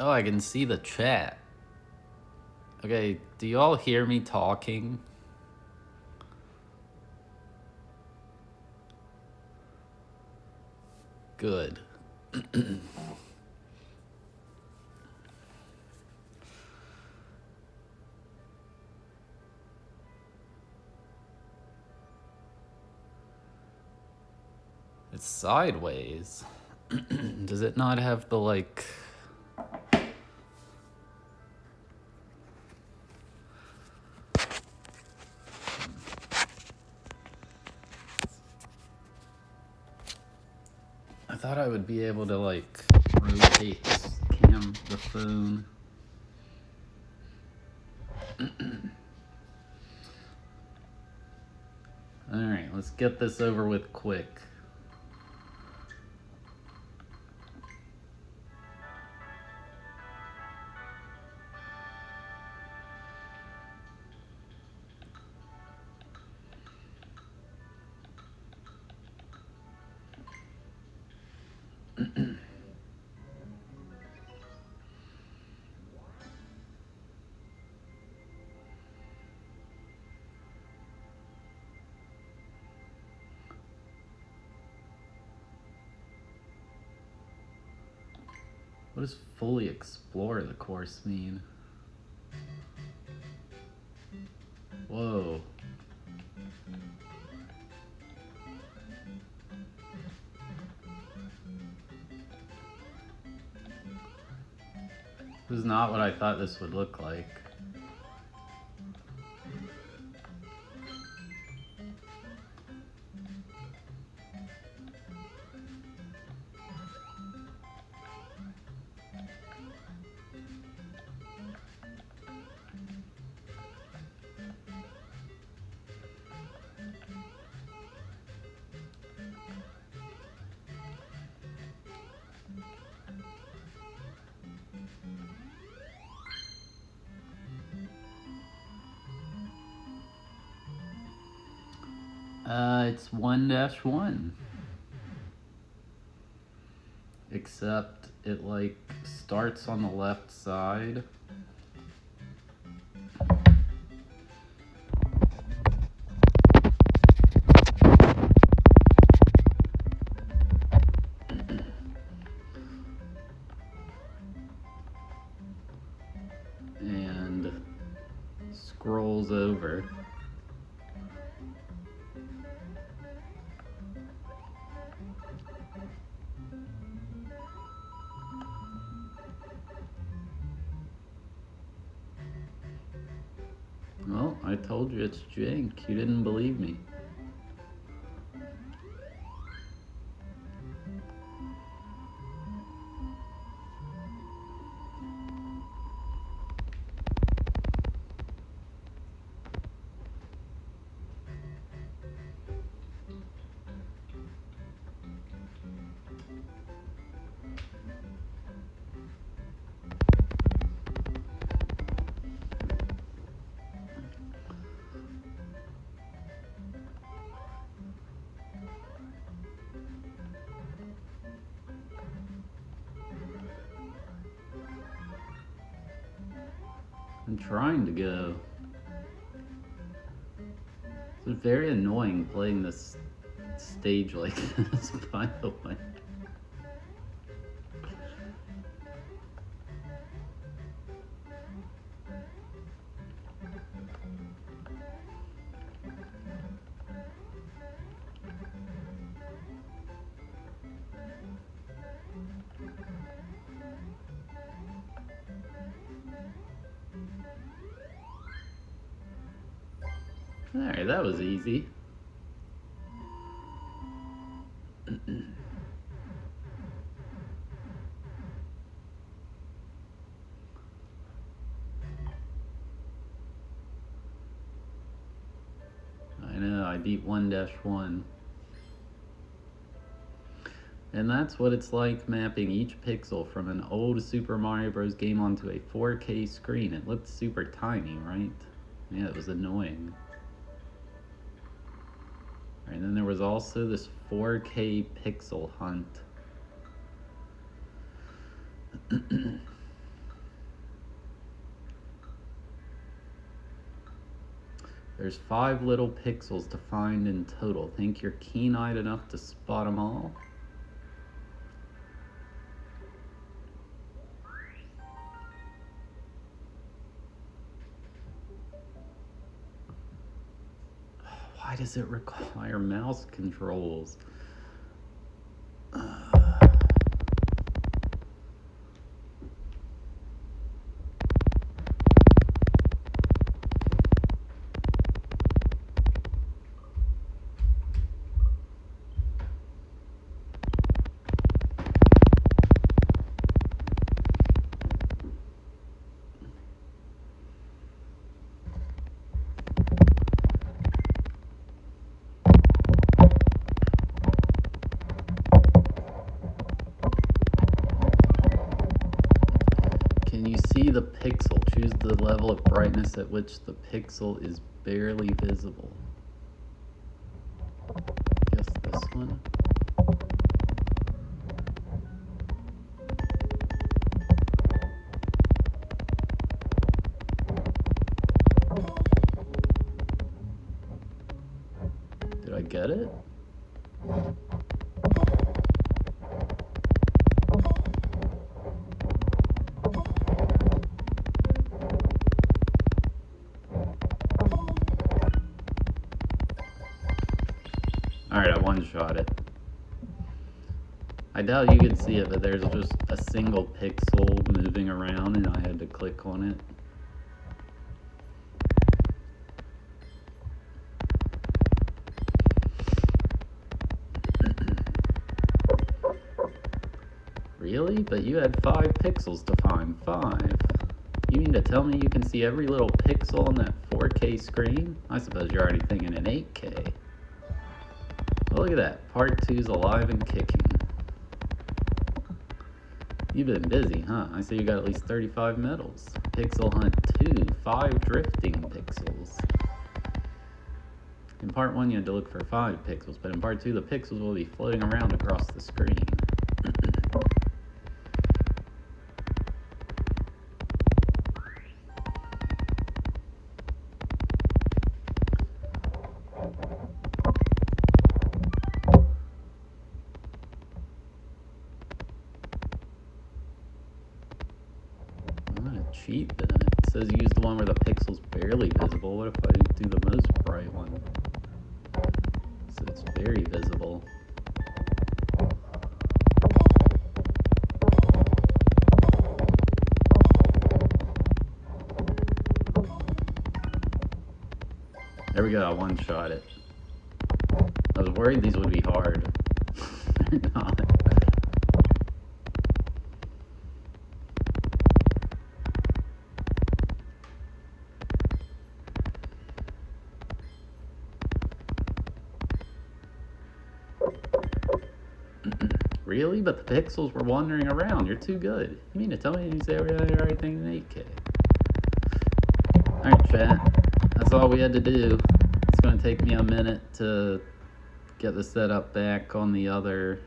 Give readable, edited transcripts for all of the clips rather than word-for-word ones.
Oh, I can see the chat. Okay, do you all hear me talking? Good. It's sideways. Does it not have the, like... I thought I would be able to, like, rotate the phone. Alright, let's get this over with quick. What does fully explore the course mean? Whoa. This is not what I thought this would look like. It's 1-1. Except it, like, starts on the left side. And scrolls over. Well, I told you it's jank. You didn't believe me. I'm trying to go. It's very annoying playing this stage like this, by the way. Alright, that was easy. I know, I beat 1-1. And that's what it's like mapping each pixel from an old Super Mario Bros. Game onto a 4K screen. It looked super tiny, right? Yeah, it was annoying. And then there was also this 4K pixel hunt. There's 5 little pixels to find in total. Think you're keen-eyed enough to spot them all? Why does it require mouse controls? See the pixel. Choose the level of brightness at which the pixel is barely visible. Guess this one. Did I get it? Alright, I one-shot it. I doubt you could see it, but there's just a single pixel moving around and I had to click on it. Really? But you had 5 pixels to find. 5. You mean to tell me you can see every little pixel on that 4K screen? I suppose you're already thinking in 8K. Well, look at that. Part 2's alive and kicking. You've been busy, huh? I see you got at least 35 medals. Pixel Hunt 2, 5 drifting pixels. In part 1 you had to look for 5 pixels, but in part 2 the pixels will be floating around across the screen. Cheat then. It says use the one where the pixel's barely visible. What if I do the most bright one? So it's very visible. There we go, I one-shot it. I was worried these would be hard. They're not. Really? But the pixels were wandering around. You're too good. You mean to tell me you say everything in 8K? Alright, chat. That's all we had to do. It's going to take me a minute to get the setup back on the other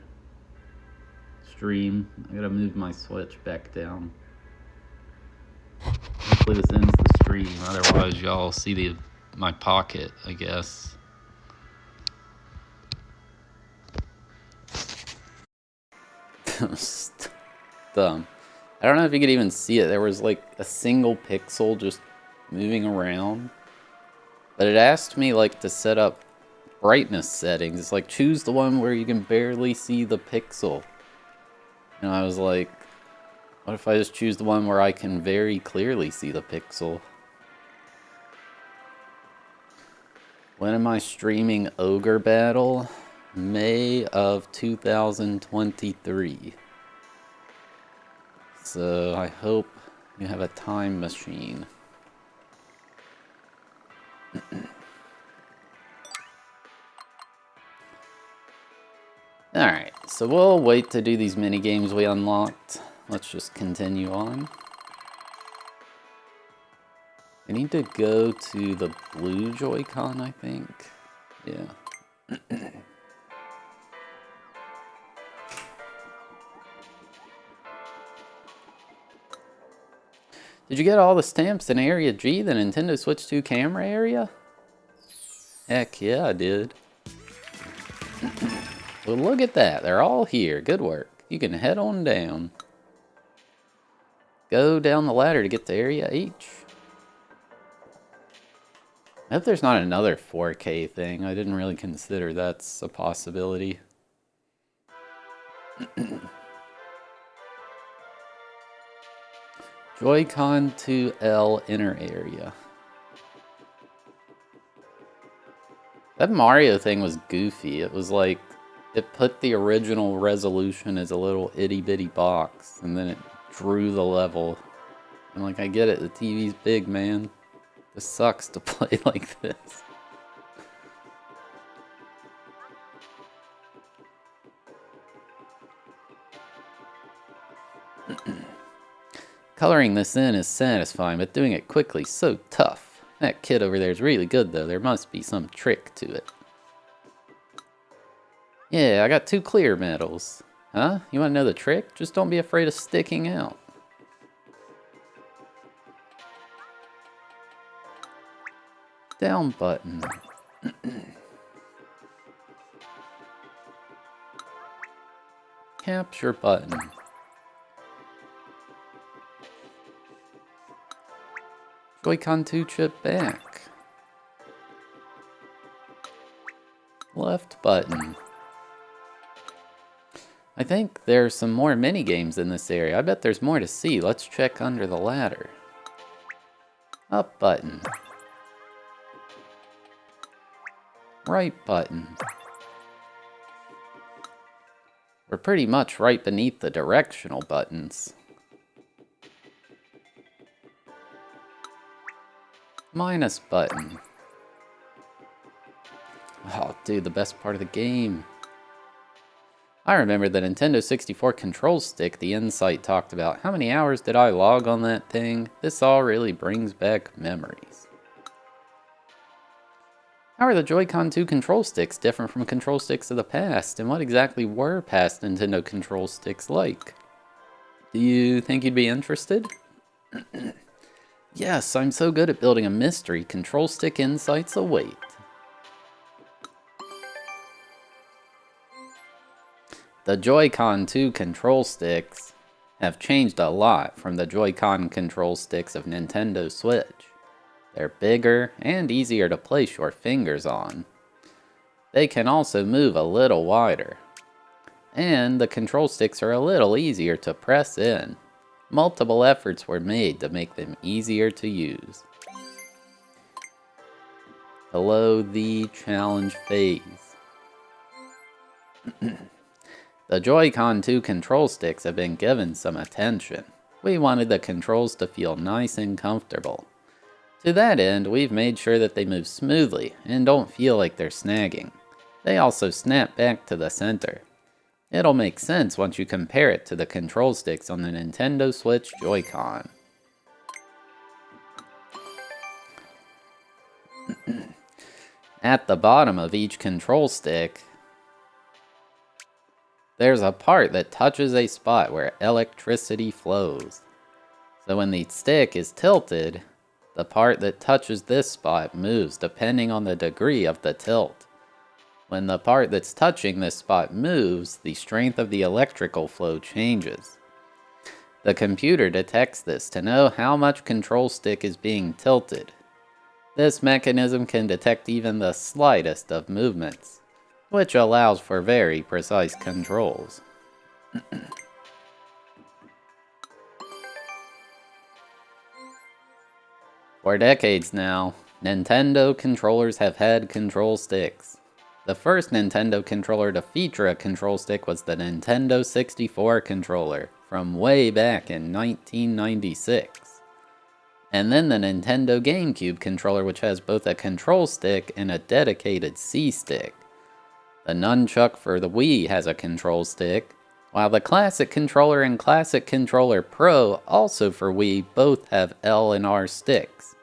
stream. I gotta move my switch back down. Hopefully this ends the stream. Otherwise, y'all see my pocket, I guess. Dumb. I don't know if you could even see it. There was like a single pixel just moving around. But it asked me like to set up brightness settings. It's like choose the one where you can barely see the pixel. And I was like, what if I just choose the one where I can very clearly see the pixel? When am I streaming Ogre Battle? May of 2023. So I hope you have a time machine. Alright, so we'll wait to do these mini games we unlocked. Let's just continue on. I need to go to the blue Joy-Con, I think. Yeah. Did you get all the stamps in Area G, the Nintendo Switch 2 camera area? Heck yeah, I did. Well, look at that. They're all here. Good work. You can head on down. Go down the ladder to get to Area H. I hope there's not another 4K thing. I didn't really consider that's a possibility. Joy-Con to L inner area. That Mario thing was goofy. It was like, it put the original resolution as a little itty-bitty box, and then it drew the level. And like, I get it, the TV's big, man. This sucks to play like this. Coloring this in is satisfying, but doing it quickly so tough. That kid over there is really good, though. There must be some trick to it. Yeah, I got 2 clear medals. Huh? You want to know the trick? Just don't be afraid of sticking out. Down button. Capture button. Joy-Con 2 chip back. Left button. I think there's some more mini-games in this area. I bet there's more to see. Let's check under the ladder. Up button. Right button. We're pretty much right beneath the directional buttons. Minus button. Oh, dude, the best part of the game. I remember the Nintendo 64 control stick the Insight talked about. How many hours did I log on that thing? This all really brings back memories. How are the Joy-Con 2 control sticks different from control sticks of the past? And what exactly were past Nintendo control sticks like? Do you think you'd be interested? Yes, I'm so good at building a mystery. Control stick insights await. The Joy-Con 2 control sticks have changed a lot from the Joy-Con control sticks of Nintendo Switch. They're bigger and easier to place your fingers on. They can also move a little wider. And the control sticks are a little easier to press in. Multiple efforts were made to make them easier to use. Hello, the challenge phase. The Joy-Con 2 control sticks have been given some attention. We wanted the controls to feel nice and comfortable. To that end, we've made sure that they move smoothly and don't feel like they're snagging. They also snap back to the center. It'll make sense once you compare it to the control sticks on the Nintendo Switch Joy-Con. At the bottom of each control stick, there's a part that touches a spot where electricity flows. So when the stick is tilted, the part that touches this spot moves depending on the degree of the tilt. When the part that's touching this spot moves, the strength of the electrical flow changes. The computer detects this to know how much control stick is being tilted. This mechanism can detect even the slightest of movements, which allows for very precise controls. For decades now, Nintendo controllers have had control sticks. The first Nintendo controller to feature a control stick was the Nintendo 64 controller, from way back in 1996. And then the Nintendo GameCube controller, which has both a control stick and a dedicated C-stick. The Nunchuck for the Wii has a control stick, while the Classic Controller and Classic Controller Pro, also for Wii, both have L and R sticks.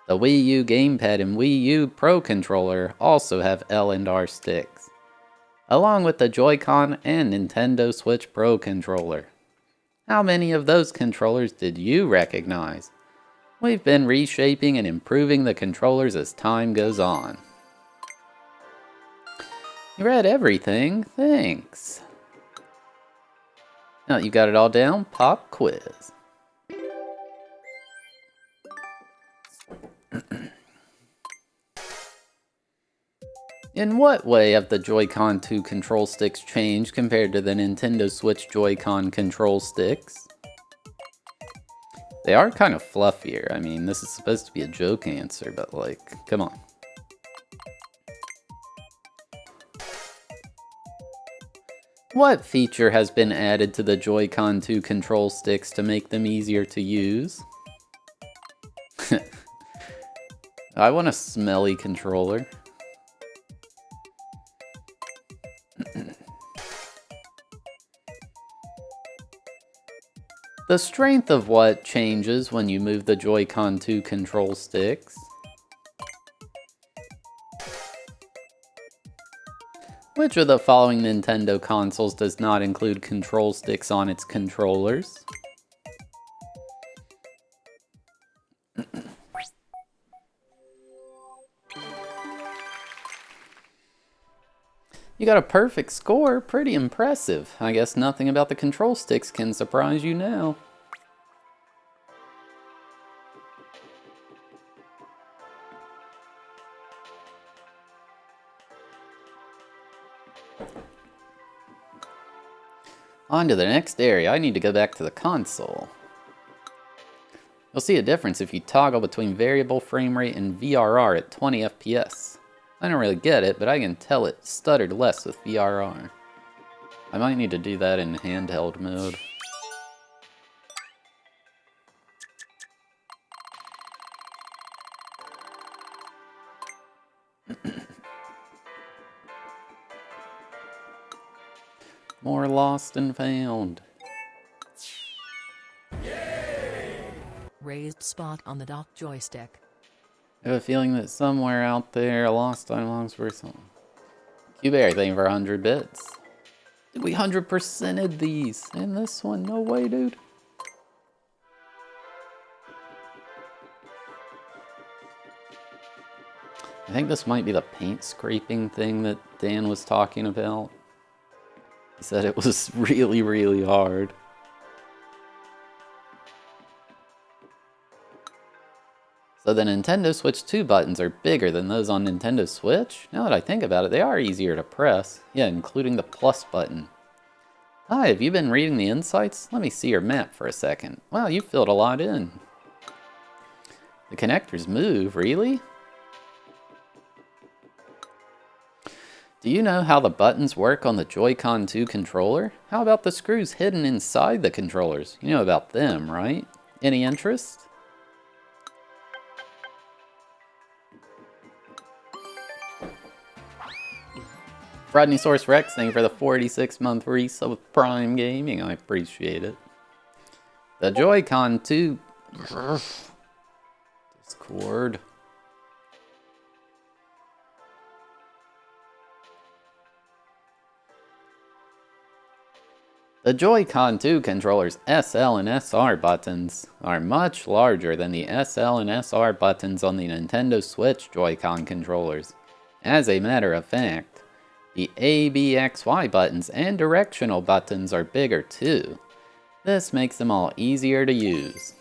The Wii U Gamepad and Wii U Pro Controller also have L and R sticks, along with the Joy-Con and Nintendo Switch Pro Controller. How many of those controllers did you recognize? We've been reshaping and improving the controllers as time goes on. You read everything. Thanks. Now that you got it all down, pop quiz. In what way have the Joy-Con 2 control sticks changed compared to the Nintendo Switch Joy-Con control sticks? They are kind of fluffier. I mean, this is supposed to be a joke answer, but like, come on. What feature has been added to the Joy-Con 2 control sticks to make them easier to use? I want a smelly controller. The strength of what changes when you move the Joy-Con 2 control sticks? Which of the following Nintendo consoles does not include control sticks on its controllers? You got a perfect score, pretty impressive. I guess nothing about the control sticks can surprise you now. On to the next area. I need to go back to the console. You'll see a difference if you toggle between variable frame rate and VRR at 20 FPS. I don't really get it, but I can tell it stuttered less with VRR. I might need to do that in handheld mode. More lost and found. Raised spot on the dock joystick. I have a feeling that somewhere out there, a lost time longs for something. Cube everything for 100 bits. Did we 100%ed these? And this one? No way, dude. I think this might be the paint scraping thing that Dan was talking about. He said it was really, really hard. So the Nintendo Switch 2 buttons are bigger than those on Nintendo Switch? Now that I think about it, they are easier to press. Yeah, including the plus button. Hi, have you been reading the insights? Let me see your map for a second. Wow, you filled a lot in. The connectors move, really? Do you know how the buttons work on the Joy-Con 2 controller? How about the screws hidden inside the controllers? You know about them, right? Any interest? Rodney Rex, thank you for the 46-month resub with Prime Gaming. I appreciate it. The Joy-Con 2... Discord. The Joy-Con 2 controller's SL and SR buttons are much larger than the SL and SR buttons on the Nintendo Switch Joy-Con controllers. As a matter of fact, the ABXY buttons and directional buttons are bigger too. This makes them all easier to use.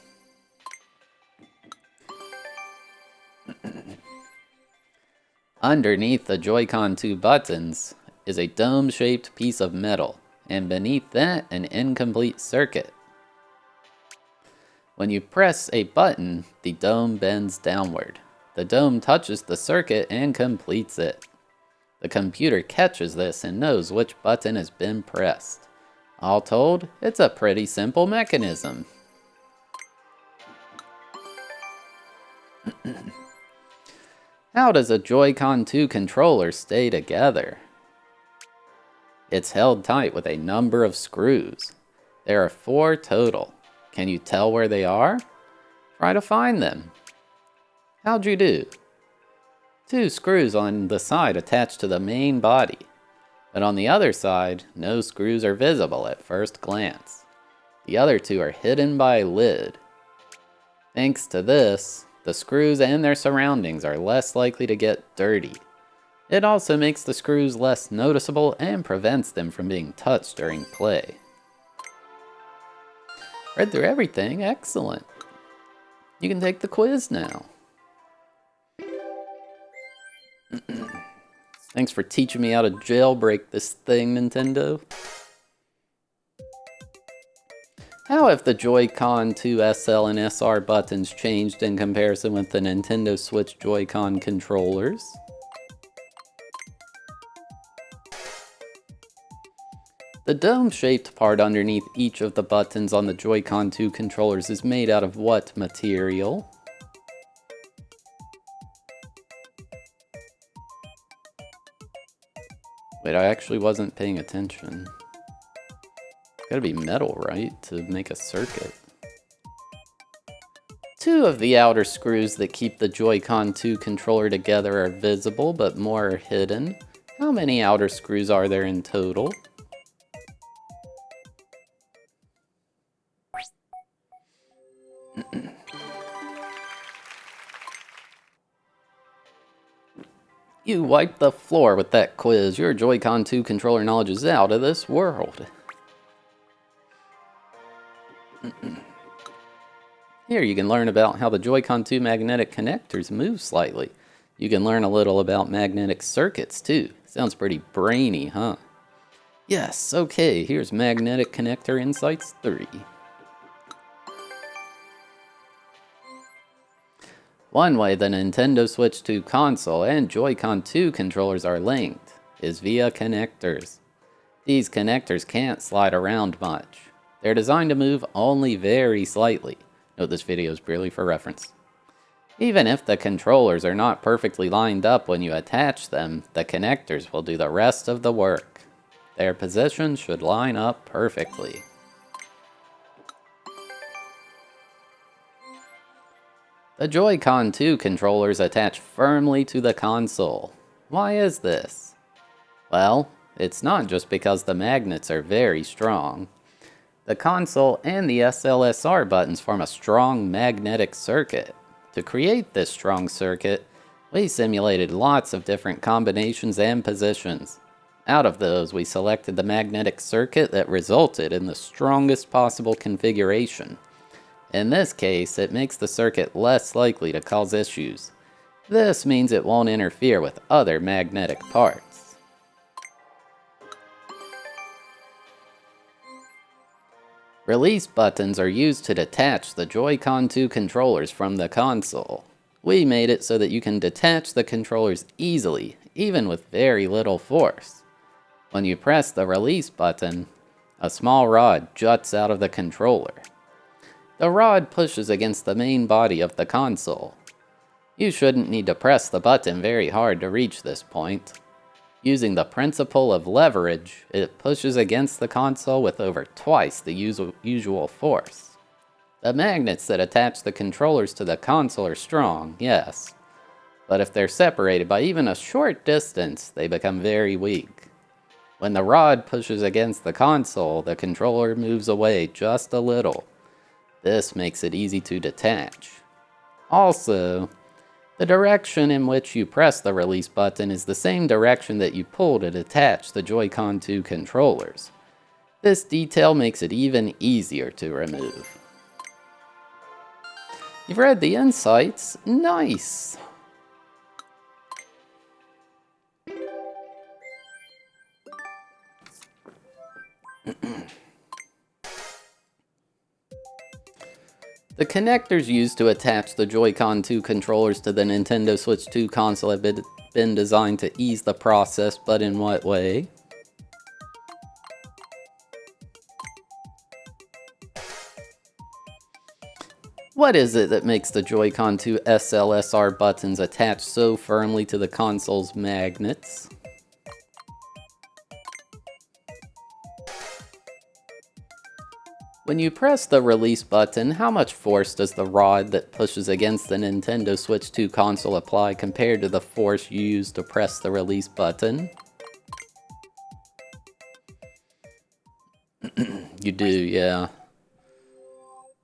Underneath the Joy-Con 2 buttons is a dome-shaped piece of metal, and beneath that, an incomplete circuit. When you press a button, the dome bends downward. The dome touches the circuit and completes it. The computer catches this and knows which button has been pressed. All told, it's a pretty simple mechanism. How does a Joy-Con 2 controller stay together? It's held tight with a number of screws. There are 4 total. Can you tell where they are? Try to find them. How'd you do? 2 screws on the side attached to the main body, but on the other side, no screws are visible at first glance. The other 2 are hidden by a lid. Thanks to this, the screws and their surroundings are less likely to get dirty. It also makes the screws less noticeable and prevents them from being touched during play. Read through everything, excellent. You can take the quiz now. Thanks for teaching me how to jailbreak this thing, Nintendo. How have the Joy-Con 2 SL and SR buttons changed in comparison with the Nintendo Switch Joy-Con controllers? The dome-shaped part underneath each of the buttons on the Joy-Con 2 controllers is made out of what material? Wait, I actually wasn't paying attention. It's gotta be metal, right, to make a circuit. Two of the outer screws that keep the Joy-Con 2 controller together are visible, but more are hidden. How many outer screws are there in total? You wiped the floor with that quiz. Your Joy-Con 2 controller knowledge is out of this world. Here you can learn about how the Joy-Con 2 magnetic connectors move slightly. You can learn a little about magnetic circuits too. Sounds pretty brainy, huh? Yes, okay, here's Magnetic Connector Insights 3. One way the Nintendo Switch 2 console and Joy-Con 2 controllers are linked is via connectors. These connectors can't slide around much. They're designed to move only very slightly. Note this video is purely for reference. Even if the controllers are not perfectly lined up when you attach them, the connectors will do the rest of the work. Their positions should line up perfectly. The Joy-Con 2 controllers attach firmly to the console. Why is this? Well, it's not just because the magnets are very strong. The console and the SLSR buttons form a strong magnetic circuit. To create this strong circuit, we simulated lots of different combinations and positions. Out of those, we selected the magnetic circuit that resulted in the strongest possible configuration. In this case, it makes the circuit less likely to cause issues. This means it won't interfere with other magnetic parts. Release buttons are used to detach the Joy-Con 2 controllers from the console. We made it so that you can detach the controllers easily, even with very little force. When you press the release button, a small rod juts out of the controller. The rod pushes against the main body of the console. You shouldn't need to press the button very hard to reach this point. Using the principle of leverage, it pushes against the console with over twice the usual force. The magnets that attach the controllers to the console are strong, yes, but if they're separated by even a short distance, they become very weak. When the rod pushes against the console, the controller moves away just a little. This makes it easy to detach. Also, the direction in which you press the release button is the same direction that you pull to detach the Joy-Con 2 controllers. This detail makes it even easier to remove. You've read the insights? Nice! The connectors used to attach the Joy-Con 2 controllers to the Nintendo Switch 2 console have been designed to ease the process, but in what way? What is it that makes the Joy-Con 2 SLSR buttons attach so firmly to the console's magnets? When you press the release button, how much force does the rod that pushes against the Nintendo Switch 2 console apply compared to the force you use to press the release button? You do, yeah.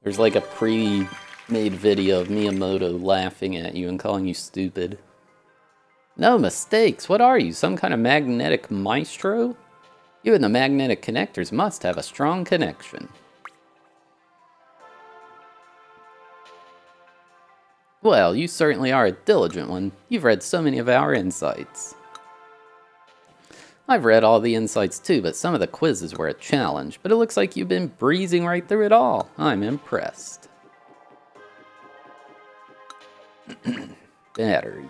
There's like a pre-made video of Miyamoto laughing at you and calling you stupid. No mistakes. What are you, some kind of magnetic maestro? You and the magnetic connectors must have a strong connection. Well, you certainly are a diligent one. You've read so many of our insights. I've read all the insights too, but some of the quizzes were a challenge. But it looks like you've been breezing right through it all. I'm impressed. Battery.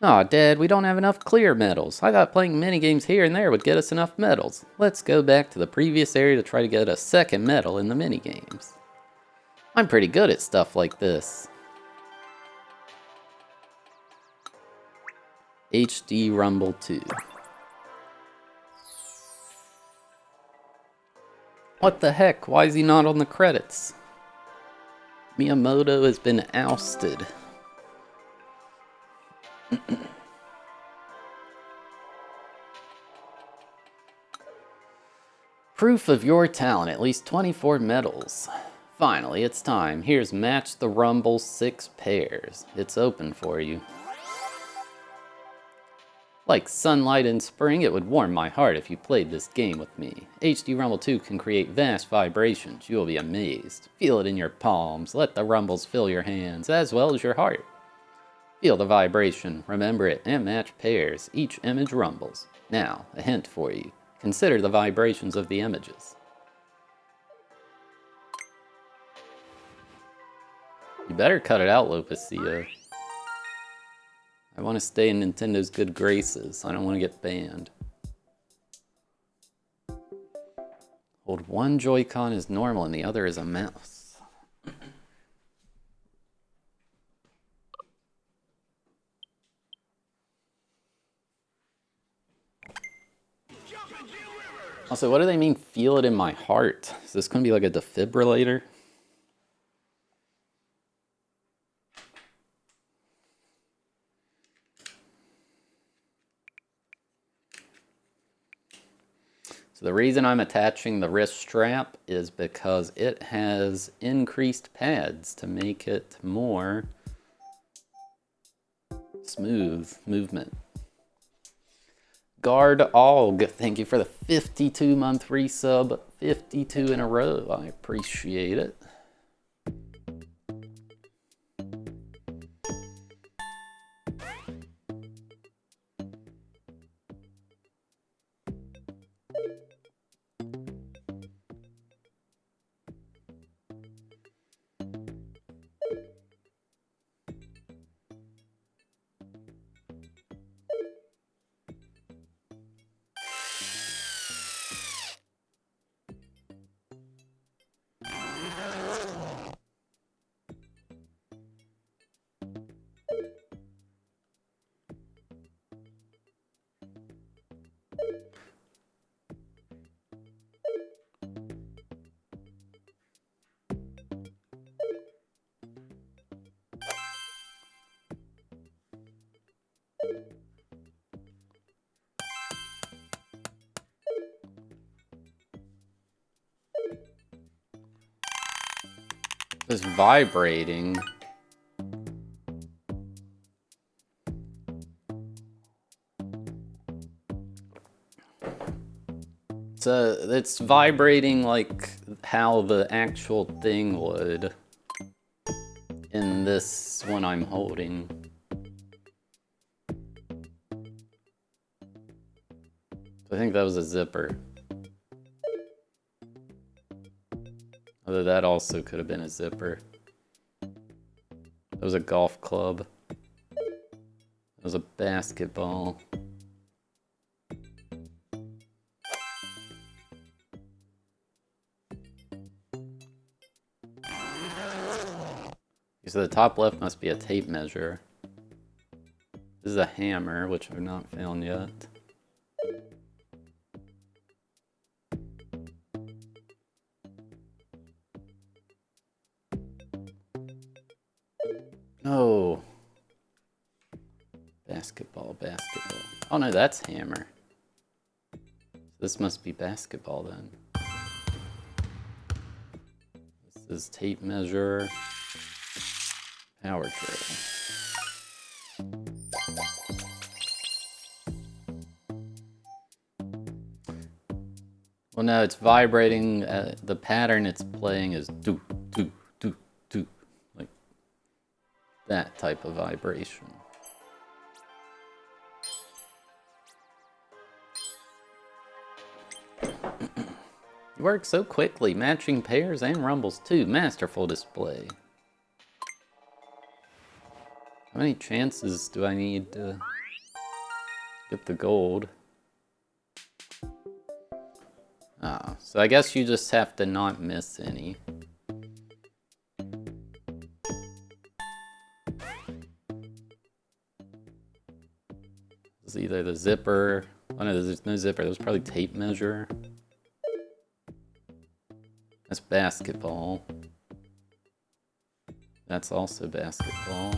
Aw, Dad, we don't have enough clear medals. I thought playing minigames here and there would get us enough medals. Let's go back to the previous area to try to get a second medal in the minigames. I'm pretty good at stuff like this. HD Rumble 2. What the heck? Why is he not on the credits? Miyamoto has been ousted. Proof of your talent, at least 24 medals. Finally, it's time. Here's Match the Rumble 6 pairs. It's open for you. Like sunlight in spring, it would warm my heart if you played this game with me. HD Rumble 2 can create vast vibrations. You will be amazed. Feel it in your palms. Let the rumbles fill your hands, as well as your heart. Feel the vibration, remember it, and match pairs. Each image rumbles. Now, a hint for you. Consider the vibrations of the images. You better cut it out, Lopacia. I want to stay in Nintendo's good graces. I don't want to get banned. Hold one Joy-Con as normal and the other as a mouse. Also, what do they mean, feel it in my heart? Is this going to be like a defibrillator? So the reason I'm attaching the wrist strap is because it has increased pads to make it more smooth movement. Guard Aug, thank you for the 52-month resub. 52 in a row. I appreciate it. It's vibrating. It's vibrating like how the actual thing would in this one I'm holding. I think that was a zipper. Although that also could have been a zipper. That was a golf club. That was a basketball. So the top left must be a tape measure. This is a hammer, which I've not found yet. Oh. Basketball. Oh no, that's hammer. This must be basketball then. This is tape measure. Power drill. Well, no, it's vibrating. The pattern it's playing is do, do, do, do. Like that type of vibration. You work so quickly, matching pairs and rumbles too. Masterful display. How many chances do I need to get the gold? Ah, so I guess you just have to not miss any. It's either the zipper. Oh no, there's no zipper. There's probably tape measure. That's basketball. That's also basketball.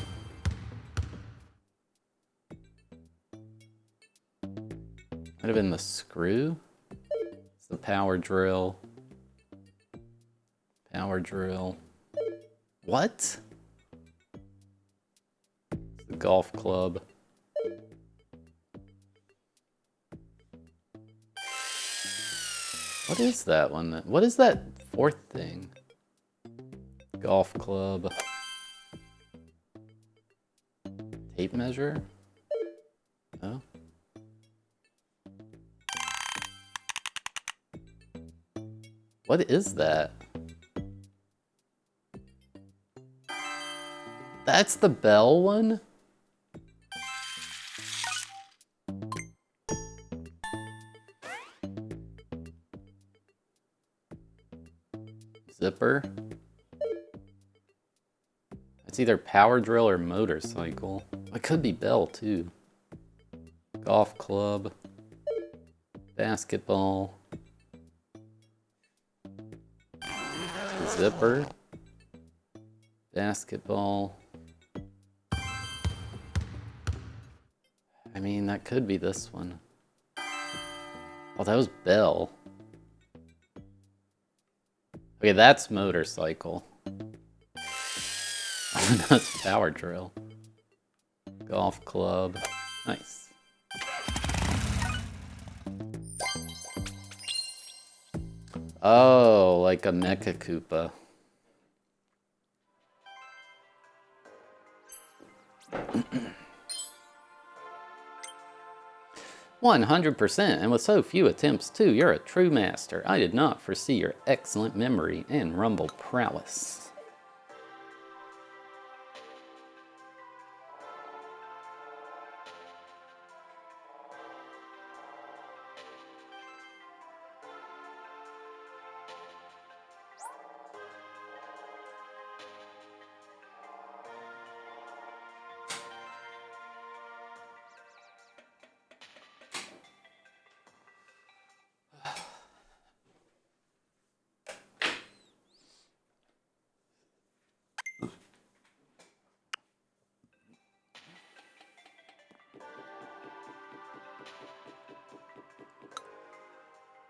Might have been the screw. It's the power drill. Power drill. What? It's the golf club. What is that one? What is that fourth thing? Golf club. Tape measure? Oh. What is that? That's the bell one? Zipper? It's either power drill or motorcycle. It could be bell too. Golf club. Basketball. Zipper. Basketball. I mean, that could be this one. Oh, that was bell. Okay, that's motorcycle. That's power drill. Golf club. Nice. Oh, like a Mecha Koopa. 100%, and with so few attempts too, you're a true master. I did not foresee your excellent memory and rumble prowess.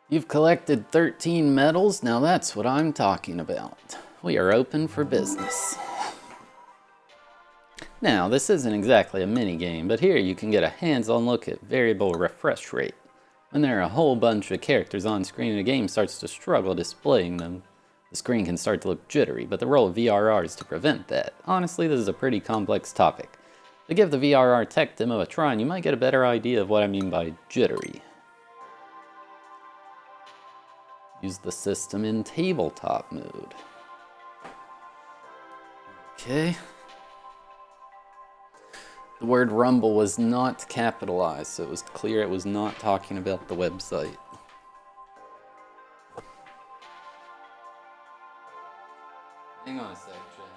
You've collected 13 medals, now that's what I'm talking about. We are open for business. Now, this isn't exactly a minigame, but here you can get a hands-on look at variable refresh rate. When there are a whole bunch of characters on screen and a game starts to struggle displaying them, the screen can start to look jittery, but the role of VRR is to prevent that. Honestly, this is a pretty complex topic. To give the VRR tech demo a try and you might get a better idea of what I mean by jittery. Use the system in tabletop mode. Okay. The word rumble was not capitalized, so it was clear it was not talking about the website. Hang on a sec, chat.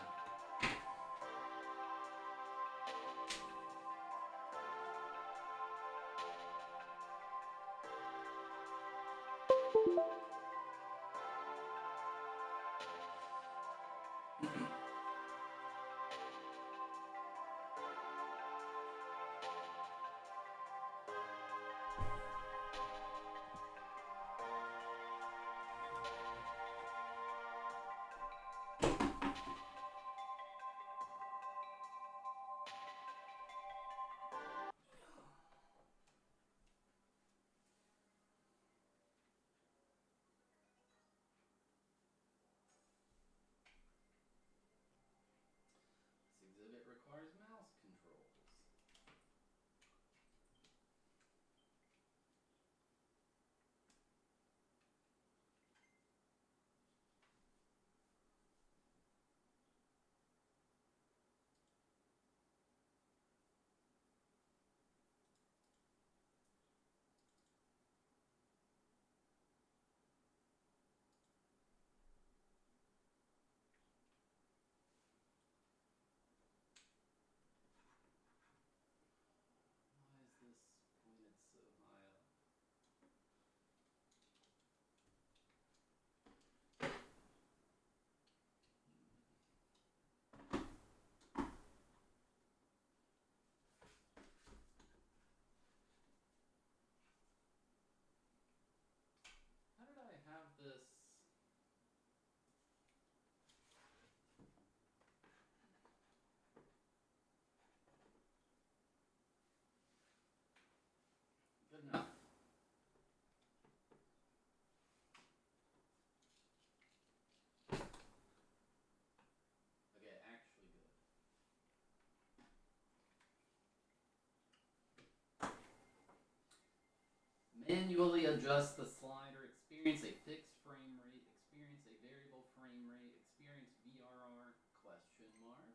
Manually adjust the slider. Experience a fixed frame rate. Experience a variable frame rate. Experience VRR? Question mark.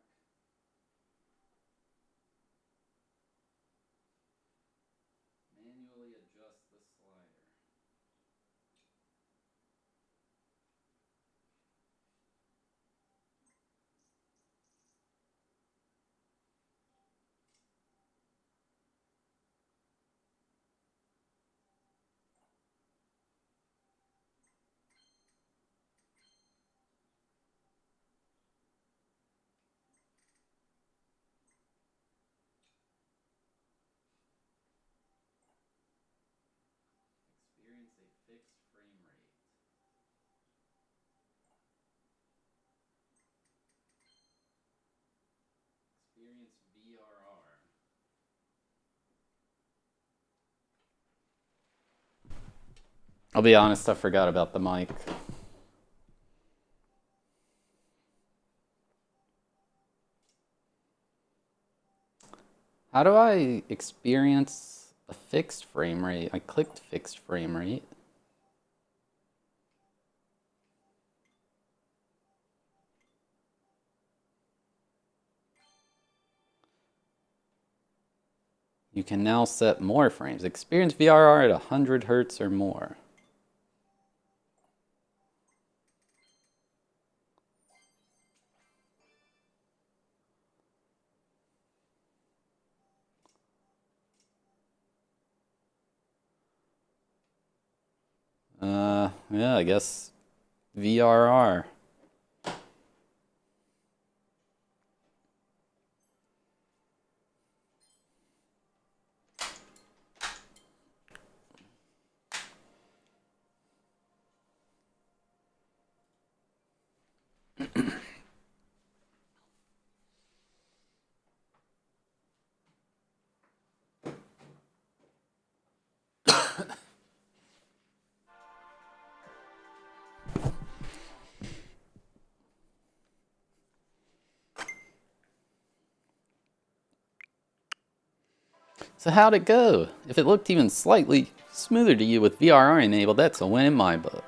Manually adjust the slider. Experience a fixed frame rate. Experience VRR. I'll be honest, I forgot about the mic. How do I experience a fixed frame rate? I clicked fixed frame rate. You can now set more frames. Experience VRR at 100 hertz or more. Yeah, I guess VRR. So how'd it go? If it looked even slightly smoother to you with VRR enabled, that's a win in my book.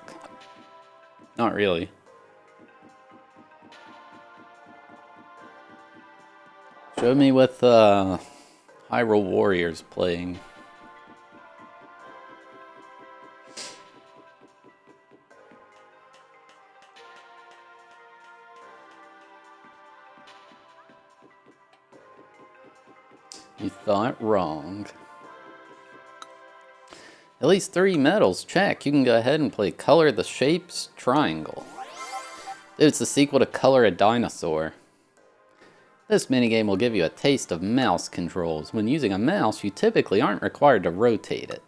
Not really. Show me with Hyrule Warriors playing. You thought wrong. At least 3 medals, check. You can go ahead and play Color the Shapes Triangle. It's the sequel to Color a Dinosaur. This minigame will give you a taste of mouse controls. When using a mouse, you typically aren't required to rotate it.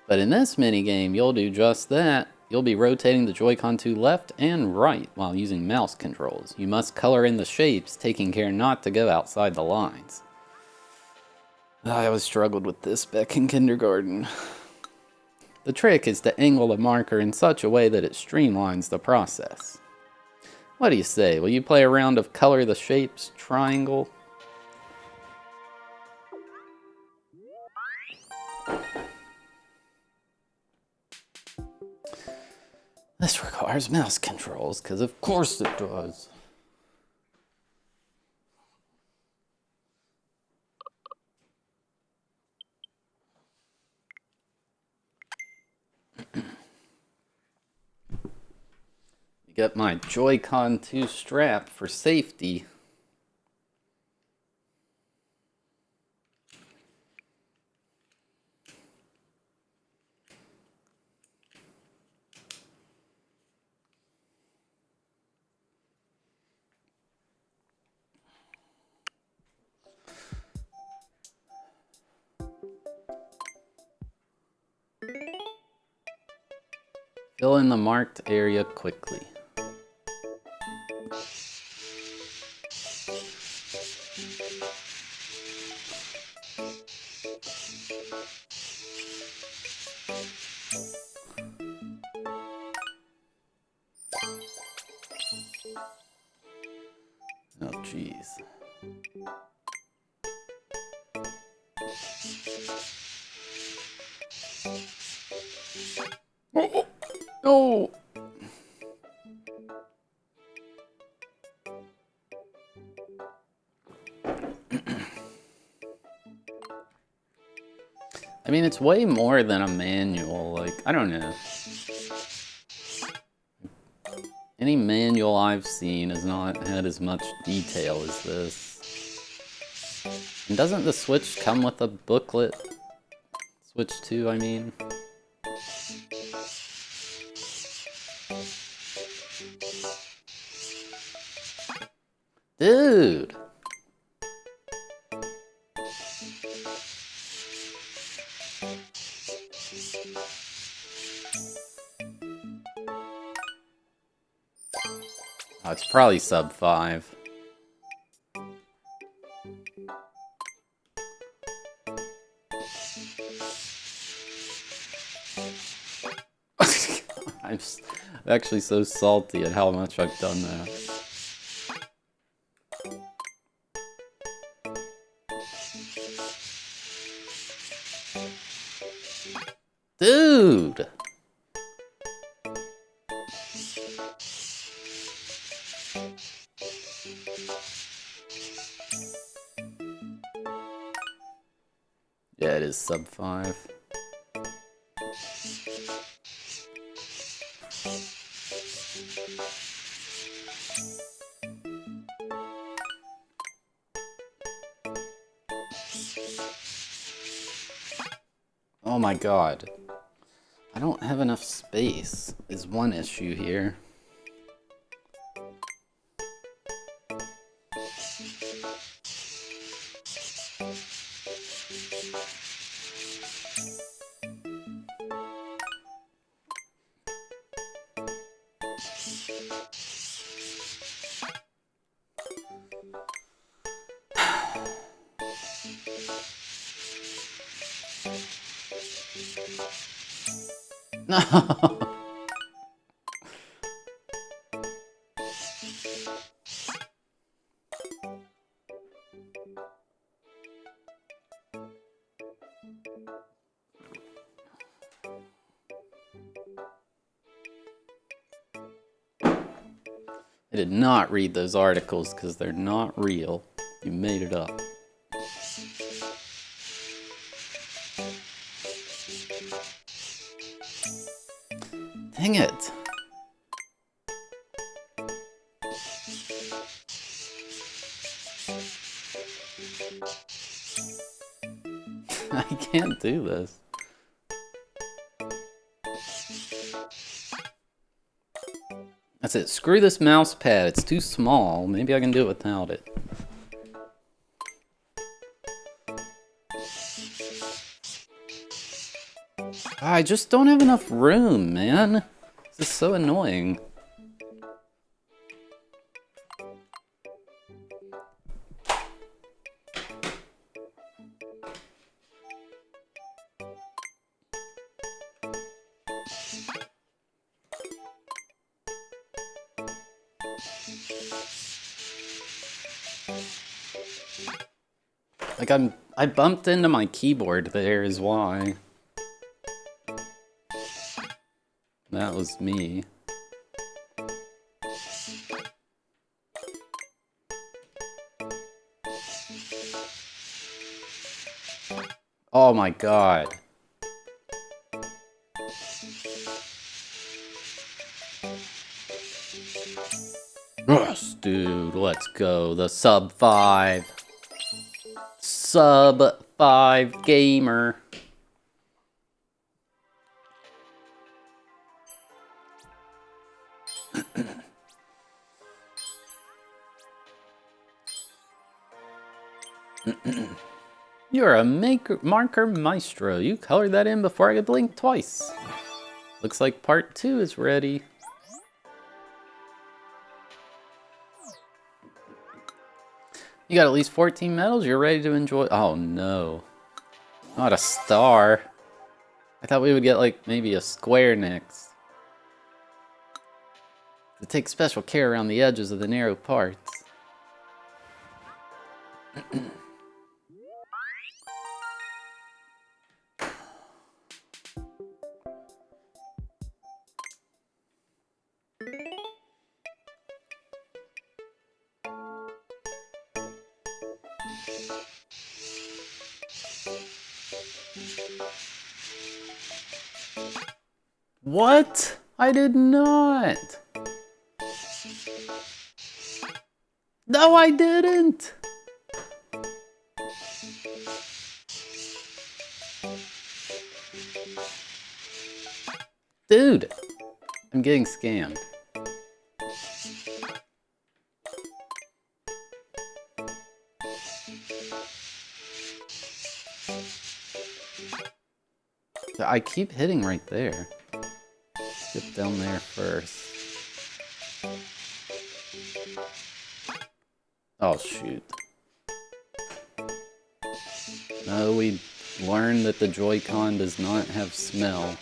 But in this minigame, you'll do just that. You'll be rotating the Joy-Con to left and right while using mouse controls. You must color in the shapes, taking care not to go outside the lines. I always struggled with this back in kindergarten. The trick is to angle the marker in such a way that it streamlines the process. What do you say? Will you play a round of Color the Shapes Triangle? This requires mouse controls, because of course it does. You got my Joy-Con 2 strap for safety. Fill in the marked area quickly. Oh, jeez. Oh! I mean, it's way more than a manual. Like, I don't know. Any manual I've seen has not had as much detail as this. And doesn't the Switch come with a booklet? Switch 2, I mean. Dude! Oh, it's probably sub 5. I'm actually so salty at how much I've done that. Dude! Yeah, it is sub 5. Oh my god. I don't have enough space, is one issue here. No! I did not read those articles because they're not real. You made it up. Dang it. I can't do this. That's it. Screw this mouse pad. It's too small. Maybe I can do it without it. I just don't have enough room, man. This is so annoying. Like I bumped into my keyboard there is why. That was me. Oh my god. Yes, dude, let's go. The sub 5. Sub 5 gamer. You're a marker maestro. You colored that in before I could blink twice. Looks like part 2 is ready. You got at least 14 medals. You're ready to enjoy. Oh no. Not a star. I thought we would get like maybe a square next. To take special care around the edges of the narrow parts. What? I did not. No, I didn't. Dude, I'm getting scammed. I keep hitting right there. Get down there first. Oh, shoot. No, we learned that the Joy-Con does not have smell.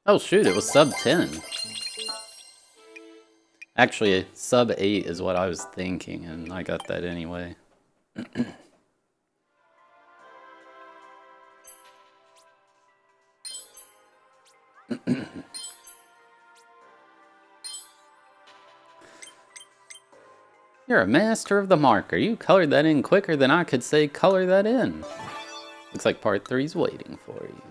Oh, shoot, it was sub 10. Actually, sub 8 is what I was thinking, and I got that anyway. You're a master of the marker. You colored that in quicker than I could say color that in. Looks like part 3's waiting for you.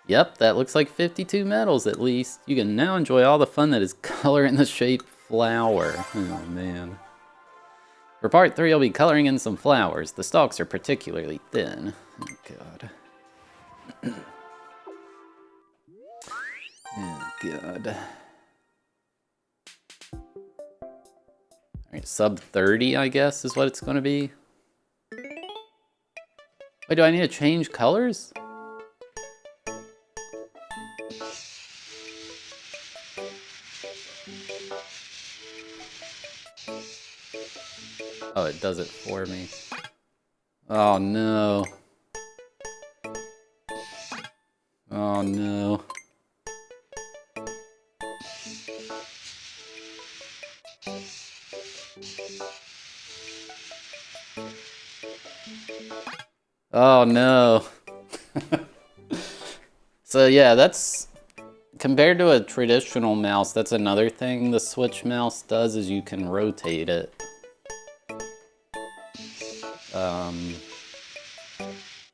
Yep, that looks like 52 medals at least. You can now enjoy all the fun that is coloring the shape flower. Oh man. For part 3, I'll be coloring in some flowers. The stalks are particularly thin. Oh god. Oh god. Alright, sub 30, I guess, is what it's gonna be. Wait, do I need to change colors? Oh, it does it for me. Oh no. Oh no. Oh no. So yeah, that's compared to a traditional mouse, that's another thing the Switch mouse does is you can rotate it.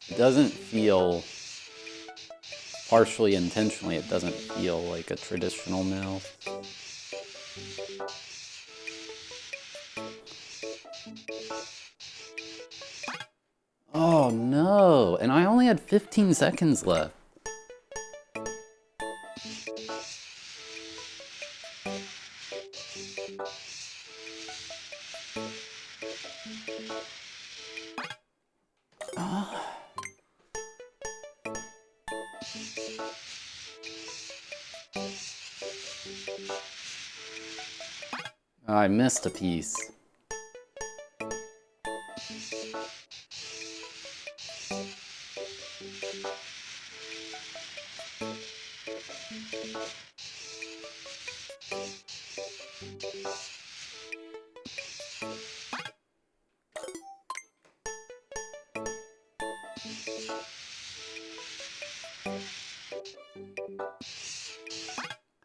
It doesn't feel, partially intentionally, it doesn't feel like a traditional mouse. Oh no, and I only had 15 seconds left. I missed a piece.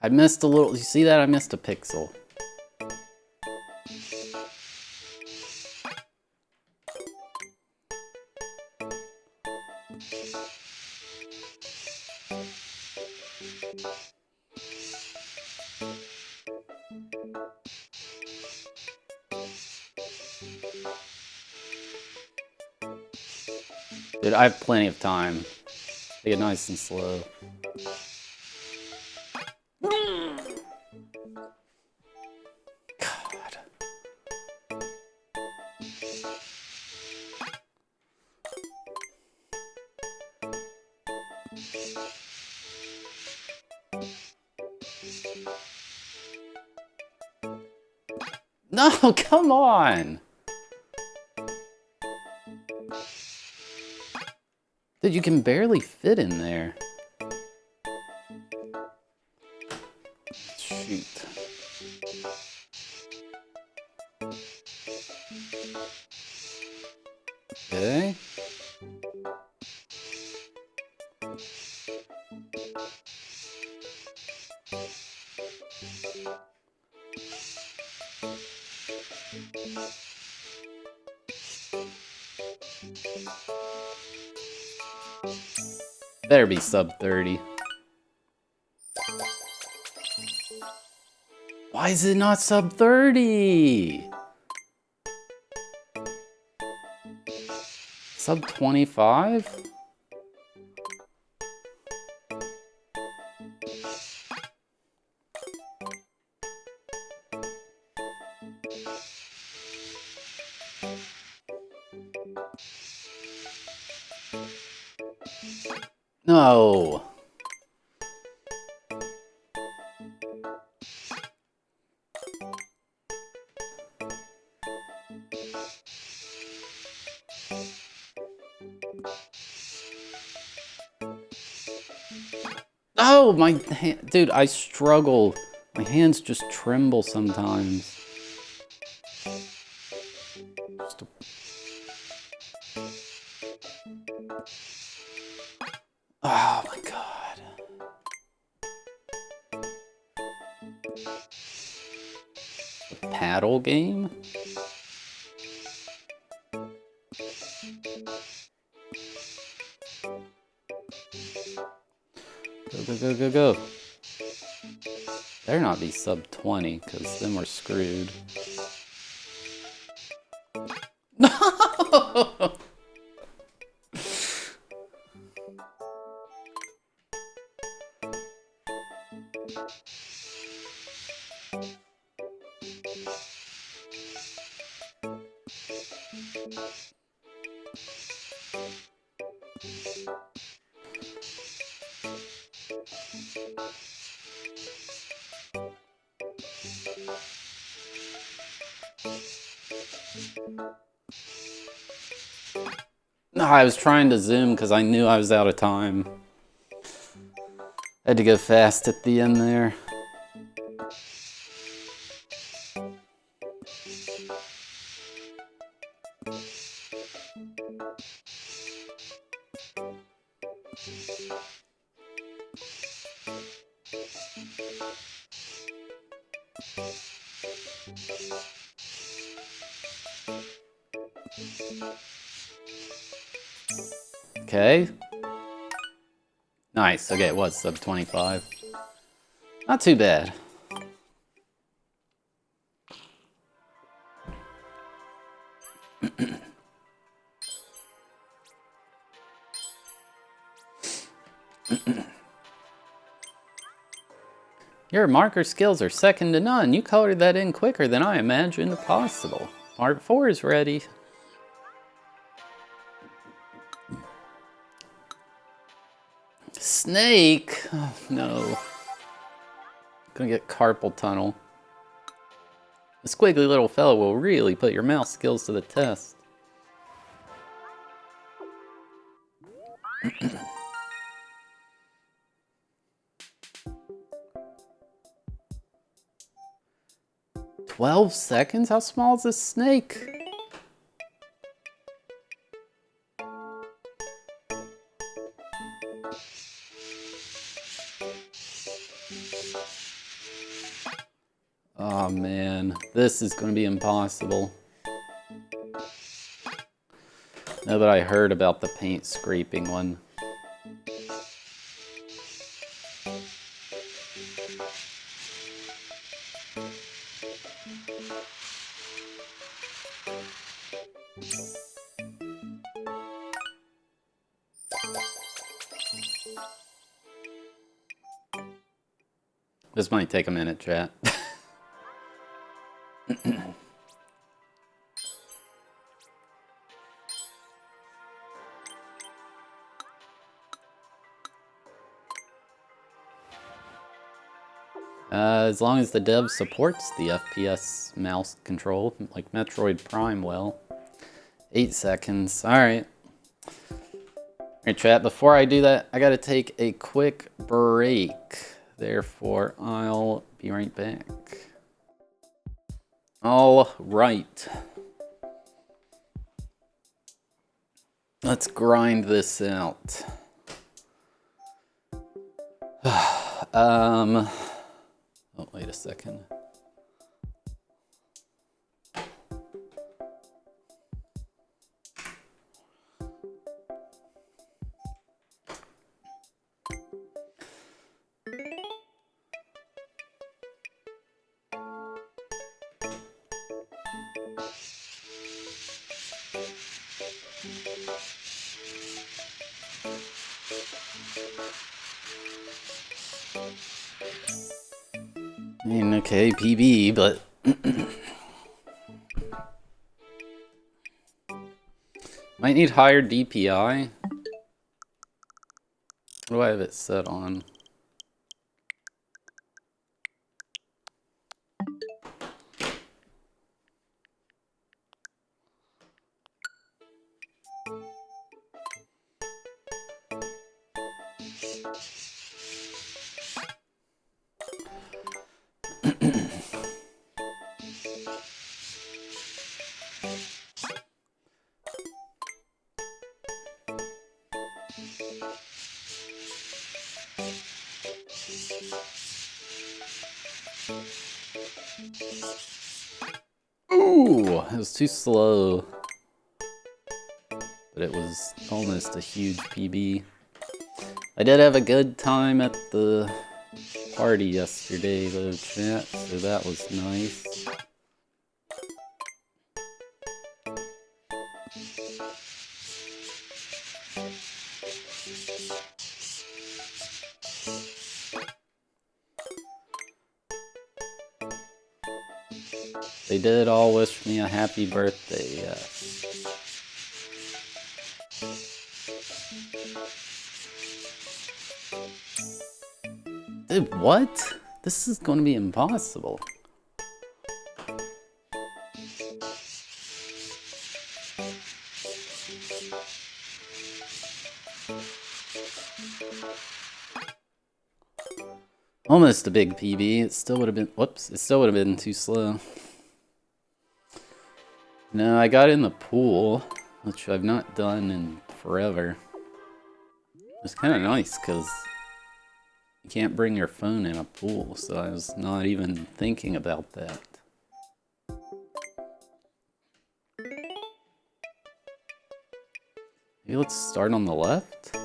I missed a little, you see that? I missed a pixel. Dude, I have plenty of time. Take it nice and slow. God. No, come on! Dude, you can barely fit in there. Shoot. Okay. Better be sub 30. Why is it not sub 30? Sub 25? No. Oh, my hand, dude, I struggle. My hands just tremble sometimes. Oh my god. A paddle game? Go, go, go, go, go. Better not be sub 20, because then we're screwed. No! No, I was trying to zoom because I knew I was out of time. Had to go fast at the end there. Okay. Nice. Okay, it was sub 25. Not too bad. Your marker skills are second to none. You colored that in quicker than I imagined possible. Part 4 is ready. Snake? Oh, no. Gonna get carpal tunnel. The squiggly little fellow will really put your mouse skills to the test. $12? How small is this snake? Oh man, this is gonna be impossible. No, but I heard about the paint scraping one. This might take a minute, chat. As long as the dev supports the FPS mouse control, like Metroid Prime will. 8 seconds, alright. Alright chat, before I do that, I gotta take a quick break. Therefore, I'll be right back. Alright. Let's grind this out. Oh, wait a second. I mean, okay, PB, but might need higher DPI. What do I have it set on? Ooh, it was too slow. But it was almost a huge PB. I did have a good time at the party yesterday though, chat, so that was nice. They did all wish me a happy birthday, yes. Dude, what? This is going to be impossible. Almost a big PB. It still would have been, whoops, it still would have been too slow. No, I got in the pool, which I've not done in forever. It's kind of nice because you can't bring your phone in a pool, so I was not even thinking about that. Maybe let's start on the left.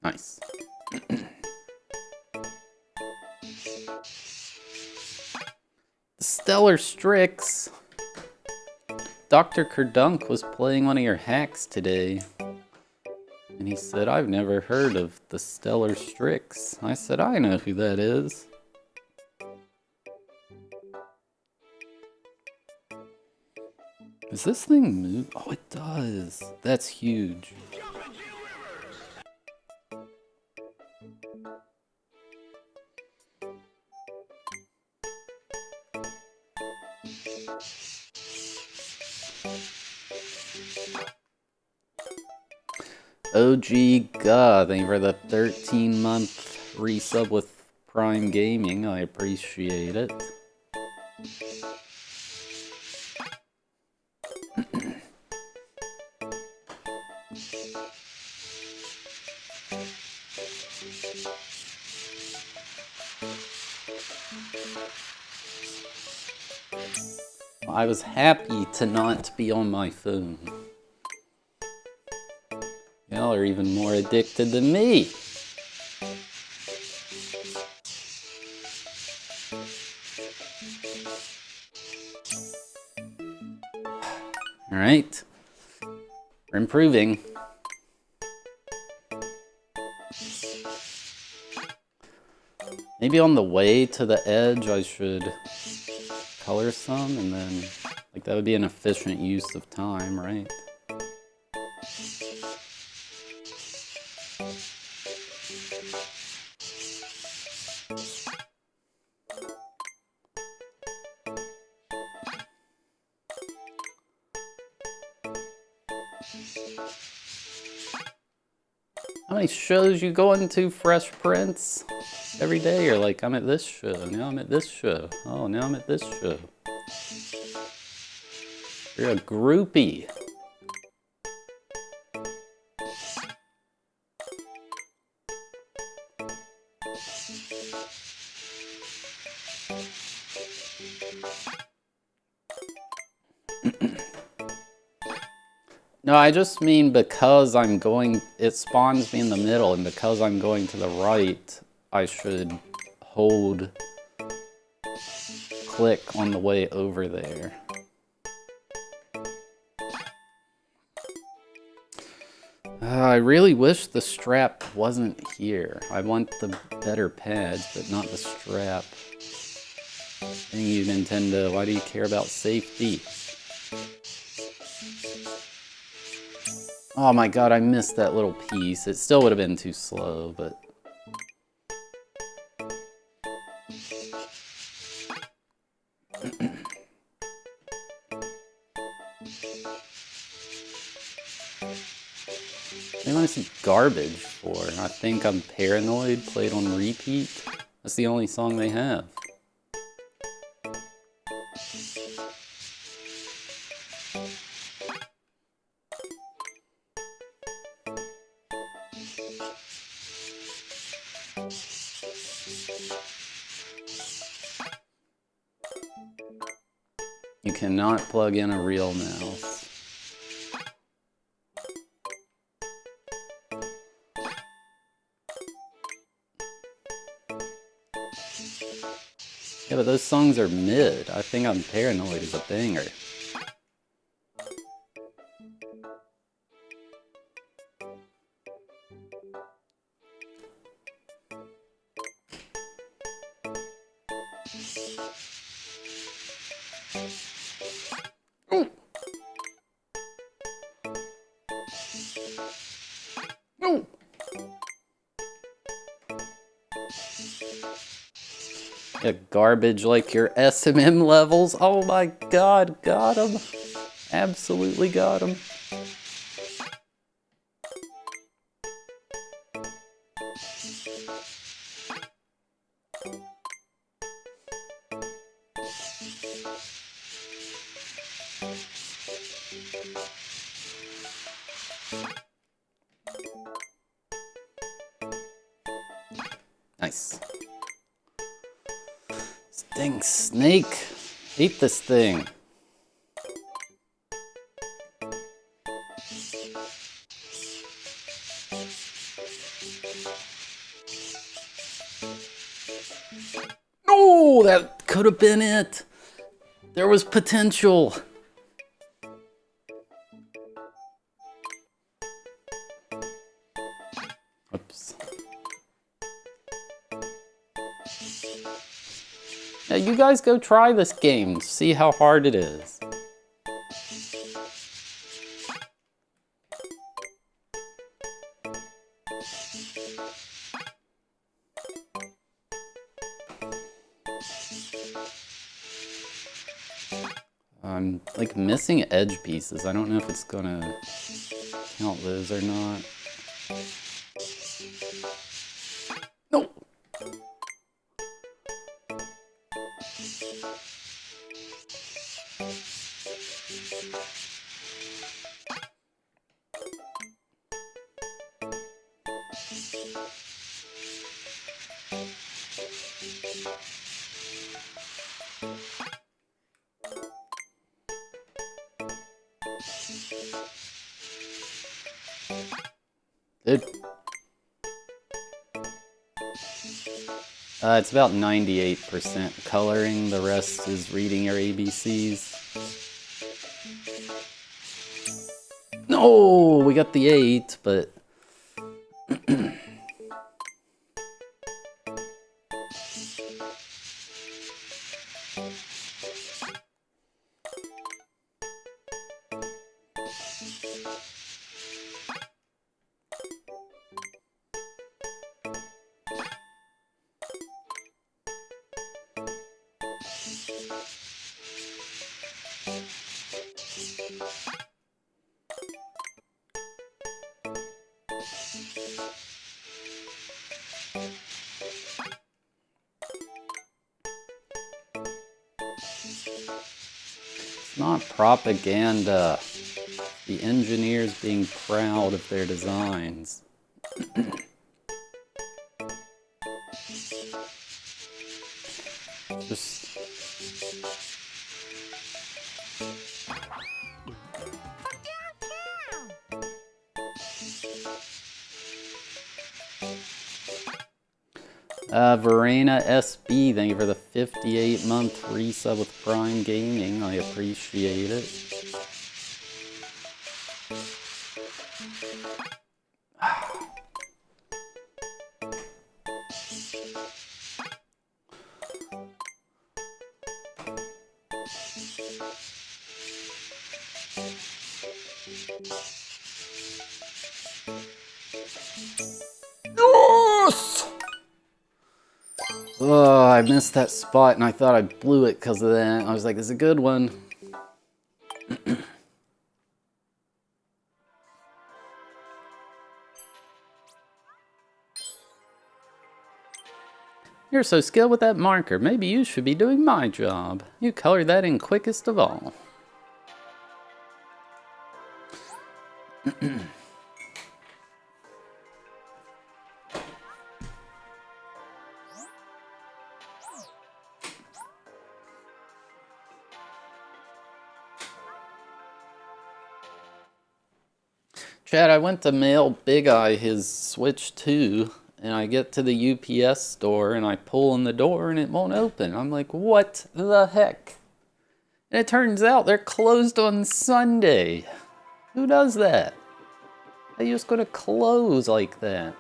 Nice. The Stellar Strix. Dr. Kerdunk was playing one of your hacks today. And he said, I've never heard of the Stellar Strix. I said, I know who that is. Does this thing move? Oh, it does. That's huge. OG God, thank you for the 13-month resub with Prime Gaming. I appreciate it. I was happy to not be on my phone. Y'all are even more addicted than me. All right, we're improving. Maybe on the way to the edge I should color some, and then like that would be an efficient use of time, right? How many shows you going to, Fresh Prince? Every day you're like, I'm at this show, now I'm at this show. Oh, now I'm at this show. You're a groupie. No, I just mean because I'm going, it spawns me in the middle, and because I'm going to the right, I should hold click on the way over there. I really wish the strap wasn't here. I want the better pads, but not the strap. Dang you, Nintendo. Why do you care about safety? Oh my god, I missed that little piece. It still would have been too slow, but... They want some garbage for. I think I'm Paranoid, played on repeat. That's the only song they have. You cannot plug in a real mouse. Yeah, but those songs are mid. I think I'm Paranoid is a banger. Oh. No. Yeah, garbage like your SMM levels. Oh my god, got him. Absolutely got him. Nice. This dang snake. Hate this thing. No, that could have been it. There was potential. Oops. Now you guys go try this game. See how hard it is. I'm like missing edge pieces. I don't know if it's gonna count those or not. No. Dude. It's about 98% coloring. The rest is reading your ABCs. No, we got the 8, but... It's not propaganda. The engineers being proud of their designs. Just... Verena SB, thank you for the 58-month resub with Prime Gaming. I appreciate it. Yes! Oh, I missed that spot and I thought I blew it because of that. I was like, it's a good one. You're so skilled with that marker. Maybe you should be doing my job. You colored that in quickest of all. Chad, I went to mail Big Eye his Switch 2, and I get to the UPS store, and I pull on the door, and it won't open. I'm like, what the heck? And it turns out they're closed on Sunday. Who does that? They just gonna close like that.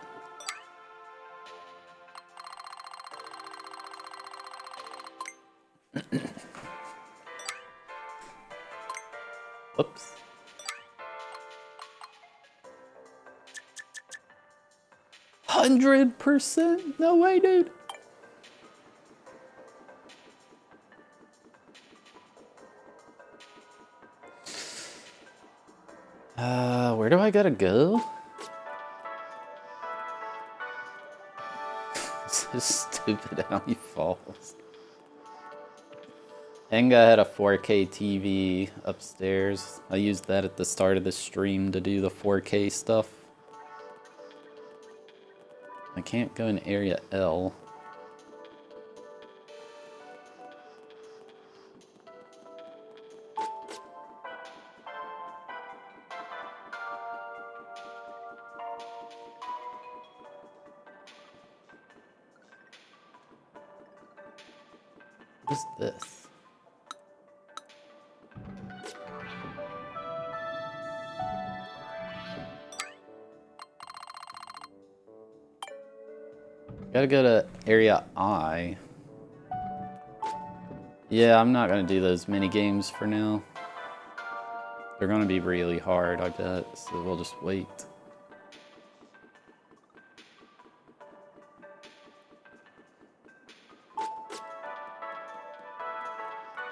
Oops. $100%? No way, dude. Where do I gotta go? It's so stupid how he falls. Enga had a 4K TV upstairs. I used that at the start of the stream to do the 4K stuff. I can't go in area L. What's this? Gotta go to area I. Yeah, I'm not gonna do those mini games for now. They're gonna be really hard, I bet, so we'll just wait.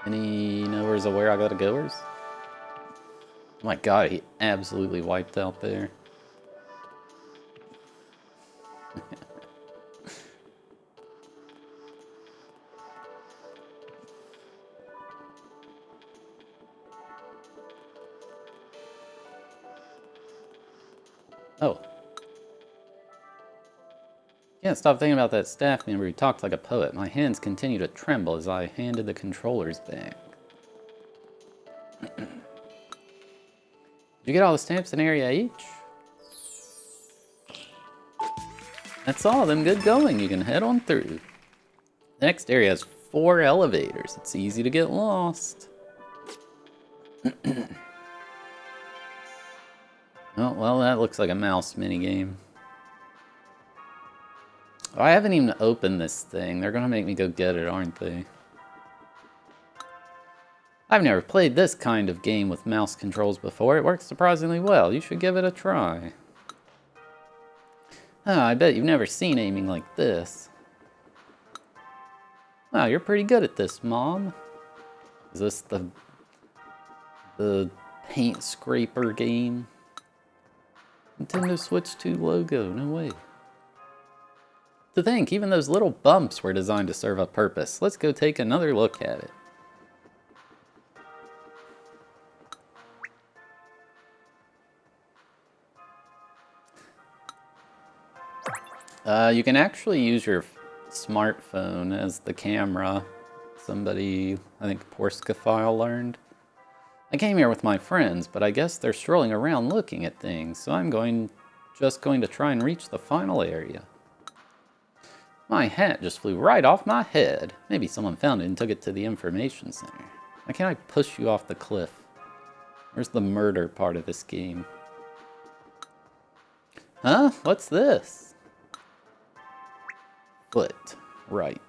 Any knowers of where I gotta goers? Oh my god, he absolutely wiped out there. Oh. Can't stop thinking about that staff member who talked like a poet. My hands continue to tremble as I handed the controllers back. Did you get all the stamps in area H? That's all of them. Good going. You can head on through. The next area has 4 elevators. It's easy to get lost. Oh, well, that looks like a mouse minigame. Oh, I haven't even opened this thing. They're gonna make me go get it, aren't they? I've never played this kind of game with mouse controls before. It works surprisingly well. You should give it a try. Oh, I bet you've never seen aiming like this. Wow, you're pretty good at this, Mom. Is this the paint scraper game? Nintendo Switch 2 logo, no way. To think, even those little bumps were designed to serve a purpose. Let's go take another look at it. You can actually use your smartphone as the camera. Somebody, I think Porskaphile learned. I came here with my friends, but I guess they're strolling around looking at things, so I'm just going to try and reach the final area. My hat just flew right off my head. Maybe someone found it and took it to the information center. Why can't I push you off the cliff? Where's the murder part of this game? Huh? What's this? Foot. Right.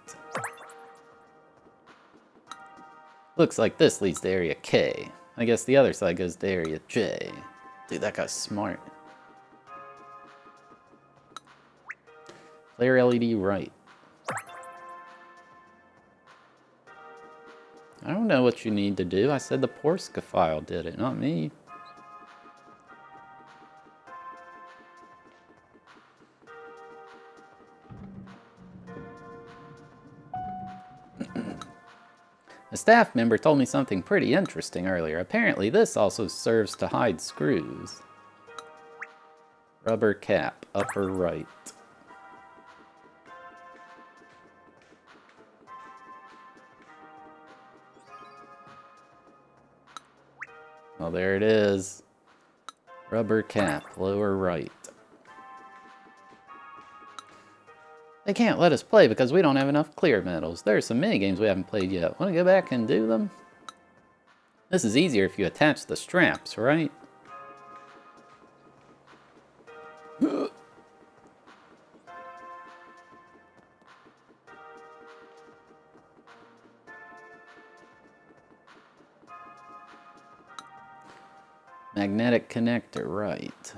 Looks like this leads to area K. I guess the other side goes to area J. Dude, that guy's smart. Player LED right. I don't know what you need to do. I said the Porska file did it, not me. A staff member told me something pretty interesting earlier. Apparently this also serves to hide screws. Rubber cap, upper right. Well, there it is. Rubber cap, lower right. They can't let us play because we don't have enough clear medals. There are some minigames we haven't played yet. Want to go back and do them? This is easier if you attach the straps, right? Magnetic connector, right.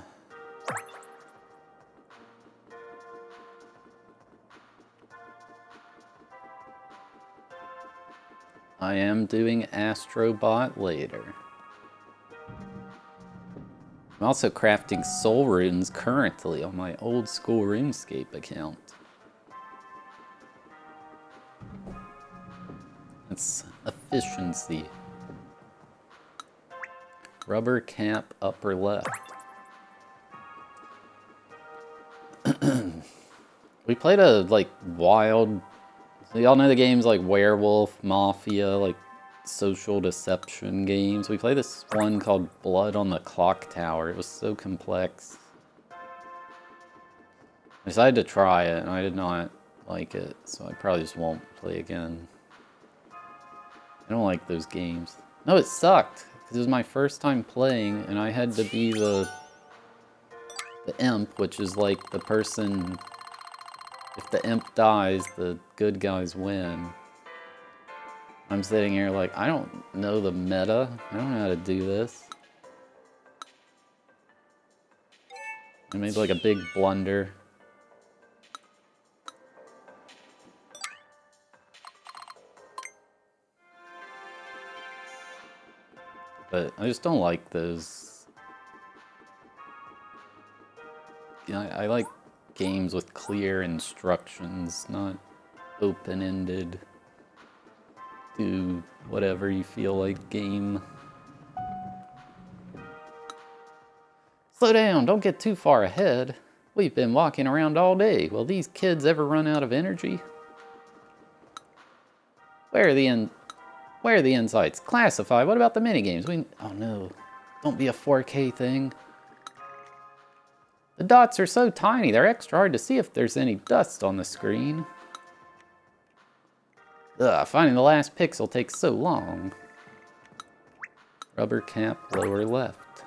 I am doing Astrobot later. I'm also crafting soul runes currently on my old school RuneScape account. It's efficiency. Rubber cap, upper left. We played a, like, wild... So y'all know the games like Werewolf, Mafia, like social deception games. We played this one called Blood on the Clock Tower. It was so complex. I decided to try it, and I did not like it, so I probably just won't play again. I don't like those games. No, it sucked, because it was my first time playing, and I had to be the imp, which is like the person... If the imp dies, the good guys win. I'm sitting here like, I don't know the meta. I don't know how to do this. I made like a big blunder. But I just don't like those. I like games with clear instructions, not open-ended, do whatever you feel like game. Slow down, don't get too far ahead. We've been walking around all day. Will these kids ever run out of energy? Where are the insights? Classify, what about the minigames? Oh no, don't be a 4K thing. The dots are so tiny, they're extra hard to see if there's any dust on the screen. Ugh, finding the last pixel takes so long. Rubber cap, lower left.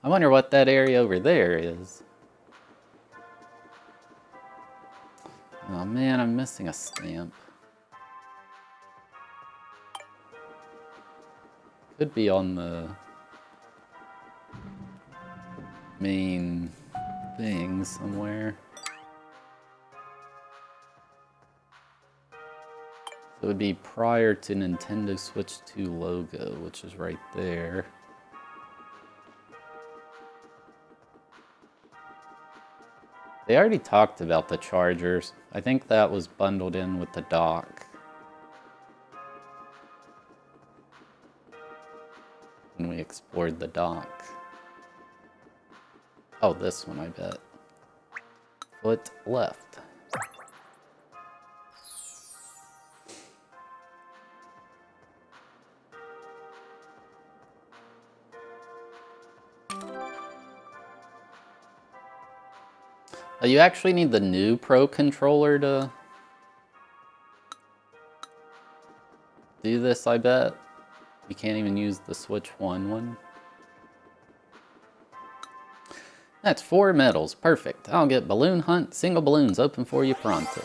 I wonder what that area over there is. Oh man, I'm missing a stamp. Could be on the main thing somewhere. It would be prior to Nintendo Switch 2 logo, which is right there. They already talked about the chargers. I think that was bundled in with the dock. When we explored the dock. Oh, this one, I bet. Foot left. Oh, you actually need the new Pro controller to do this, I bet. You can't even use the Switch 1 one. That's 4 medals. Perfect. I'll get Balloon Hunt. Single balloons open for you pronto.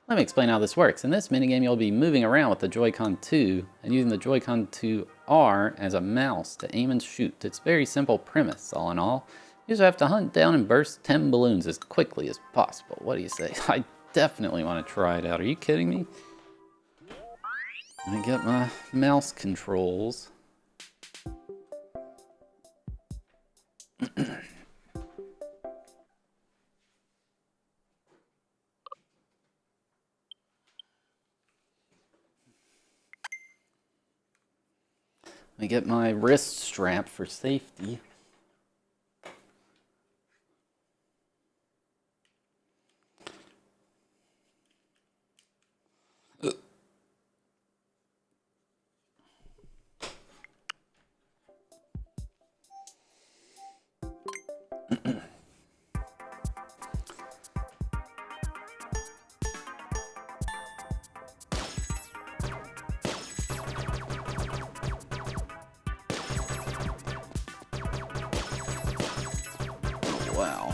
Let me explain how this works. In this minigame, you'll be moving around with the Joy-Con 2 and using the Joy-Con 2R as a mouse to aim and shoot. It's a very simple premise, all in all. You just have to hunt down and burst 10 balloons as quickly as possible. What do you say? I definitely want to try it out. Are you kidding me? Let me get my mouse controls. Let me get my wrist strap for safety. Wow.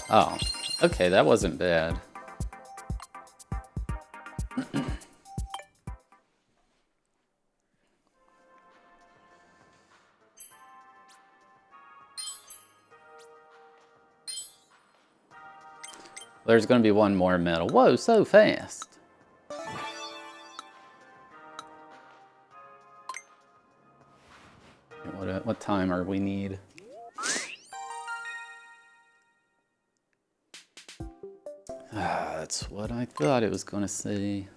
Oh, okay, that wasn't bad. There's gonna be one more medal. Whoa, so fast. What timer we need? Ah, that's what I thought it was gonna say.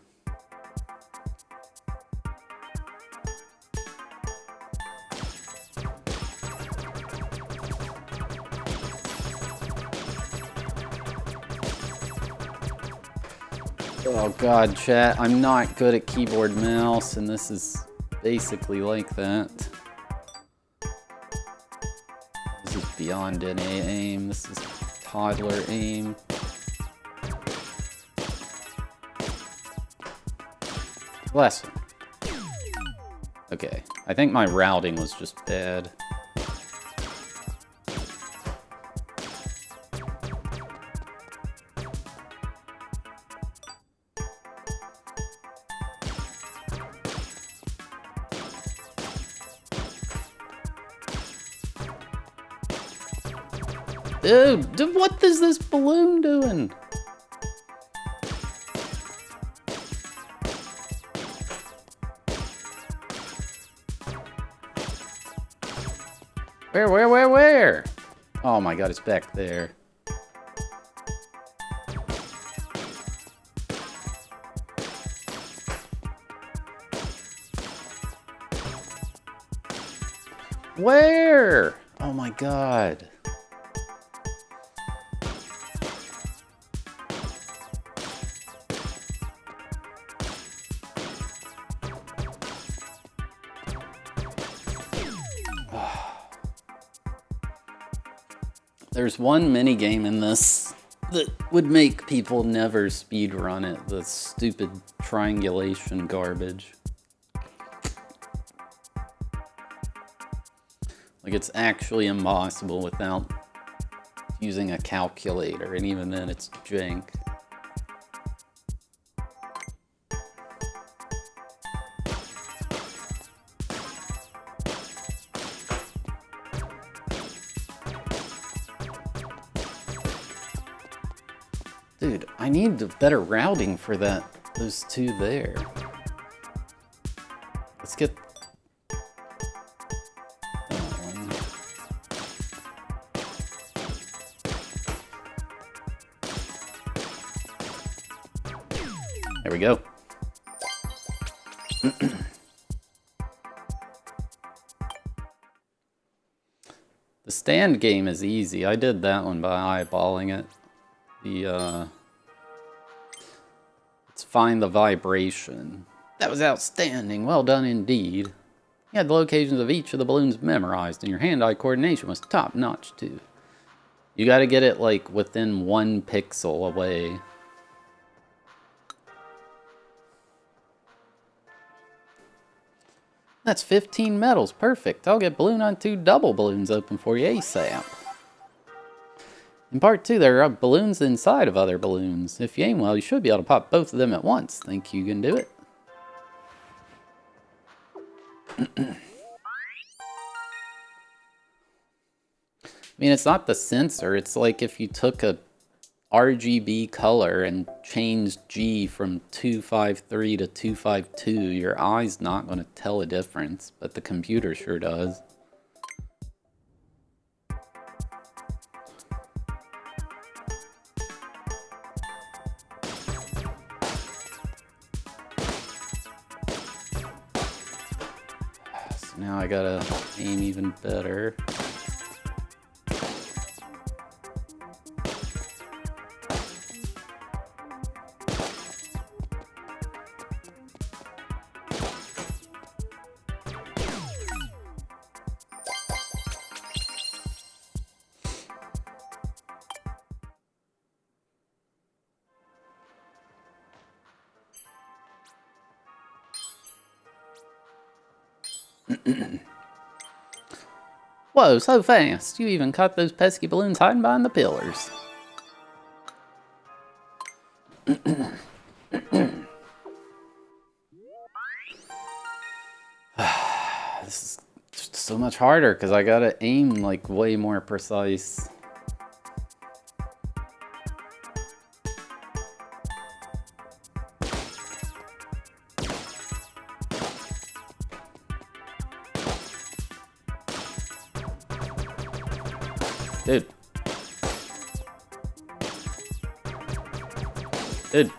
Oh god, chat, I'm not good at keyboard mouse, and this is basically like that. This is beyond NA aim, this is toddler aim. Last one. Okay, I think my routing was just bad. Dude, what is this balloon doing? Where? Oh my god, it's back there. Where? Oh my god. There's one minigame in this that would make people never speedrun it. The stupid triangulation garbage. Like, it's actually impossible without using a calculator, and even then it's jank. Dude, I need better routing for those two there. Let's get that one. There we go. The stand game is easy. I did that one by eyeballing it. Let's find the vibration. That was outstanding. Well done indeed. You had the locations of each of the balloons memorized, and your hand-eye coordination was top-notch too. You gotta get it like within 1 pixel away. That's 15 medals. Perfect. I'll get balloon on 2 double balloons open for you ASAP. In part 2, there are balloons inside of other balloons. If you aim well, you should be able to pop both of them at once. Think you can do it? I mean, it's not the sensor. It's like if you took a RGB color and changed G from 253 to 252, your eye's not going to tell a difference, but the computer sure does. So now I gotta aim even better. Whoa, so fast! You even caught those pesky balloons hiding behind the pillars. This is just so much harder because I gotta aim like way more precise. Dude. Dude.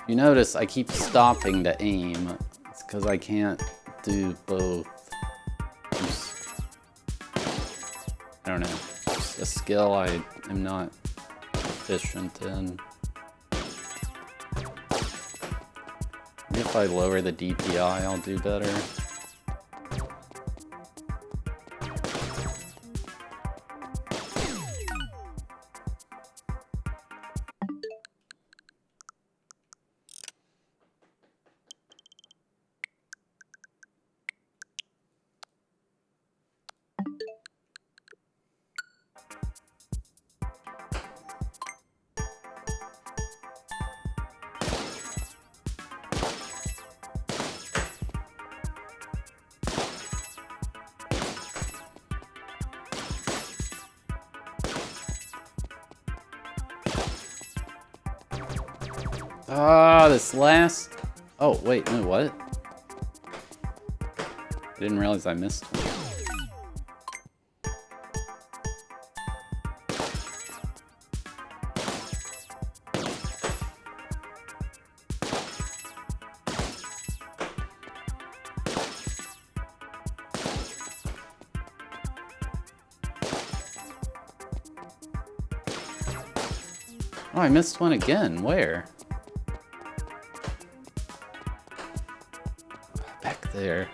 You notice I keep stopping to aim. It's because I can't do both. I don't know. It's a skill I am not efficient in. Maybe if I lower the DPI, I'll do better. Ah, this last... Oh, wait, no, what? I didn't realize I missed one. Oh, I missed one again. Where? Back there.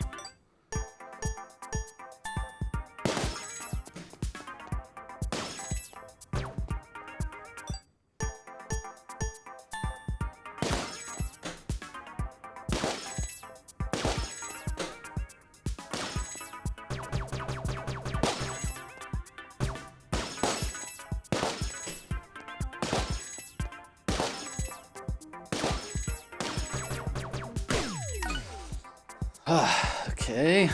Okay.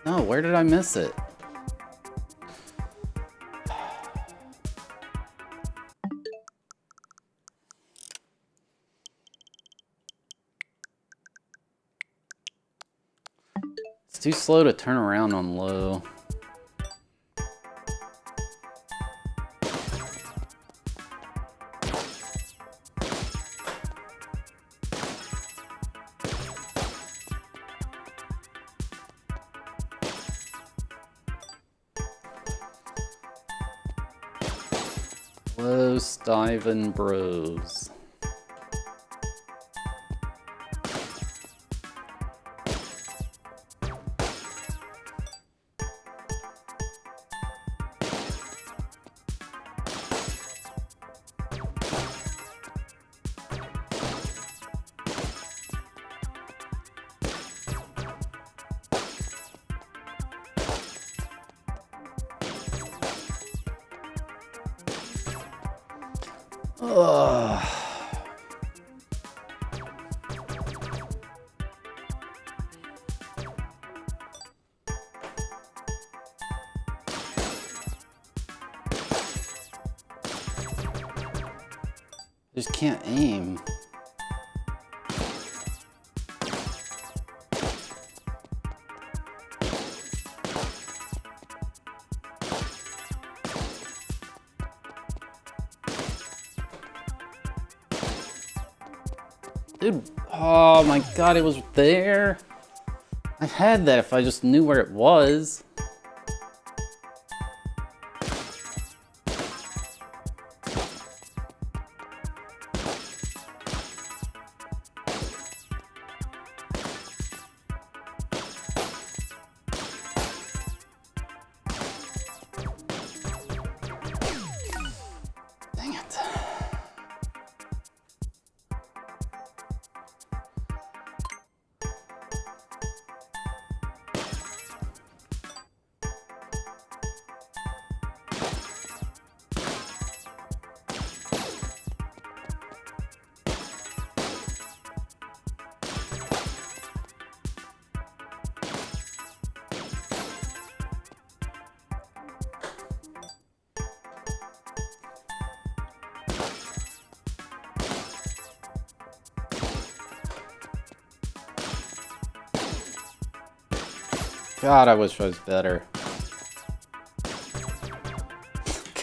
No, where did I miss it? too slow to turn around on low. Low Stiven Bros. Ugh. Just can't aim. Dude, oh my god, it was there. I had that if I just knew where it was. Dang it. God, I wish I was better.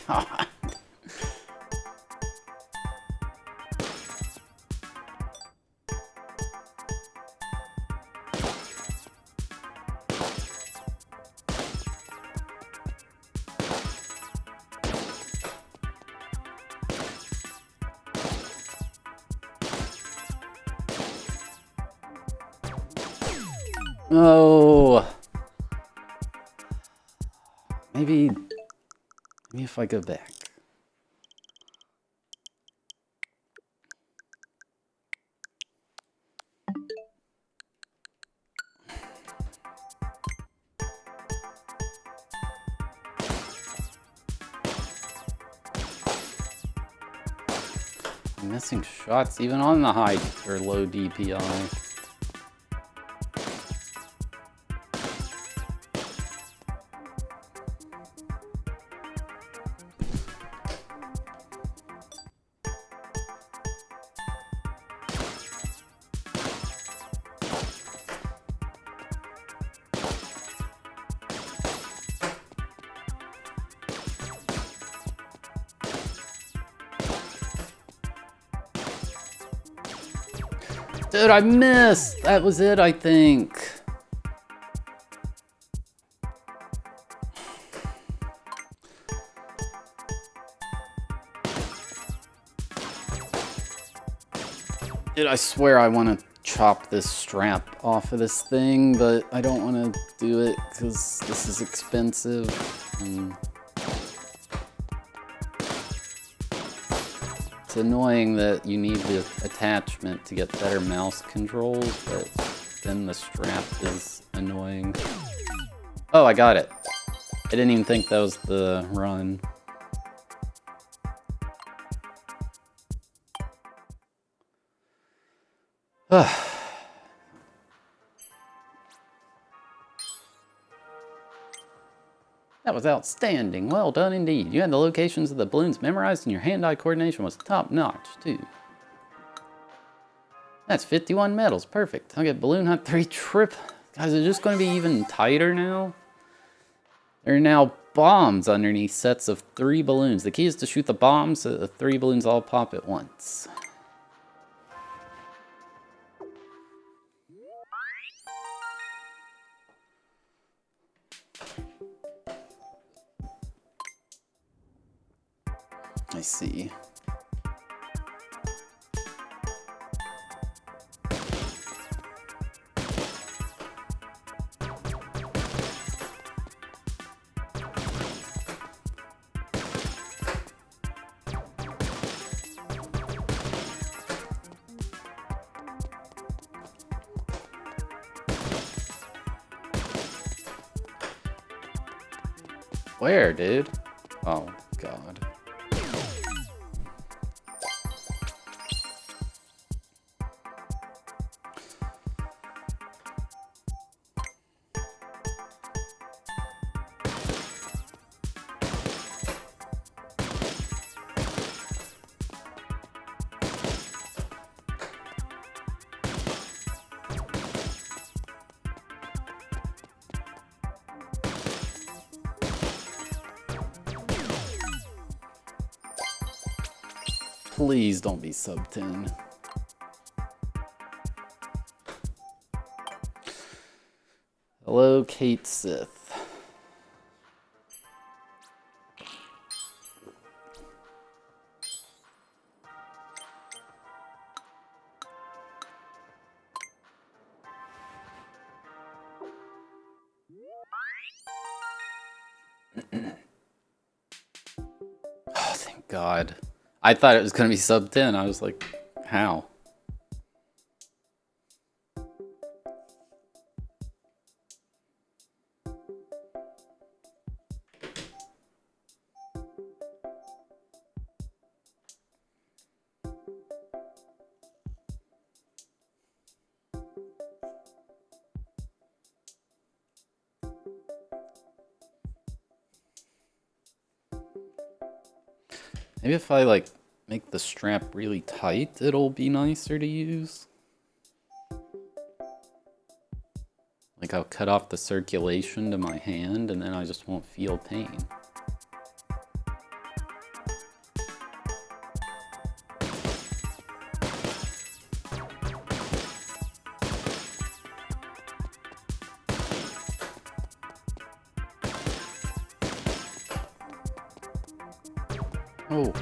God. Oh. Maybe if I go back. I'm missing shots even on the high or low DPI. Dude, I missed! That was it, I think. Dude, I swear I want to chop this strap off of this thing, but I don't want to do it because this is expensive. It's annoying that you need the attachment to get better mouse controls, but then the strap is annoying. Oh, I got it. I didn't even think that was the run. That was outstanding. Well done indeed. You had the locations of the balloons memorized and your hand-eye coordination was top-notch, too. That's 51 medals. Perfect. I'll get Balloon Hunt 3 trip Guys, it's just going to be even tighter now. There are now bombs underneath sets of 3 balloons. The key is to shoot the bombs so the 3 balloons all pop at once. I see. Where, dude? Oh, God. Please don't be sub 10. Hello, Kate Sith. Oh, thank God. I thought it was going to be sub 10. I was like, how? Maybe if I, like, make the strap really tight, it'll be nicer to use. Like, I'll cut off the circulation to my hand, and then I just won't feel pain. Oh.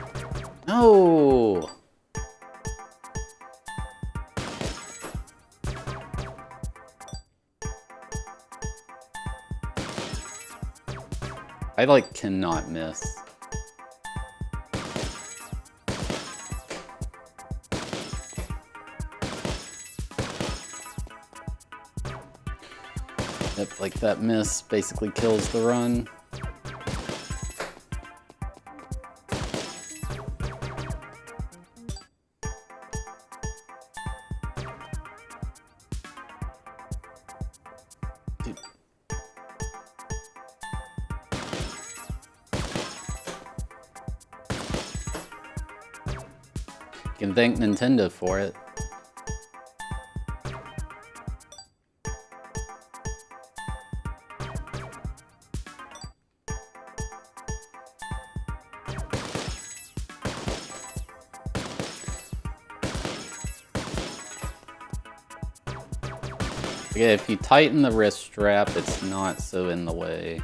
No! I, like, cannot miss. Yep, like, that miss basically kills the run. You can thank Nintendo for it. Yeah, if you tighten the wrist strap, it's not so in the way.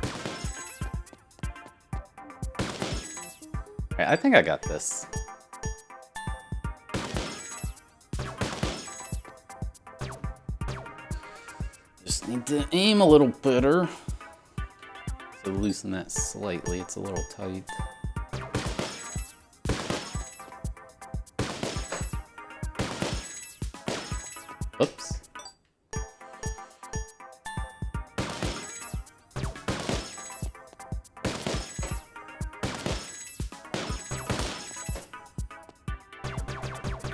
Alright, I think I got this. Just need to aim a little better. So loosen that slightly, it's a little tight. Oops.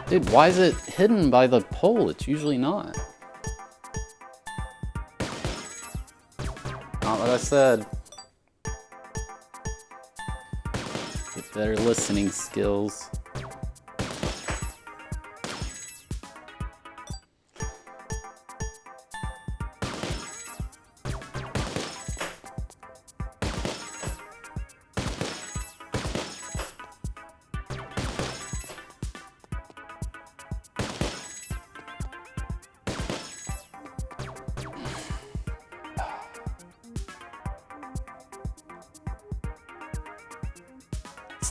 Dude, why is it hidden by the pole? It's usually not. Not what I said. Get better listening skills.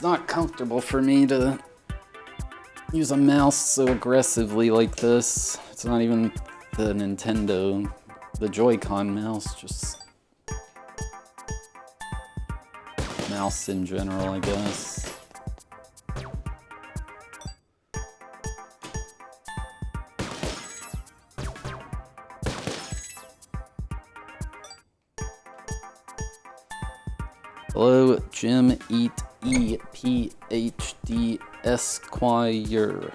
It's not comfortable for me to use a mouse so aggressively like this. It's not even the Nintendo, the Joy-Con mouse, just mouse in general, I guess. Hello, Jim Eat EPHD Esquire.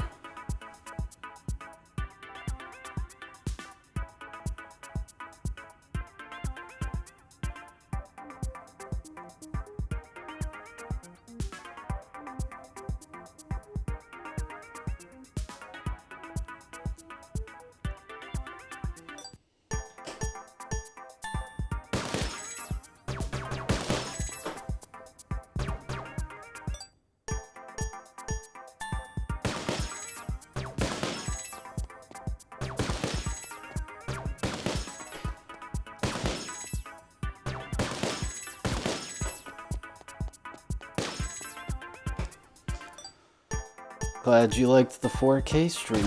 Glad you liked the 4K stream.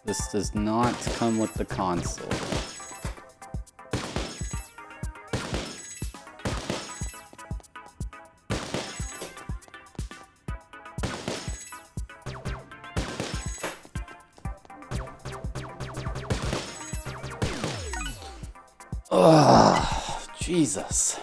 This does not come with the console. Ugh, Jesus.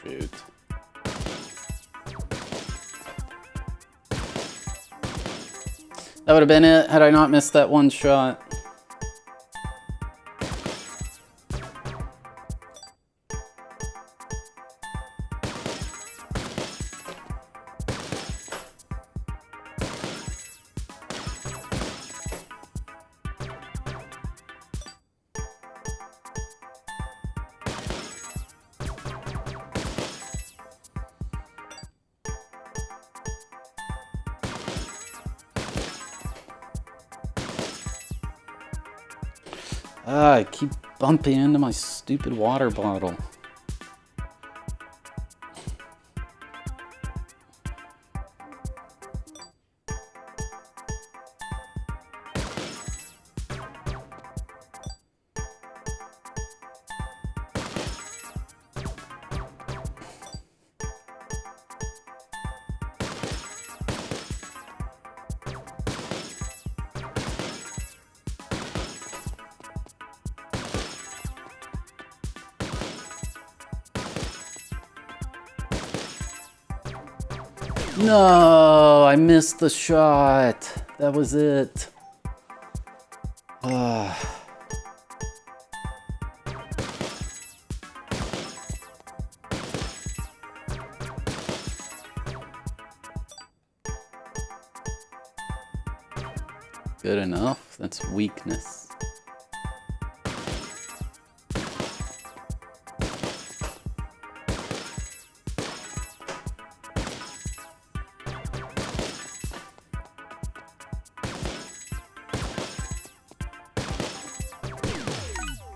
Shoot. That would have been it had I not missed that one shot. I keep bumping into my stupid water bottle. No, I missed the shot. That was it. Good enough. That's weakness.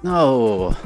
No.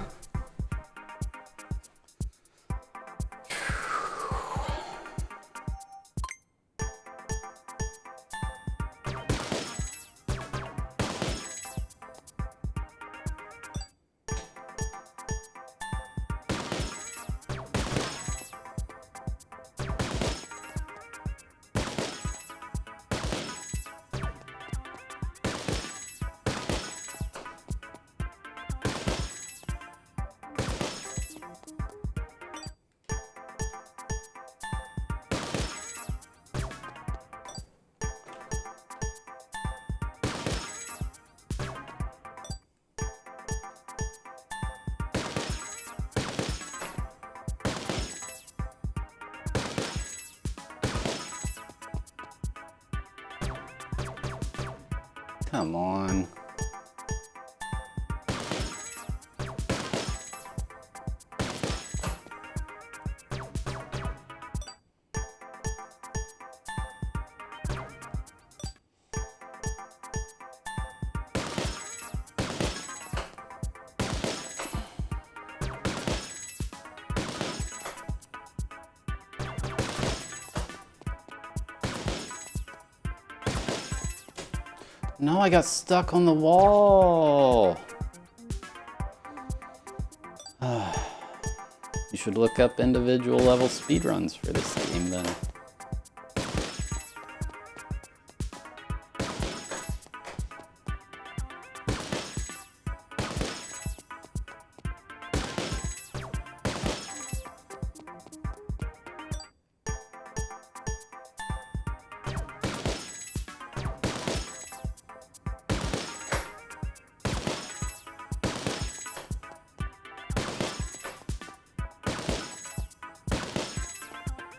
Come on. No, I got stuck on the wall. You should look up individual level speedruns for this game then.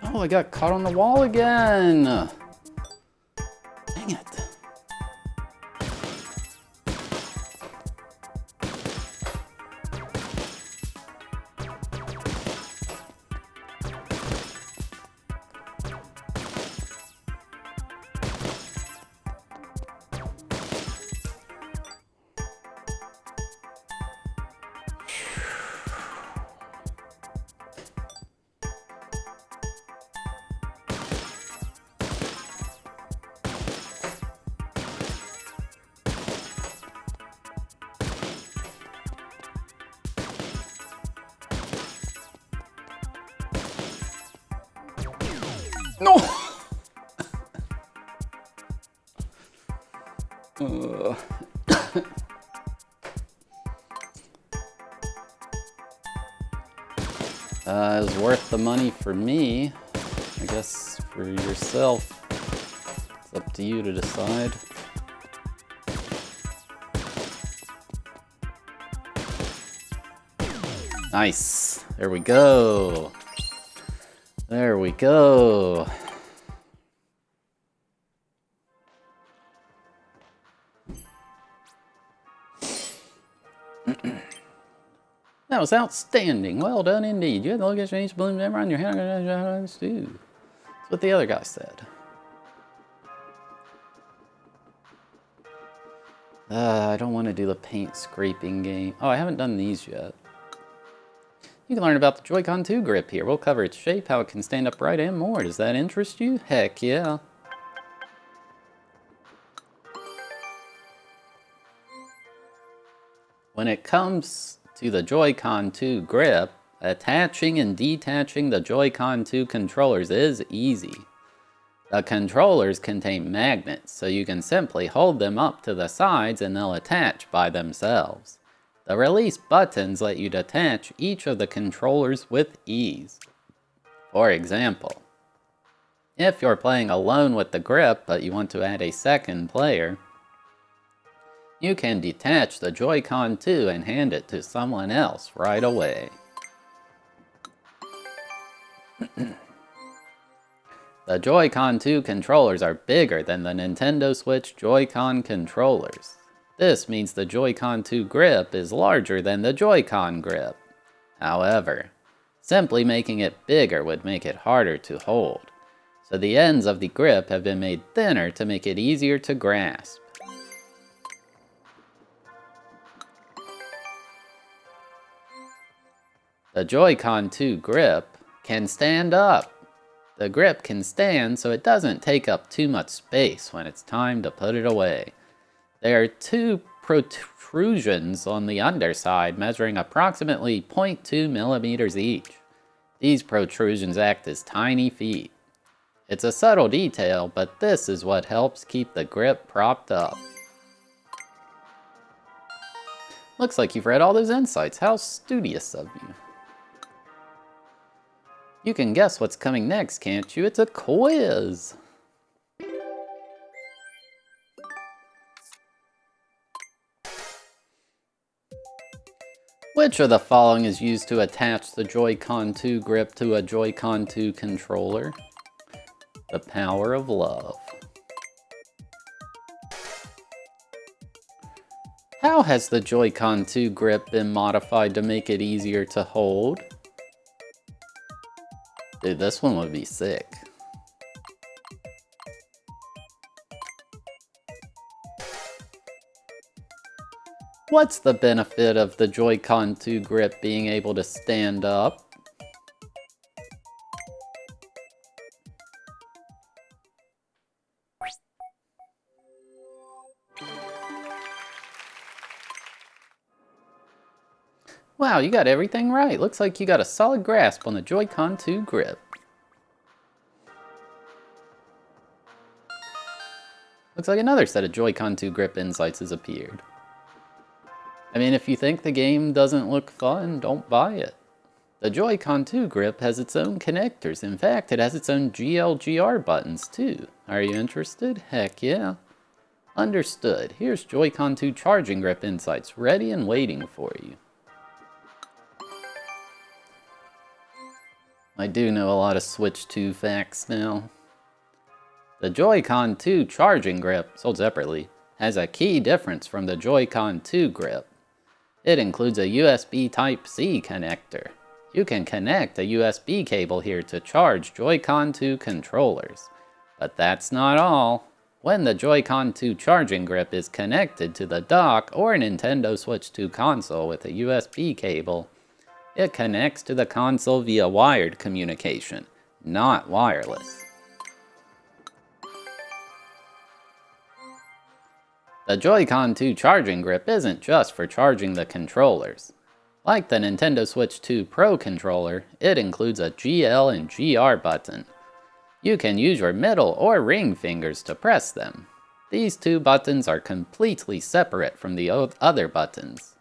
Oh, I got caught on the wall again. Dang it. No! It was worth the money for me. I guess for yourself, it's up to you to decide. Nice. There we go. There we go. That was outstanding. Well done indeed. You had to look at each balloon member on your hand. That's what the other guy said. I don't want to do the paint scraping game. Oh, I haven't done these yet. You can learn about the Joy-Con 2 grip here. We'll cover its shape, how it can stand upright, and more. Does that interest you? Heck yeah. When it comes to the Joy-Con 2 grip, attaching and detaching the Joy-Con 2 controllers is easy. The controllers contain magnets, so you can simply hold them up to the sides and they'll attach by themselves. The release buttons let you detach each of the controllers with ease. For example, if you're playing alone with the grip but you want to add a second player, you can detach the Joy-Con 2 and hand it to someone else right away. The Joy-Con 2 controllers are bigger than the Nintendo Switch Joy-Con controllers. This means the Joy-Con 2 grip is larger than the Joy-Con grip. However, simply making it bigger would make it harder to hold, so the ends of the grip have been made thinner to make it easier to grasp. The Joy-Con 2 grip can stand up. The grip can stand so it doesn't take up too much space when it's time to put it away. There are two protrusions on the underside measuring approximately 0.2 millimeters each. These protrusions act as tiny feet. It's a subtle detail, but this is what helps keep the grip propped up. Looks like you've read all those insights. How studious of you. You can guess what's coming next, can't you? It's a quiz! Which of the following is used to attach the Joy-Con 2 grip to a Joy-Con 2 controller? The power of love. How has the Joy-Con 2 grip been modified to make it easier to hold? Dude, this one would be sick. What's the benefit of the Joy-Con 2 grip being able to stand up? Wow, you got everything right. Looks like you got a solid grasp on the Joy-Con 2 grip. Looks like another set of Joy-Con 2 grip insights has appeared. I mean, if you think the game doesn't look fun, don't buy it. The Joy-Con 2 grip has its own connectors. In fact, it has its own GL/GR buttons too. Are you interested? Heck yeah. Understood. Here's Joy-Con 2 charging grip insights ready and waiting for you. I do know a lot of Switch 2 facts now. The Joy-Con 2 charging grip, sold separately, has a key difference from the Joy-Con 2 grip. It includes a USB Type-C connector. You can connect a USB cable here to charge Joy-Con 2 controllers. But that's not all. When the Joy-Con 2 charging grip is connected to the dock or Nintendo Switch 2 console with a USB cable, it connects to the console via wired communication, not wireless. The Joy-Con 2 charging grip isn't just for charging the controllers. Like the Nintendo Switch 2 Pro controller, it includes a GL and GR button. You can use your middle or ring fingers to press them. These two buttons are completely separate from the other buttons.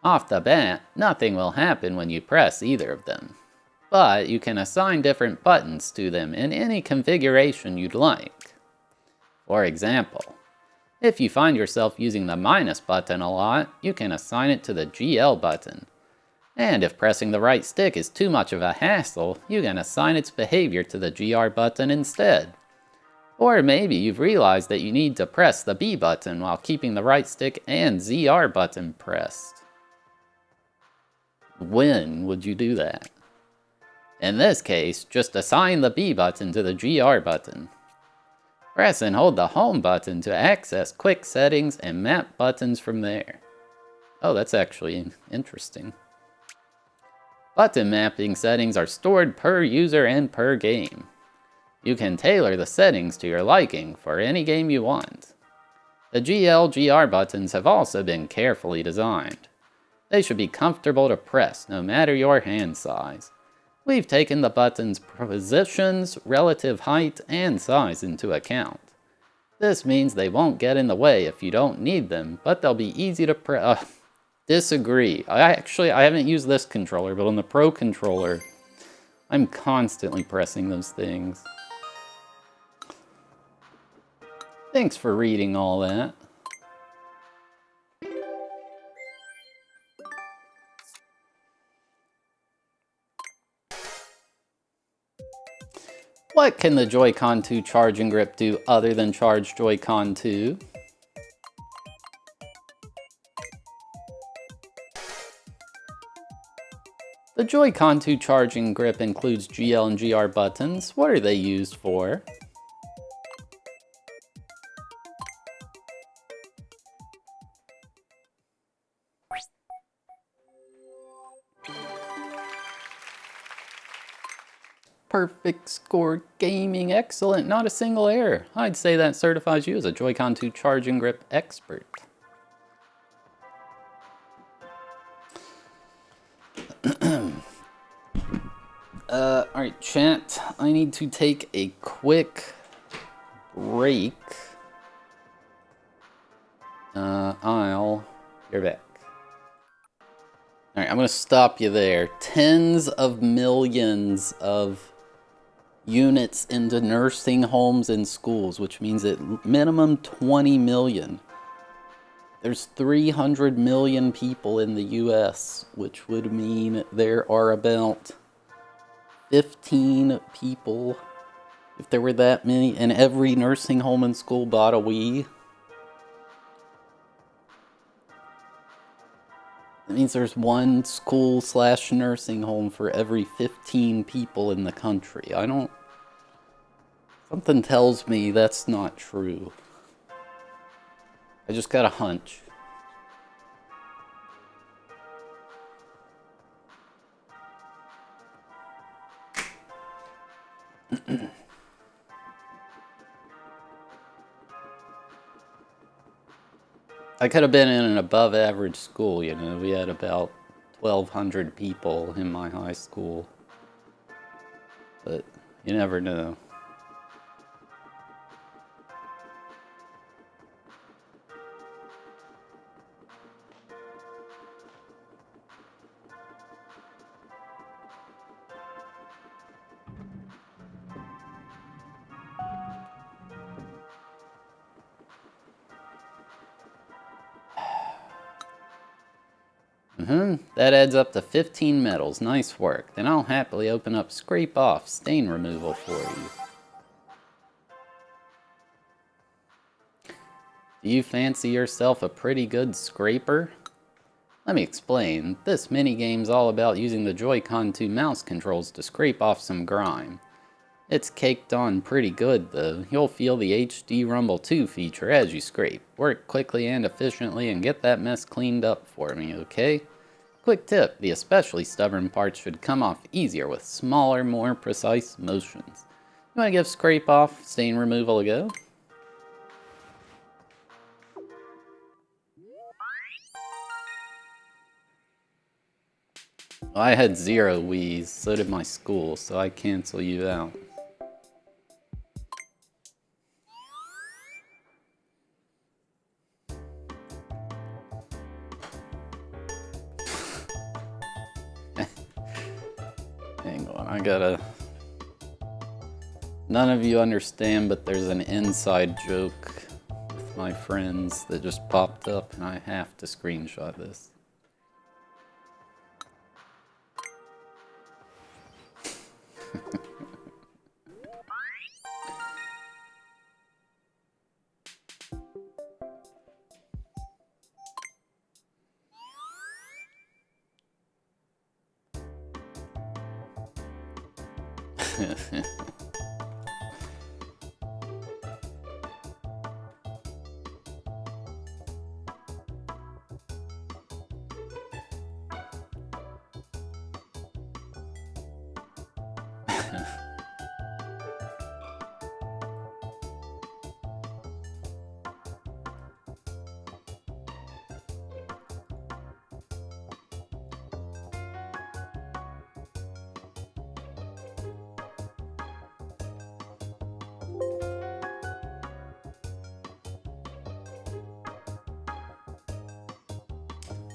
Off the bat, nothing will happen when you press either of them. But you can assign different buttons to them in any configuration you'd like. For example, if you find yourself using the minus button a lot, you can assign it to the GL button. And if pressing the right stick is too much of a hassle, you can assign its behavior to the GR button instead. Or maybe you've realized that you need to press the B button while keeping the right stick and ZR button pressed. When would you do that? In this case, just assign the B button to the GR button. Press and hold the home button to access quick settings and map buttons from there. Oh, that's actually interesting. Button mapping settings are stored per user and per game. You can tailor the settings to your liking for any game you want. The GL/GR buttons have also been carefully designed. They should be comfortable to press no matter your hand size. We've taken the button's positions, relative height, and size into account. This means they won't get in the way if you don't need them, but they'll be easy to press. Disagree. I haven't used this controller, but on the Pro controller, I'm constantly pressing those things. Thanks for reading all that. What can the Joy-Con 2 charging grip do other than charge Joy-Con 2? The Joy-Con 2 charging grip includes GL and GR buttons. What are they used for? Perfect score gaming, excellent, not a single error. I'd say that certifies you as a Joy-Con 2 charging grip expert. Alright chat, I need to take a quick break. You're back. Alright, I'm gonna stop you there. Tens of millions of units into nursing homes and schools, which means at minimum 20 million. There's 300 million people in the US, which would mean there are about 15 people, if there were that many, and every nursing home and school bought a Wii. It means there's one school / nursing home for every 15 people in the country. I don't... Something tells me that's not true. I just got a hunch. I could have been in an above average school, you know. We had about 1,200 people in my high school. But you never know. That adds up to 15 medals. Nice work. Then I'll happily open up Scrape Off stain removal for you. Do you fancy yourself a pretty good scraper? Let me explain. This minigame's all about using the Joy-Con 2 mouse controls to scrape off some grime. It's caked on pretty good though. You'll feel the HD Rumble 2 feature as you scrape. Work quickly and efficiently and get that mess cleaned up for me, okay? Quick tip, the especially stubborn parts should come off easier with smaller, more precise motions. You want to give Scrape Off stain removal a go? I had 0 Wii's, so did my school, so I cancel you out. Hang on, I gotta... None of you understand, but there's an inside joke with my friends that just popped up, and I have to screenshot this.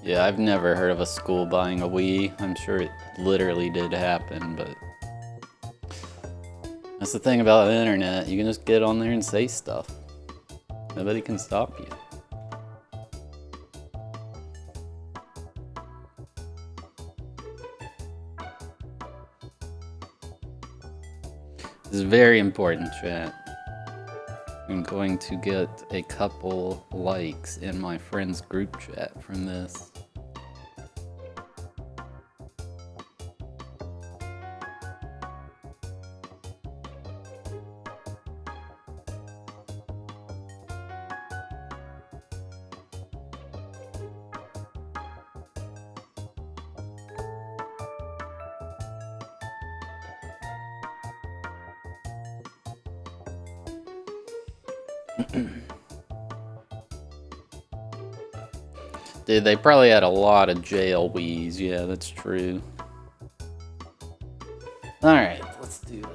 Yeah, I've never heard of a school buying a Wii. I'm sure it literally did happen, but... That's the thing about the internet. You can just get on there and say stuff. Nobody can stop you. This is very important, chat. I'm going to get a couple likes in my friend's group chat from this. Dude, they probably had a lot of jail Wii's. Yeah, that's true. Alright, let's do this.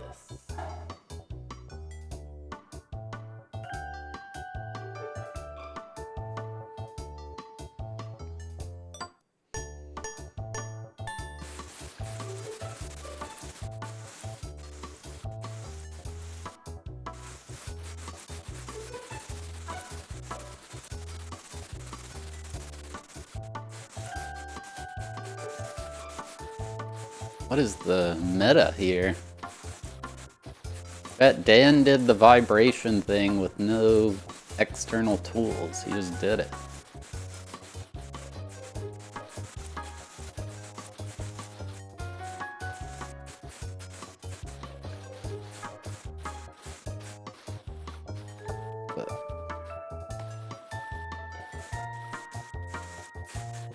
What is the meta here? Bet Dan did the vibration thing with no external tools. He just did it.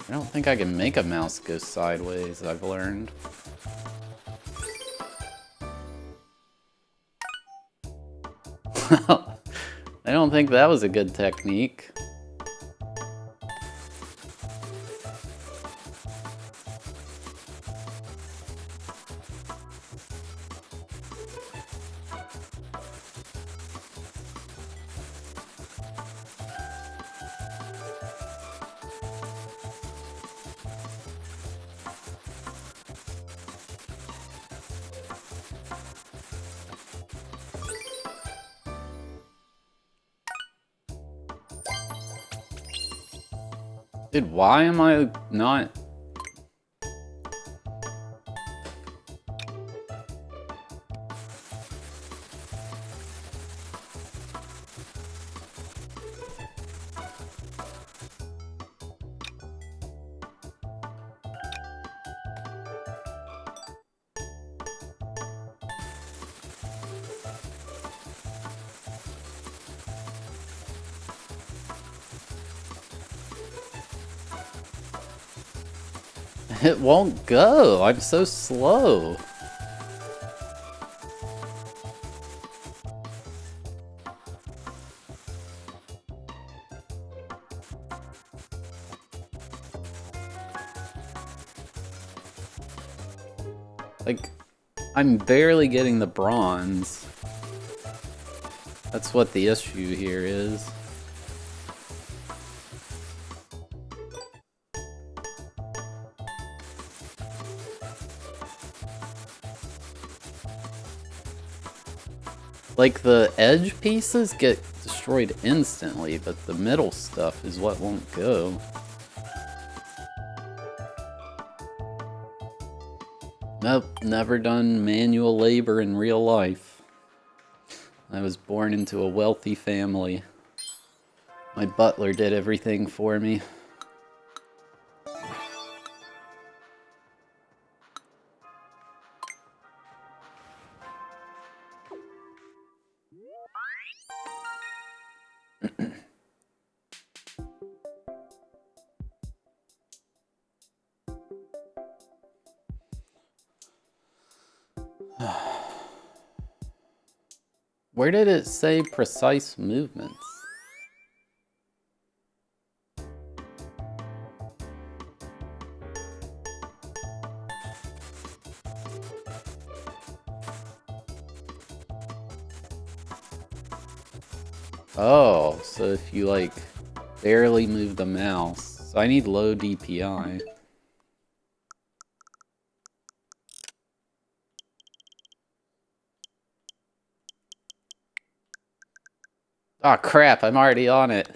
I don't think I can make a mouse go sideways, I've learned. I don't think that was a good technique. Dude, why am I not... It won't go. I'm so slow. Like, I'm barely getting the bronze. That's what the issue here is. Like, the edge pieces get destroyed instantly, but the middle stuff is what won't go. Nope, never done manual labor in real life. I was born into a wealthy family. My butler did everything for me. Where did it say precise movements? Oh, so if you like barely move the mouse, so I need low DPI. Oh crap, I'm already on it.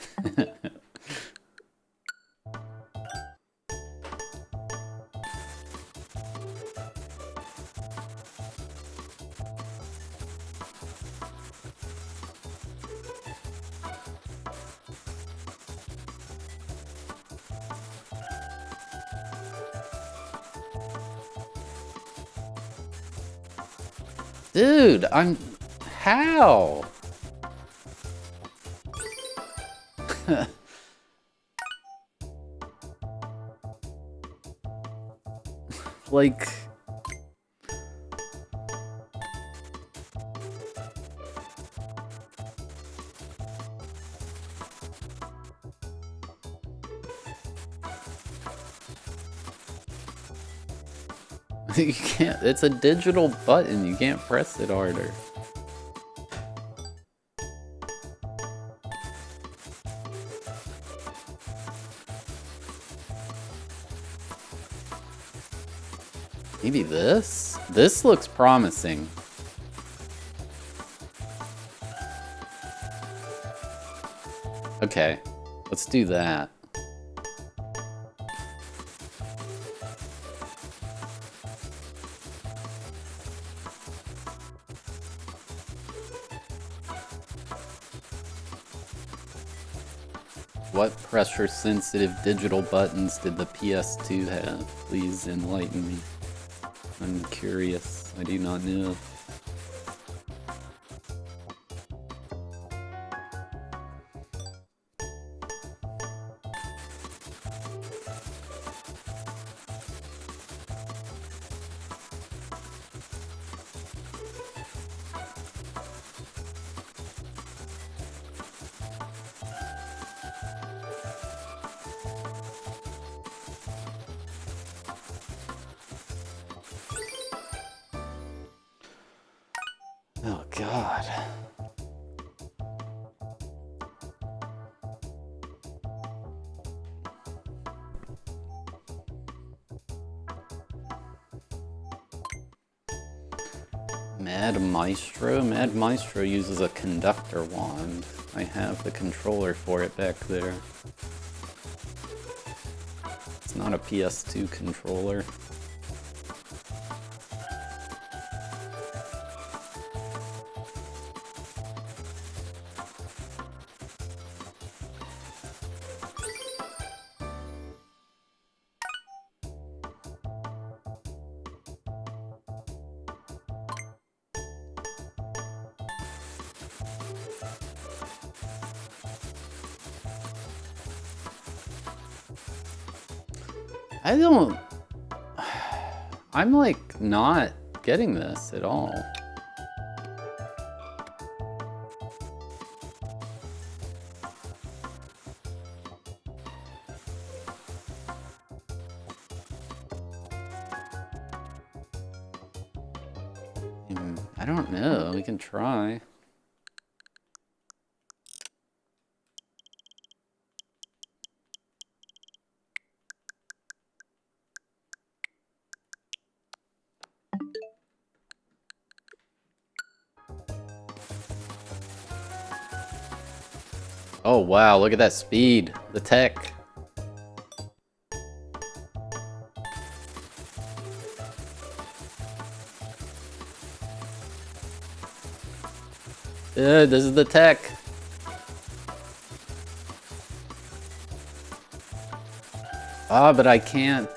Dude, I'm... How? Like... You can't... It's a digital button, you can't press it harder. Maybe this? This looks promising. Okay, let's do that. What pressure-sensitive digital buttons did the PS2 have? Please enlighten me. I'm curious. I do not know. Oh, God. Mad Maestro? Mad Maestro uses a conductor wand. I have the controller for it back there. It's not a PS2 controller. I don't... I'm like not getting this at all. I don't know. We can try. Oh wow, look at that speed. The tech. This is the tech. Ah, but I can't.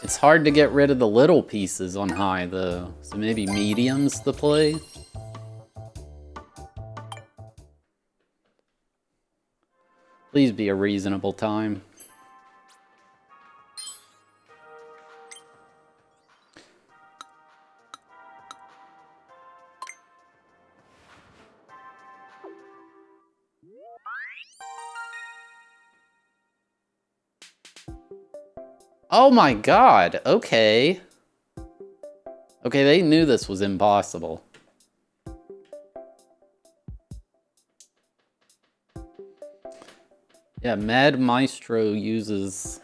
It's hard to get rid of the little pieces on high though. So maybe medium's the play? Please be a reasonable time. Oh my god, okay. Okay, they knew this was impossible. Yeah, Mad Maestro uses...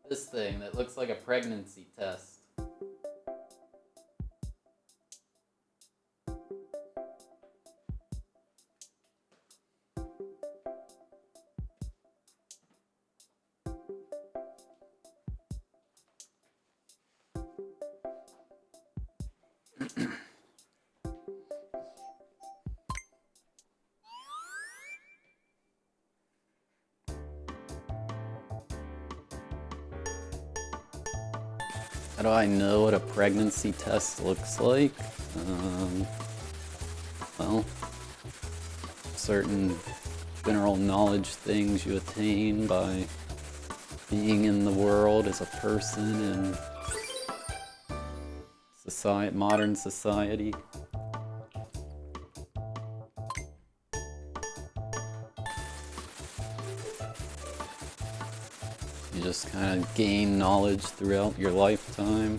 this thing that looks like a pregnancy test. How do I know what a pregnancy test looks like? Well, certain general knowledge things you attain by being in the world as a person in society, modern society. You just kind of gain knowledge throughout your lifetime.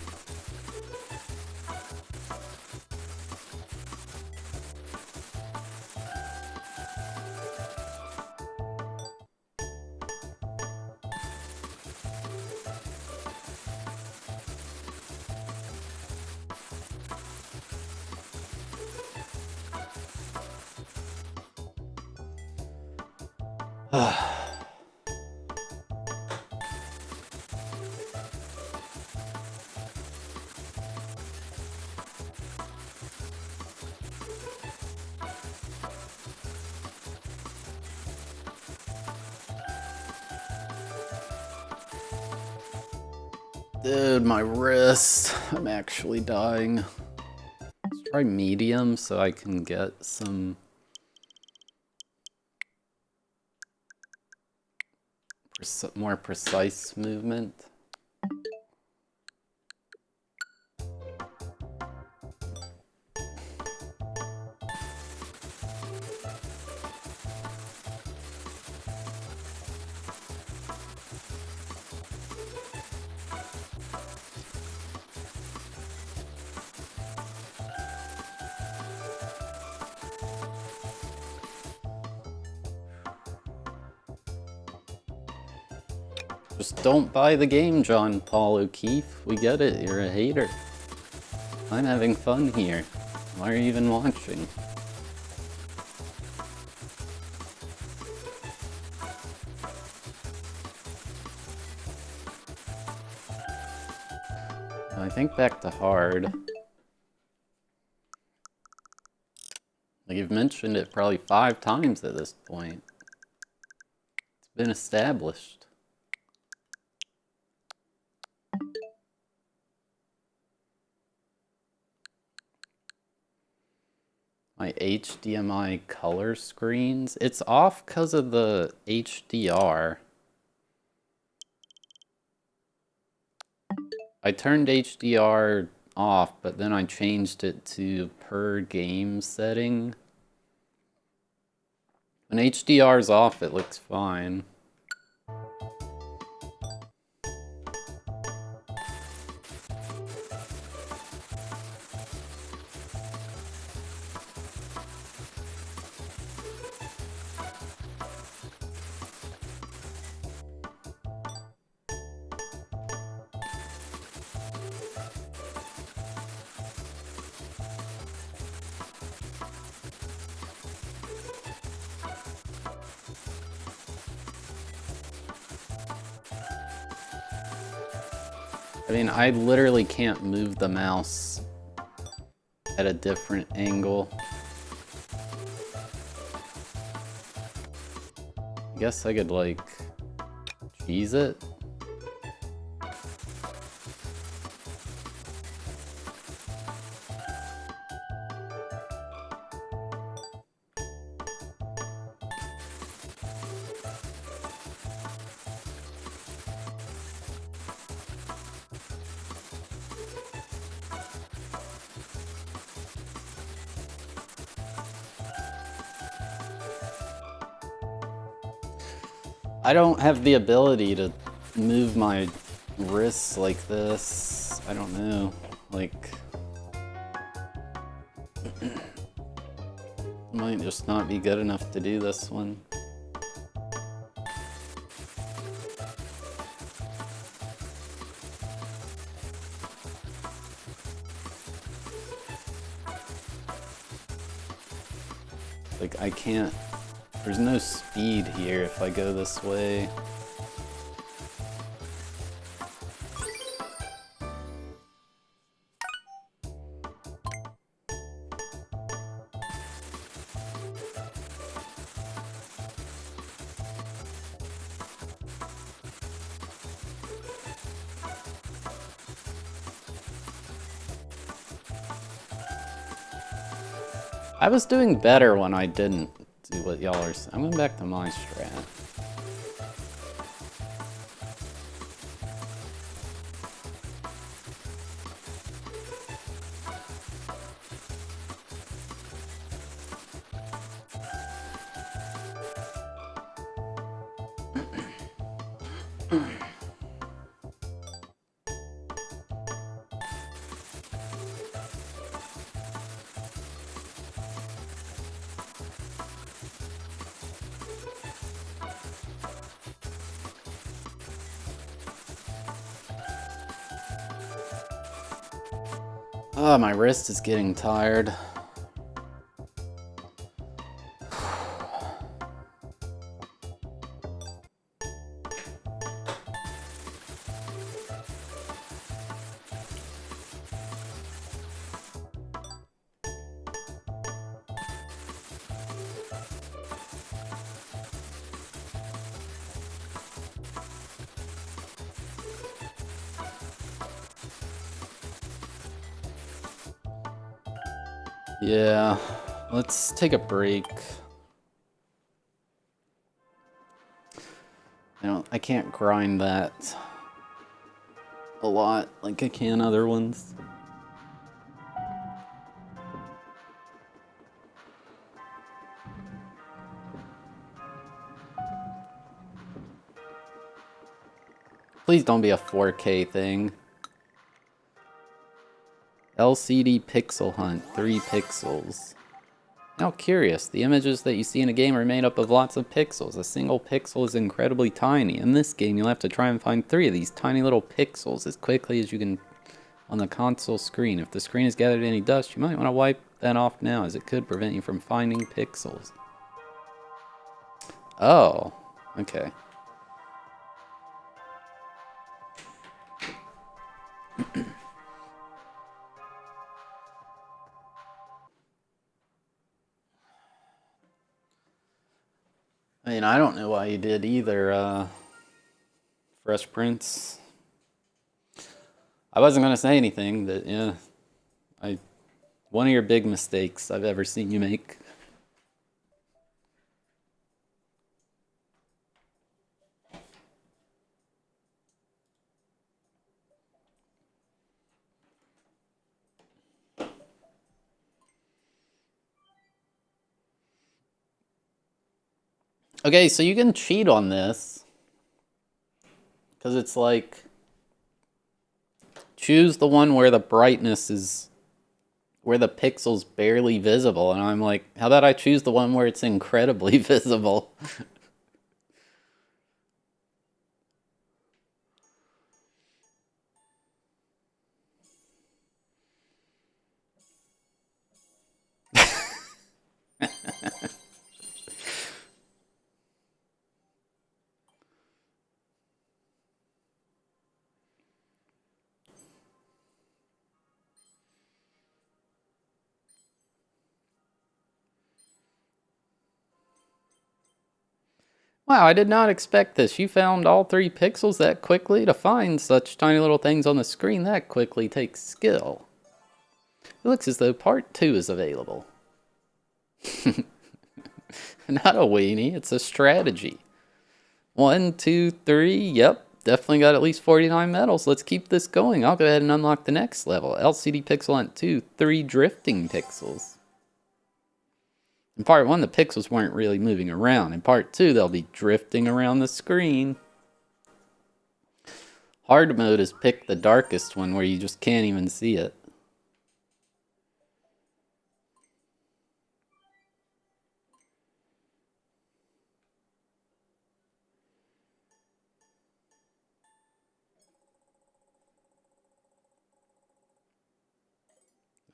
Dude, my wrist. I'm actually dying. Let's try medium so I can get some more precise movement. Just don't buy the game, John Paul O'Keefe. We get it, you're a hater. I'm having fun here. Why are you even watching? I think back to hard. Like, you've mentioned it probably 5 times at this point. It's been established. My HDMI color screens. It's off because of the HDR. I turned HDR off, but then I changed it to per game setting. When HDR's off, it looks fine. I mean, I literally can't move the mouse at a different angle. I guess I could, like, cheese it. I don't have the ability to move my wrists like this. I don't know. Like, might just not be good enough to do this one. Like, I can't. There's no speed here if I go this way. I was doing better when I didn't do what y'all are saying. I'm going back to my strat. Oh, my wrist is getting tired. Yeah, let's take a break. I can't grind that a lot like I can other ones. Please don't be a 4K thing. LCD pixel hunt, 3 pixels. How curious. The images that you see in a game are made up of lots of pixels. A single pixel is incredibly tiny. In this game, you'll have to try and find 3 of these tiny little pixels as quickly as you can on the console screen. If the screen has gathered any dust, you might want to wipe that off now, as it could prevent you from finding pixels. Oh, okay. I mean, I don't know why you did either, Fresh Prince. I wasn't going to say anything, but yeah, one of your big mistakes I've ever seen you make. Okay, so you can cheat on this, because it's like, choose the one where the brightness is, where the pixel's barely visible, and I'm like, how about I choose the one where it's incredibly visible? Wow, I did not expect this. You found all 3 pixels that quickly? To find such tiny little things on the screen that quickly takes skill. It looks as though part 2 is available. Not a weenie, it's a strategy. 1, 2, 3, yep. Definitely got at least 49 medals. Let's keep this going. I'll go ahead and unlock the next level. LCD pixel hunt 2, 3 drifting pixels. In part 1, the pixels weren't really moving around. In part 2, they'll be drifting around the screen. Hard mode is pick the darkest one where you just can't even see it.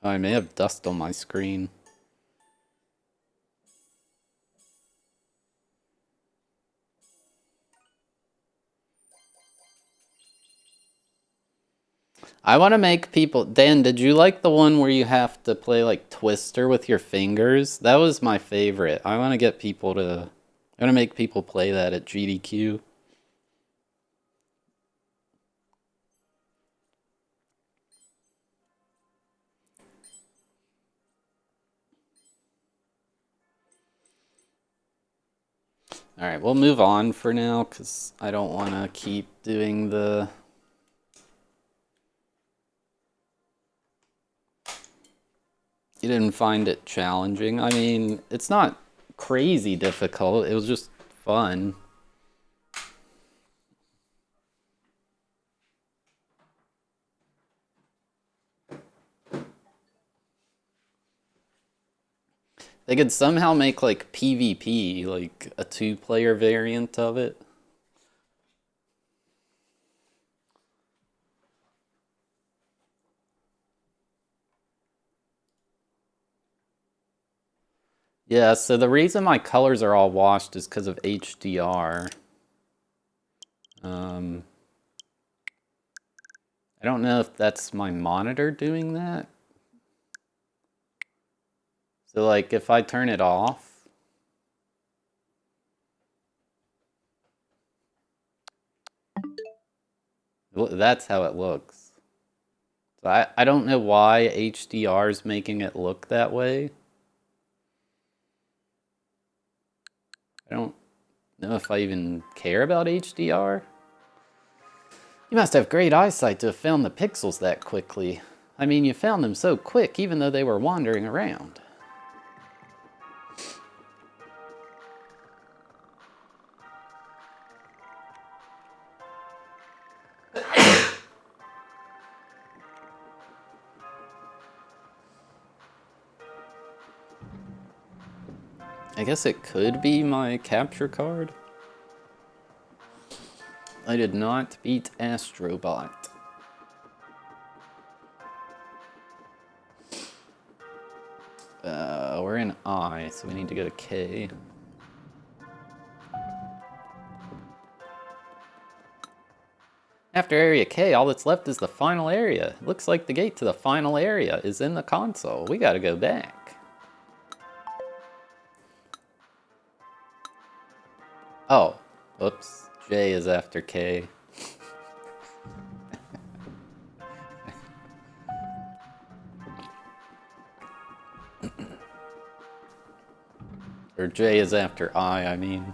Oh, I may have dust on my screen. I want to make people... Dan, did you like the one where you have to play like Twister with your fingers? That was my favorite. I want to get people to... I want to make people play that at GDQ. Alright, we'll move on for now, because I don't want to keep doing the... You didn't find it challenging? I mean, it's not crazy difficult. It was just fun. They could somehow make like PvP, like a 2-player variant of it. Yeah, so the reason my colors are all washed is because of HDR. I don't know if that's my monitor doing that. So like if I turn it off, that's how it looks. So I don't know why HDR is making it look that way. I don't know if I even care about HDR. You must have great eyesight to have found the pixels that quickly. I mean, you found them so quick, even though they were wandering around. I guess it could be my capture card. I did not beat Astrobot. We're in I, so we need to go to K. After area K, all that's left is the final area. It looks like the gate to the final area is in the console. We gotta go back. Oh, whoops. J is after K. Or J is after I mean.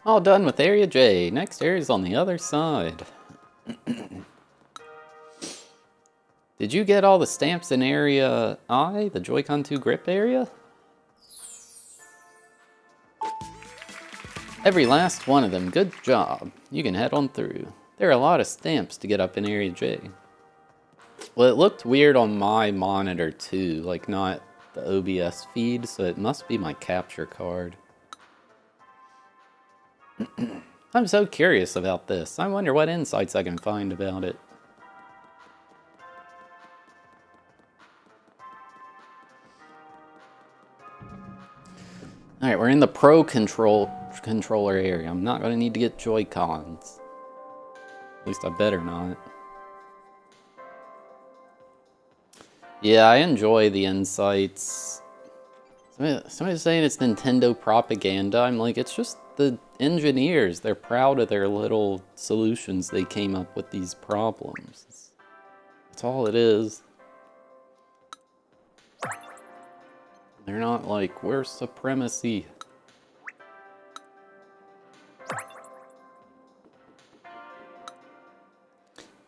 All done with area J. Next area's on the other side. Did you get all the stamps in area I, the Joy-Con 2 grip area? Every last one of them, good job. You can head on through. There are a lot of stamps to get up in area J. Well, it looked weird on my monitor too, like not the OBS feed, so it must be my capture card. I'm so curious about this. I wonder what insights I can find about it. Alright, we're in the Pro controller area. I'm not going to need to get Joy-Cons. At least I better not. Yeah, I enjoy the insights. Somebody's saying it's Nintendo propaganda. I'm like, it's just the engineers. They're proud of their little solutions they came up with these problems. That's all it is. They're not like, we're supremacy.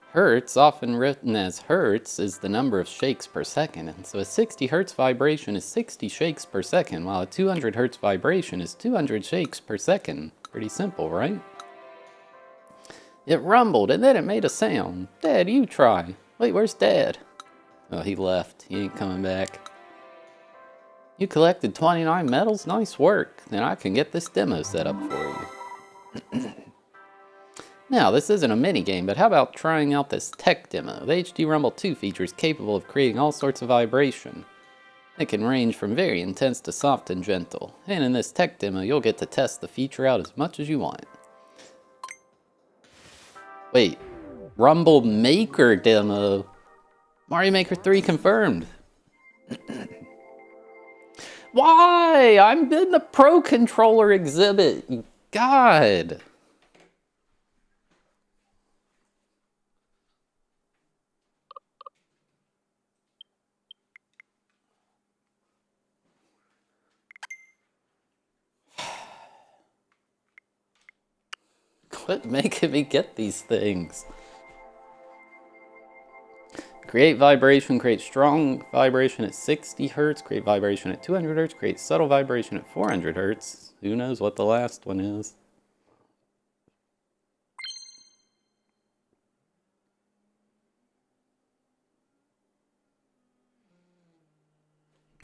Hertz, often written as hertz, is the number of shakes per second. And so a 60 hertz vibration is 60 shakes per second, while a 200 hertz vibration is 200 shakes per second. Pretty simple, right? It rumbled, and then it made a sound. Dad, you try. Wait, where's Dad? Oh, he left. He ain't coming back. You collected 29 medals? Nice work. Then I can get this demo set up for you. Now, this isn't a minigame, but how about trying out this tech demo? The HD Rumble 2 feature is capable of creating all sorts of vibration. It can range from very intense to soft and gentle. And in this tech demo, you'll get to test the feature out as much as you want. Wait, Rumble Maker demo? Mario Maker 3 confirmed. Why? I'm in the Pro Controller exhibit. God. Quit making me get these things. Create vibration, create strong vibration at 60 hertz, create vibration at 200 hertz, create subtle vibration at 400 hertz. Who knows what the last one is?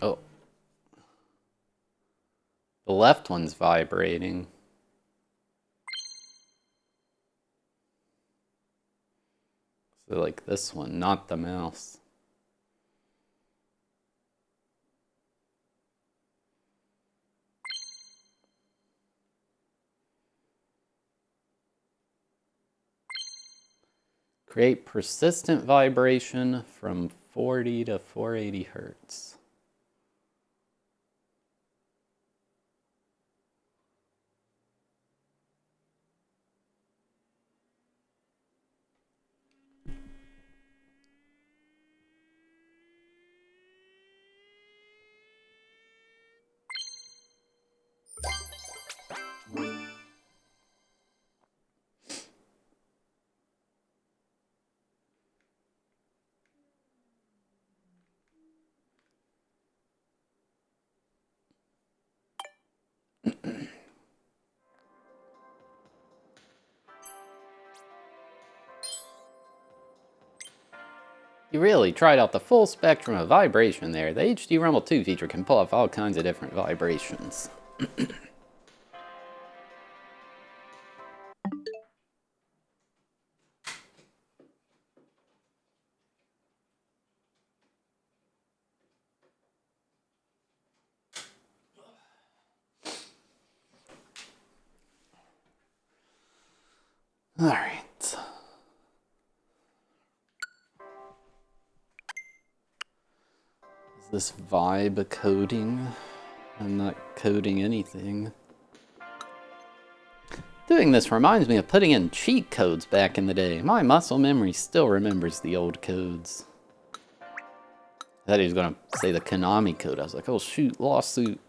Oh. The left one's vibrating. So like this one, not the mouse. Create persistent vibration from 40 to 480 hertz. You really tried out the full spectrum of vibration there. The HD Rumble 2 feature can pull off all kinds of different vibrations. Alright. Is this vibe coding? I'm not coding anything. Doing this reminds me of putting in cheat codes back in the day. My muscle memory still remembers the old codes. I thought he was gonna say the Konami code. I was like, oh shoot, lawsuit.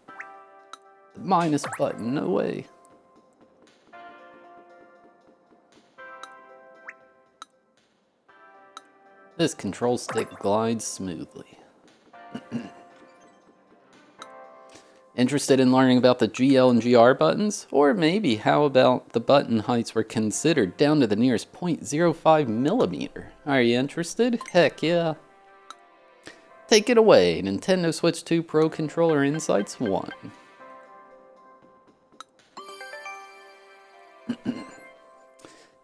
Minus button, no way. This control stick glides smoothly. Interested in learning about the GL and GR buttons? Or maybe how about the button heights were considered down to the nearest 0.05 millimeter? Are you interested? Heck yeah. Take it away, Nintendo Switch 2 Pro Controller Insights 1.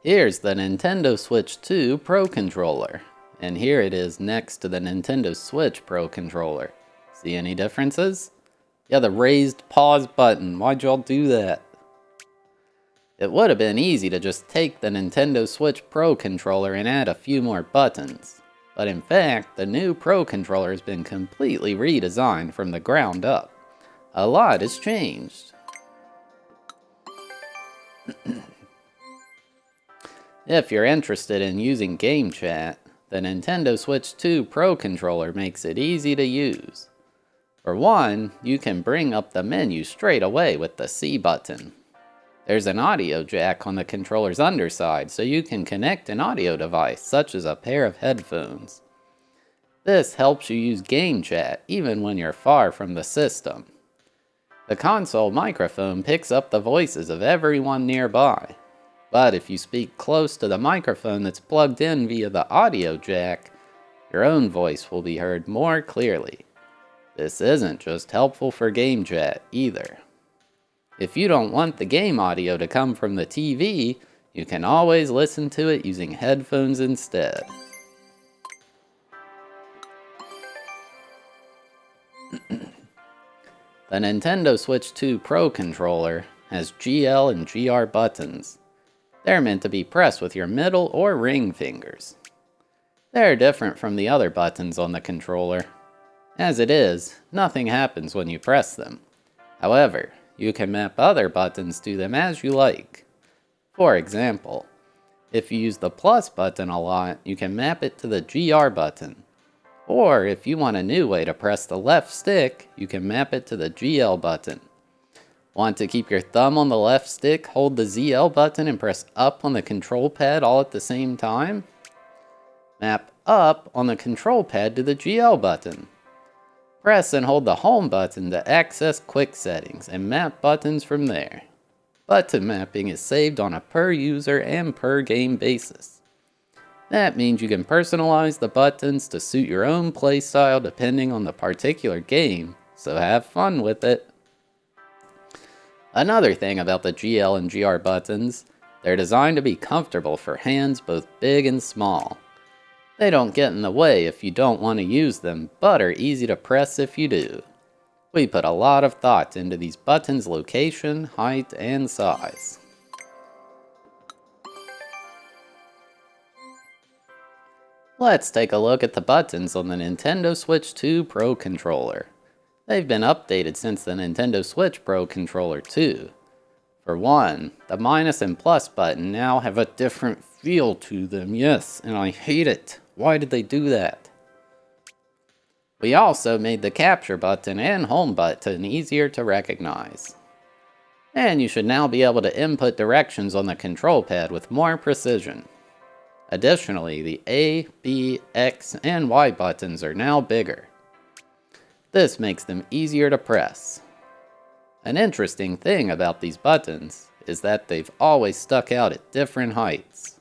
Here's the Nintendo Switch 2 Pro Controller. And here it is next to the Nintendo Switch Pro Controller. See any differences? Yeah, the raised pause button. Why'd y'all do that? It would have been easy to just take the Nintendo Switch Pro Controller and add a few more buttons. But in fact, the new Pro Controller has been completely redesigned from the ground up. A lot has changed. If you're interested in using game chat, the Nintendo Switch 2 Pro Controller makes it easy to use. For one, you can bring up the menu straight away with the C button. There's an audio jack on the controller's underside, so you can connect an audio device, such as a pair of headphones. This helps you use game chat even when you're far from the system. The console microphone picks up the voices of everyone nearby. But if you speak close to the microphone that's plugged in via the audio jack, your own voice will be heard more clearly. This isn't just helpful for game chat either. If you don't want the game audio to come from the TV, you can always listen to it using headphones instead. The Nintendo Switch 2 Pro Controller has GL and GR buttons. They're meant to be pressed with your middle or ring fingers. They're different from the other buttons on the controller. As it is, nothing happens when you press them. However, you can map other buttons to them as you like. For example, if you use the plus button a lot, you can map it to the GR button. Or if you want a new way to press the left stick, you can map it to the GL button. Want to keep your thumb on the left stick, hold the ZL button and press up on the control pad all at the same time? Map up on the control pad to the GL button. Press and hold the home button to access quick settings and map buttons from there. Button mapping is saved on a per user and per game basis. That means you can personalize the buttons to suit your own playstyle depending on the particular game, so have fun with it. Another thing about the GL and GR buttons, they're designed to be comfortable for hands both big and small. They don't get in the way if you don't want to use them, but are easy to press if you do. We put a lot of thought into these buttons' location, height, and size. Let's take a look at the buttons on the Nintendo Switch 2 Pro Controller. They've been updated since the Nintendo Switch Pro Controller 2. For one, the minus and plus button now have a different feel to them, yes, and I hate it. Why did they do that? We also made the capture button and home button easier to recognize. And you should now be able to input directions on the control pad with more precision. Additionally, the A, B, X, and Y buttons are now bigger. This makes them easier to press. An interesting thing about these buttons is that they've always stuck out at different heights.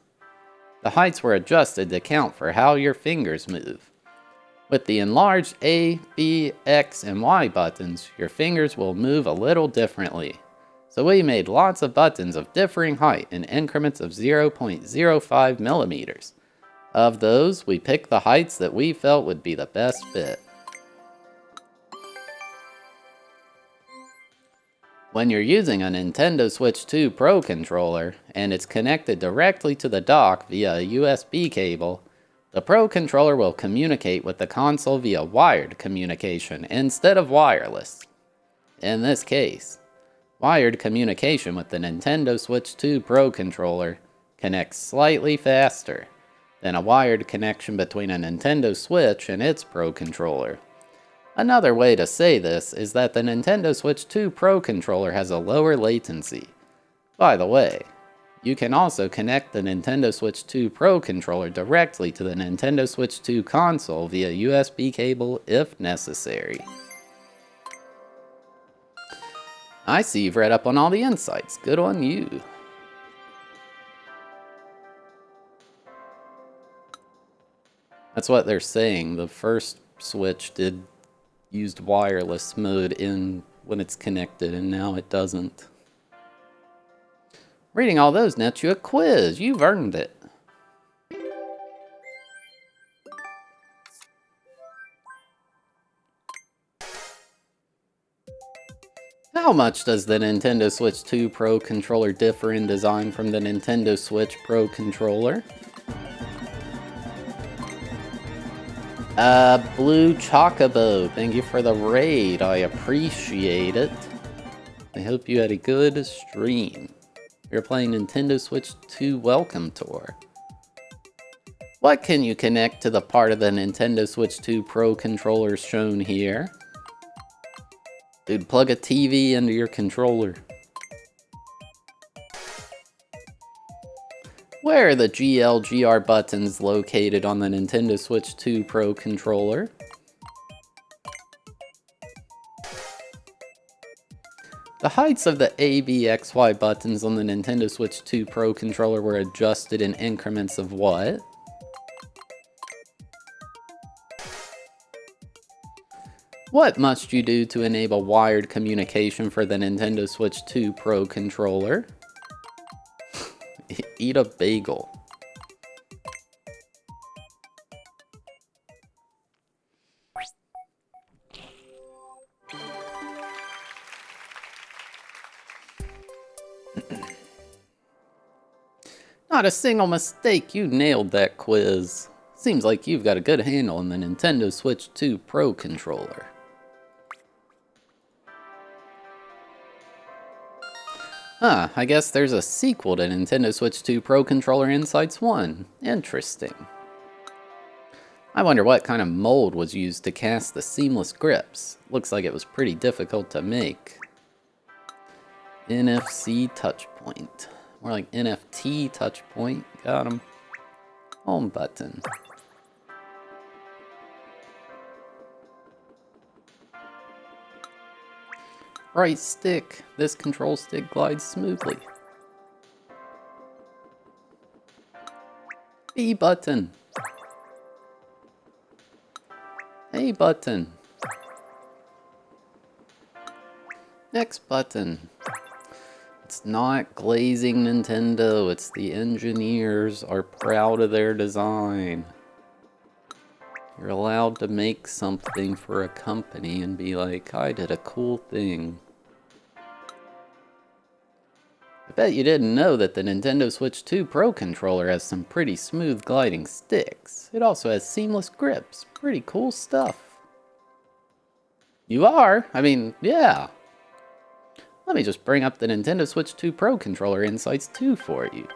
The heights were adjusted to account for how your fingers move. With the enlarged A, B, X, and Y buttons, your fingers will move a little differently. So we made lots of buttons of differing height in increments of 0.05 millimeters. Of those, we picked the heights that we felt would be the best fit. When you're using a Nintendo Switch 2 Pro controller, and it's connected directly to the dock via a USB cable, the Pro controller will communicate with the console via wired communication instead of wireless. In this case, wired communication with the Nintendo Switch 2 Pro controller connects slightly faster than a wired connection between a Nintendo Switch and its Pro controller. Another way to say this is that the Nintendo Switch 2 Pro controller has a lower latency. By the way, you can also connect the Nintendo Switch 2 Pro controller directly to the Nintendo Switch 2 console via USB cable if necessary. I see you've read up on all the insights. Good on you. That's what they're saying. The first Switch used wireless mode in when it's connected, and now it doesn't. Reading all those nets you a quiz. You've earned it. How much does the Nintendo Switch 2 Pro controller differ in design from the Nintendo Switch Pro controller? Blue Chocobo, thank you for the raid. I appreciate it. I hope you had a good stream. You're playing Nintendo Switch 2 Welcome Tour. What can you connect to the part of the Nintendo Switch 2 Pro controller shown here? Dude, plug a TV into your controller. Where are the GL/GR buttons located on the Nintendo Switch 2 Pro controller? The heights of the A, B, X, Y buttons on the Nintendo Switch 2 Pro controller were adjusted in increments of what? What must you do to enable wired communication for the Nintendo Switch 2 Pro controller? Eat a bagel. Not a single mistake, you nailed that quiz. Seems like you've got a good handle on the Nintendo Switch 2 Pro controller. Huh, I guess there's a sequel to Nintendo Switch 2 Pro Controller Insights 1. Interesting. I wonder what kind of mold was used to cast the seamless grips. Looks like it was pretty difficult to make. NFC touchpoint. More like NFT touchpoint. Got him. Home button. Right stick. This control stick glides smoothly. B button. A button. Next button. It's not glazing Nintendo, it's the engineers are proud of their design. You're allowed to make something for a company and be like, I did a cool thing. I bet you didn't know that the Nintendo Switch 2 Pro controller has some pretty smooth gliding sticks. It also has seamless grips. Pretty cool stuff. You are? I mean, yeah. Let me just bring up the Nintendo Switch 2 Pro controller Insights 2 for you.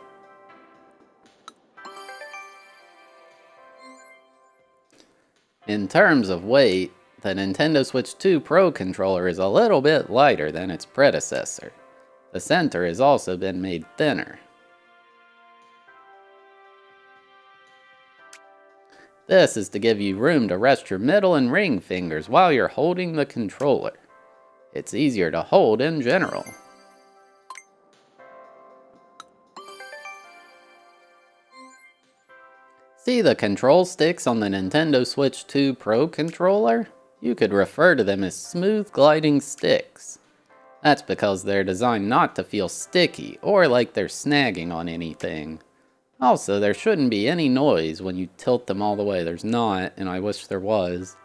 In terms of weight, the Nintendo Switch 2 Pro controller is a little bit lighter than its predecessor. The center has also been made thinner. This is to give you room to rest your middle and ring fingers while you're holding the controller. It's easier to hold in general. See the control sticks on the Nintendo Switch 2 Pro controller? You could refer to them as smooth gliding sticks. That's because they're designed not to feel sticky or like they're snagging on anything. Also, there shouldn't be any noise when you tilt them all the way. There's not, and I wish there was.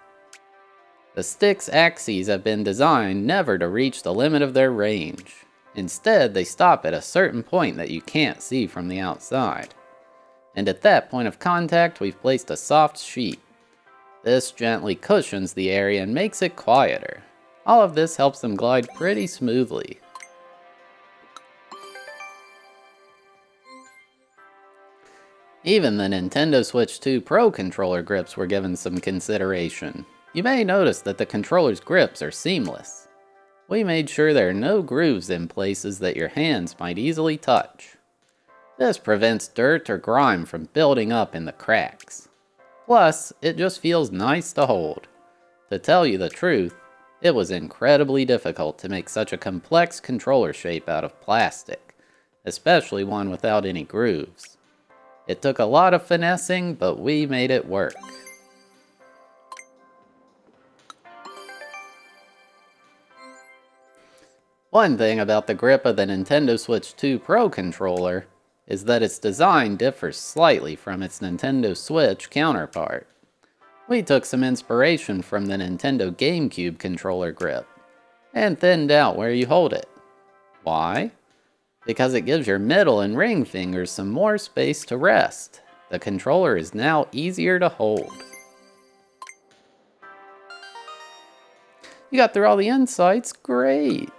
The stick's axes have been designed never to reach the limit of their range. Instead, they stop at a certain point that you can't see from the outside. And at that point of contact, we've placed a soft sheet. This gently cushions the area and makes it quieter. All of this helps them glide pretty smoothly. Even the Nintendo Switch 2 Pro controller grips were given some consideration. You may notice that the controller's grips are seamless. We made sure there are no grooves in places that your hands might easily touch. This prevents dirt or grime from building up in the cracks. Plus, it just feels nice to hold. To tell you the truth, it was incredibly difficult to make such a complex controller shape out of plastic, especially one without any grooves. It took a lot of finessing, but we made it work. One thing about the grip of the Nintendo Switch 2 Pro controller is that its design differs slightly from its Nintendo Switch counterpart. We took some inspiration from the Nintendo GameCube controller grip and thinned out where you hold it. Why? Because it gives your middle and ring fingers some more space to rest. The controller is now easier to hold. You got through all the insights? Great!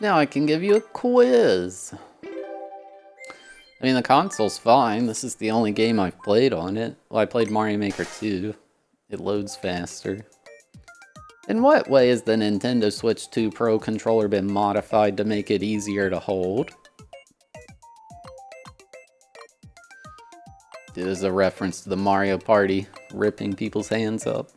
Now I can give you a quiz. I mean, the console's fine. This is the only game I've played on it. Well, I played Mario Maker 2. It loads faster. In what way has the Nintendo Switch 2 Pro controller been modified to make it easier to hold? It is a reference to the Mario Party ripping people's hands up.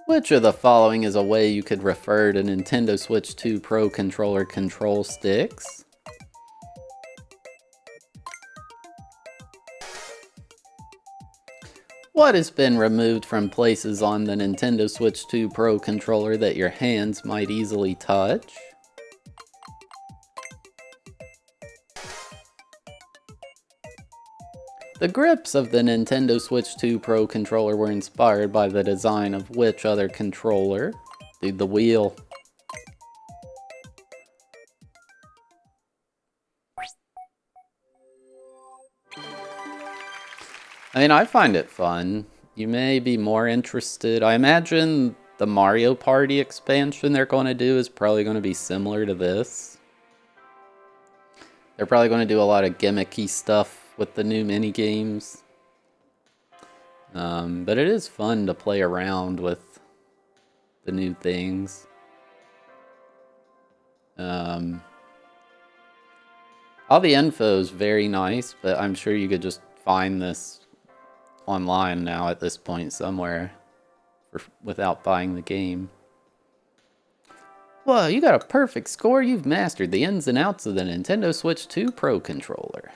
Which of the following is a way you could refer to Nintendo Switch 2 Pro controller control sticks? What has been removed from places on the Nintendo Switch 2 Pro controller that your hands might easily touch? The grips of the Nintendo Switch 2 Pro controller were inspired by the design of which other controller? Dude, the wheel. I mean, I find it fun. You may be more interested. I imagine the Mario Party expansion they're going to do is probably going to be similar to this. They're probably going to do a lot of gimmicky stuff with the new minigames. But it is fun to play around with the new things. All the info is very nice, but I'm sure you could just find this online now at this point somewhere without buying the game. Whoa, you got a perfect score. You've mastered the ins and outs of the Nintendo Switch 2 Pro controller.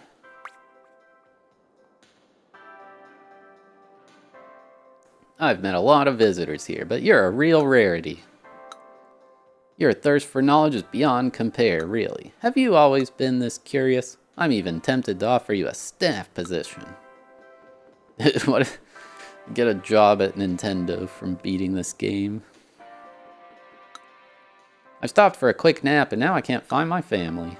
I've met a lot of visitors here, but you're a real rarity. Your thirst for knowledge is beyond compare, really. Have you always been this curious? I'm even tempted to offer you a staff position. What? Get a job at Nintendo from beating this game. I stopped for a quick nap and now I can't find my family.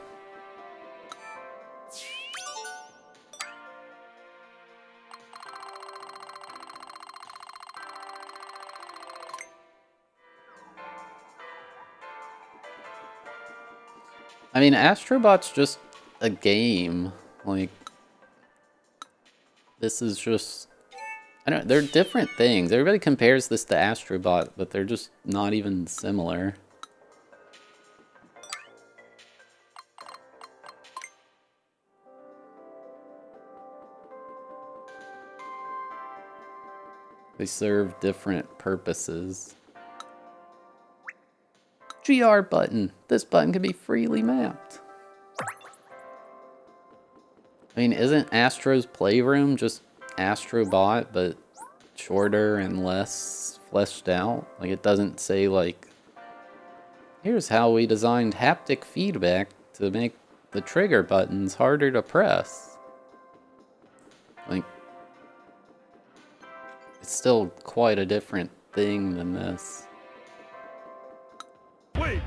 I mean, Astrobot's just a game. Like, this is just... I don't know, they're different things. Everybody compares this to Astrobot, but they're just not even similar. They serve different purposes. GR button. This button can be freely mapped. I mean, isn't Astro's Playroom just Astrobot, but shorter and less fleshed out? Like, it doesn't say, like, here's how we designed haptic feedback to make the trigger buttons harder to press. Like, it's still quite a different thing than this. Wait,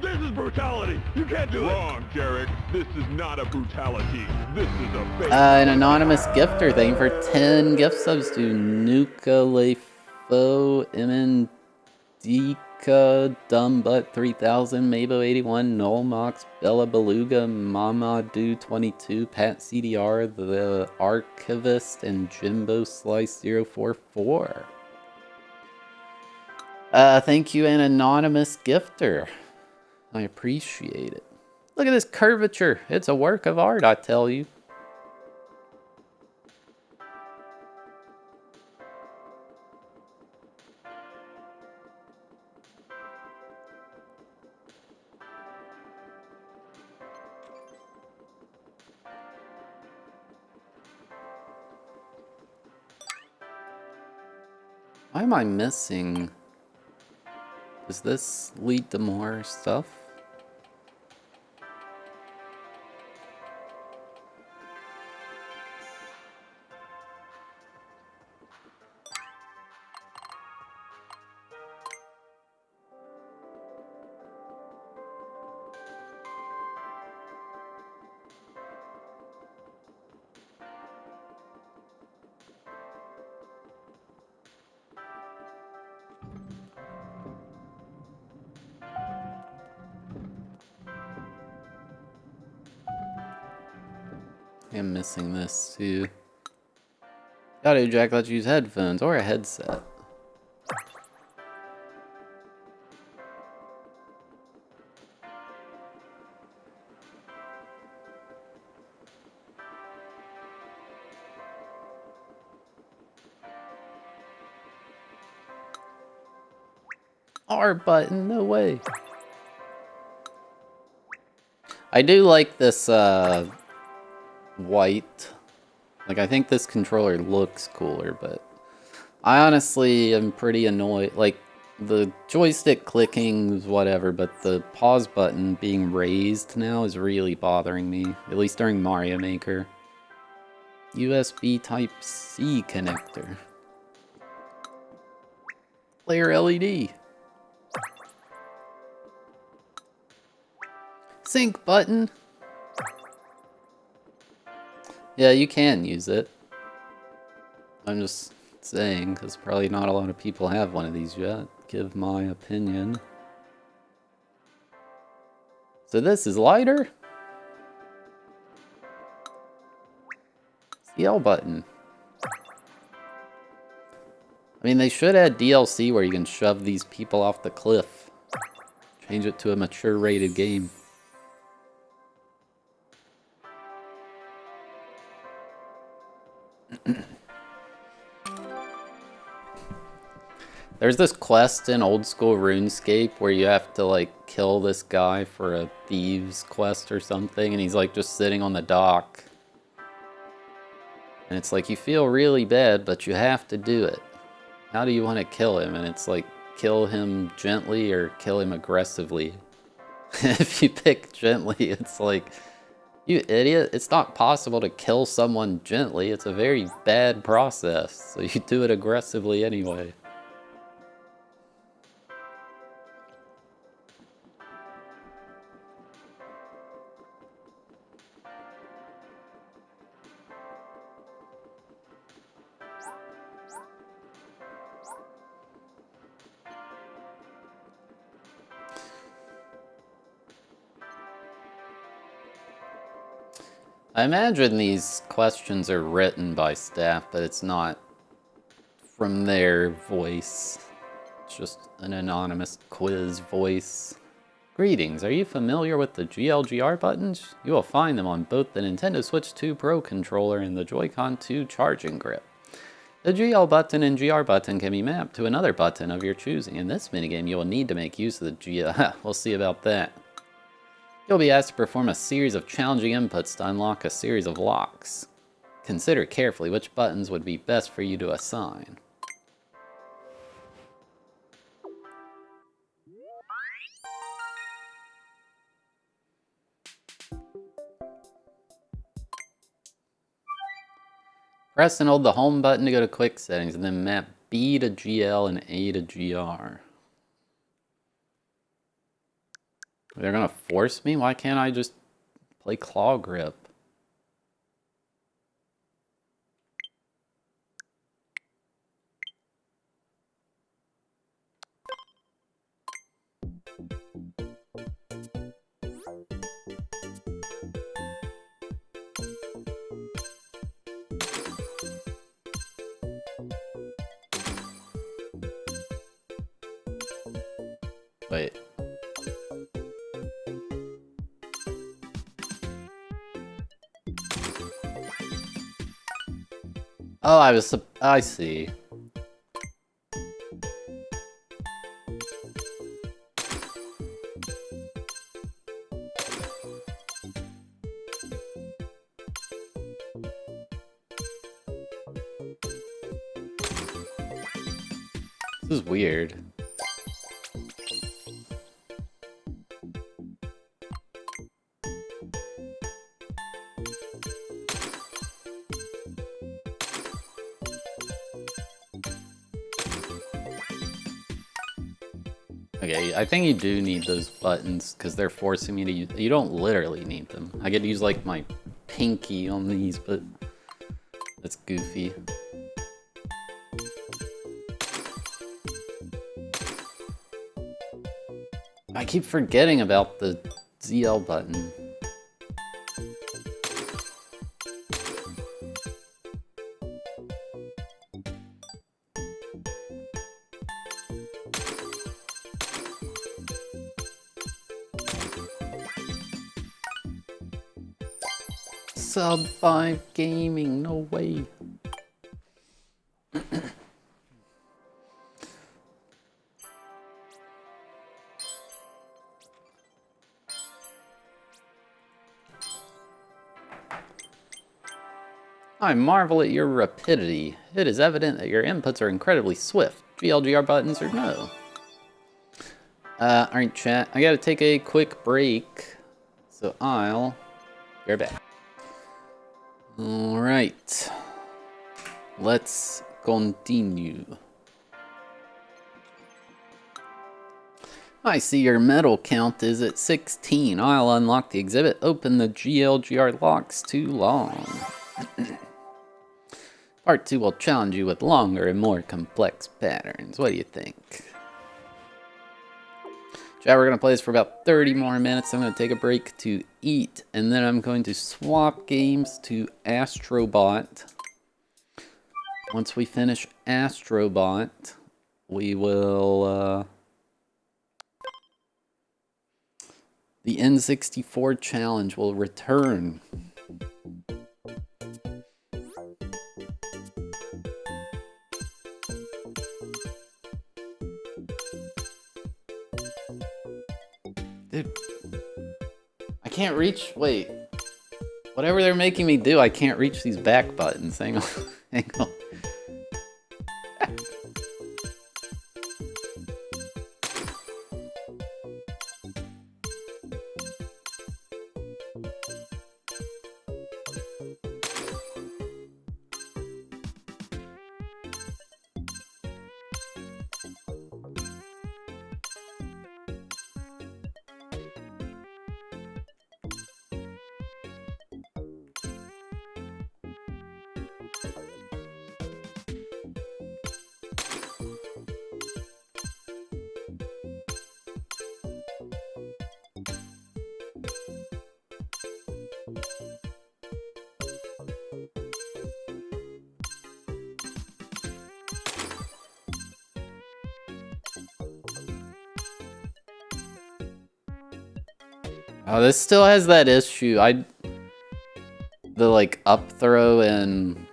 this is brutality. You can't do it. Wrong, Jarek. This is not a brutality. This is a fake. An anonymous gifter, thank you for 10 gift subs to Nuka Lefo, Dika, Dumbbutt 3000, Mabo 81, Nolmox, Bella Beluga, Mama Do 22, Pat CDR, The Archivist, and Jimbo Slice 044. Thank you, an anonymous gifter. I appreciate it. Look at this curvature. It's a work of art, I tell you. Why am I missing? Does this lead to more stuff? I'm missing this too. Audio jack lets you use headphones or a headset. R button, no way. I do like this white. Like, I think this controller looks cooler, but I honestly am pretty annoyed. Like, the joystick clicking is whatever, but the pause button being raised now is really bothering me, at least during Mario Maker. USB Type-C connector. Player LED. Sync button. Yeah, you can use it. I'm just saying, because probably not a lot of people have one of these yet. Give my opinion. So this is lighter? It's the L button. I mean, they should add DLC where you can shove these people off the cliff. Change it to a mature rated game. There's this quest in old school RuneScape where you have to like kill this guy for a thieves quest or something, and he's like just sitting on the dock. And it's like you feel really bad, but you have to do it. How do you want to kill him? And it's like kill him gently or kill him aggressively. If you pick gently, it's like, you idiot, it's not possible to kill someone gently. It's a very bad process. So you do it aggressively anyway. I imagine these questions are written by staff, but it's not from their voice. It's just an anonymous quiz voice. Greetings, are you familiar with the GLGR buttons? You will find them on both the Nintendo Switch 2 Pro controller and the Joy-Con 2 charging grip. The GL button and GR button can be mapped to another button of your choosing. In this minigame, you will need to make use of the GL. We'll see about that. You'll be asked to perform a series of challenging inputs to unlock a series of locks. Consider carefully which buttons would be best for you to assign. Press and hold the home button to go to quick settings, and then map B to GL and A to GR. They're gonna force me? Why can't I just play claw grip? Wait. Oh, I see. This is weird. Okay, I think you do need those buttons because they're forcing me to use. You don't literally need them. I get to use like my pinky on these, but that's goofy. I keep forgetting about the ZL button. Sub 5 gaming, no way. I marvel at your rapidity. It is evident that your inputs are incredibly swift. GLGR buttons or no? Alright chat, I gotta take a quick break. So I'll be right back. Alright. Let's continue. I see your medal count is at 16. I'll unlock the exhibit. Open the GLGR locks too long. Part 2 will challenge you with longer and more complex patterns. What do you think? Chat, we're going to play this for about 30 more minutes. I'm going to take a break to eat, and then I'm going to swap games to Astrobot. Once we finish Astrobot, we will... the N64 challenge will return. Dude, I can't reach, wait. Whatever they're making me do, I can't reach these back buttons. Hang on, hang on. Oh, this still has that issue. The like up throw and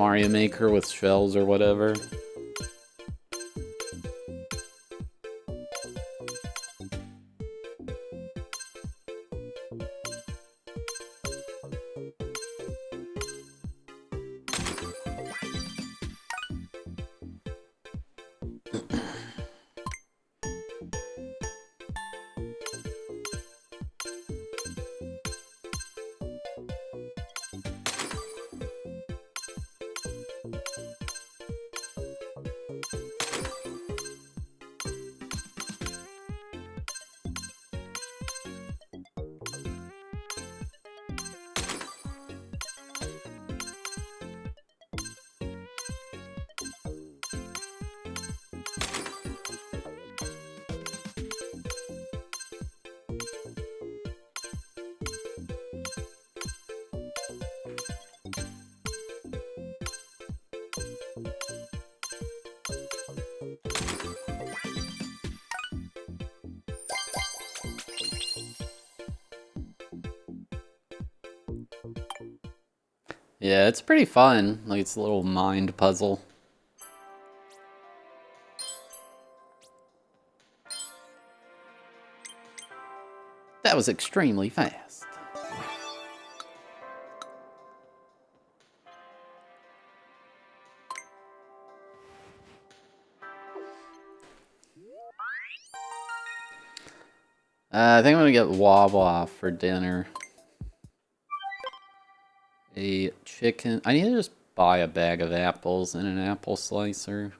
Mario Maker with shells or whatever. Yeah, it's pretty fun. Like, it's a little mind puzzle. That was extremely fast. I think I'm gonna get Wawa for dinner. A chicken. I need to just buy a bag of apples and an apple slicer.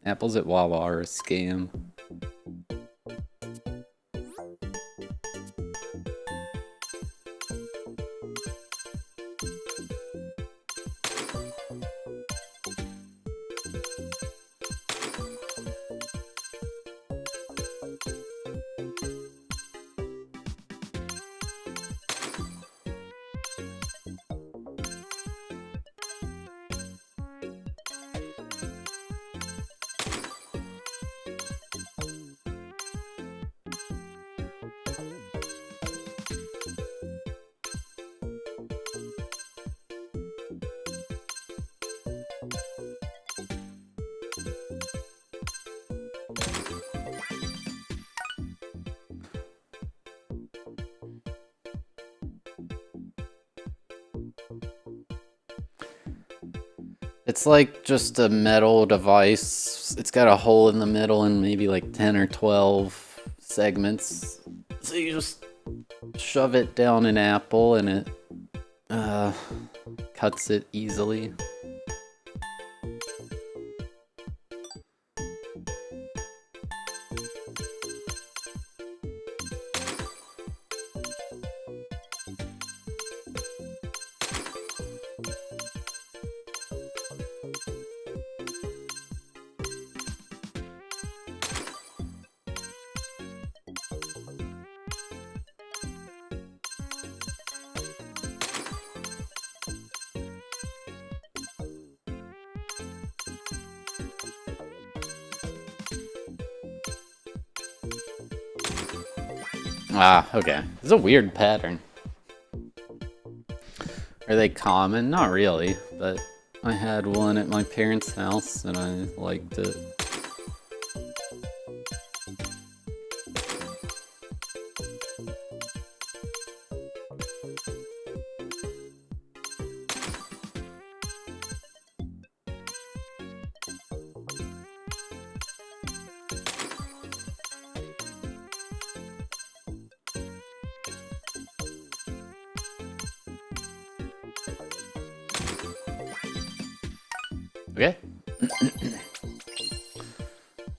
Apples at Wawa are a scam. It's like just a metal device. It's got a hole in the middle and maybe like 10 or 12 segments. So you just shove it down an apple and it cuts it easily. Ah, okay. It's a weird pattern. Are they common? Not really, but I had one at my parents' house and I liked it. Okay.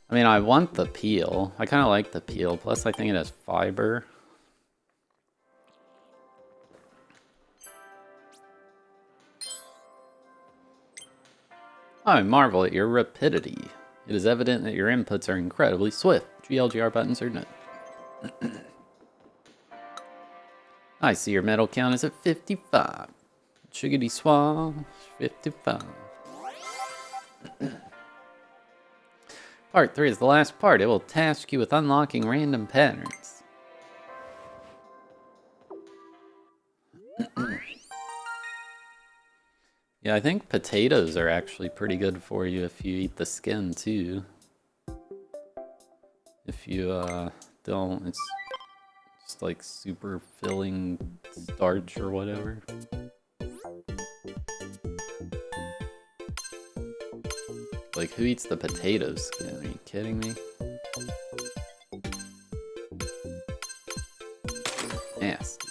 I mean, I want the peel. I kind of like the peel. Plus, I think it has fiber. I marvel at your rapidity. It is evident that your inputs are incredibly swift. GLGR buttons are nut. I see your medal count is at 55. Chiggity swab, 55. Part 3 is the last part. It will task you with unlocking random patterns. Yeah, I think potatoes are actually pretty good for you if you eat the skin too. If you don't, it's just like super filling starch or whatever. Like, who eats the potato skin? Are you kidding me? Nasty.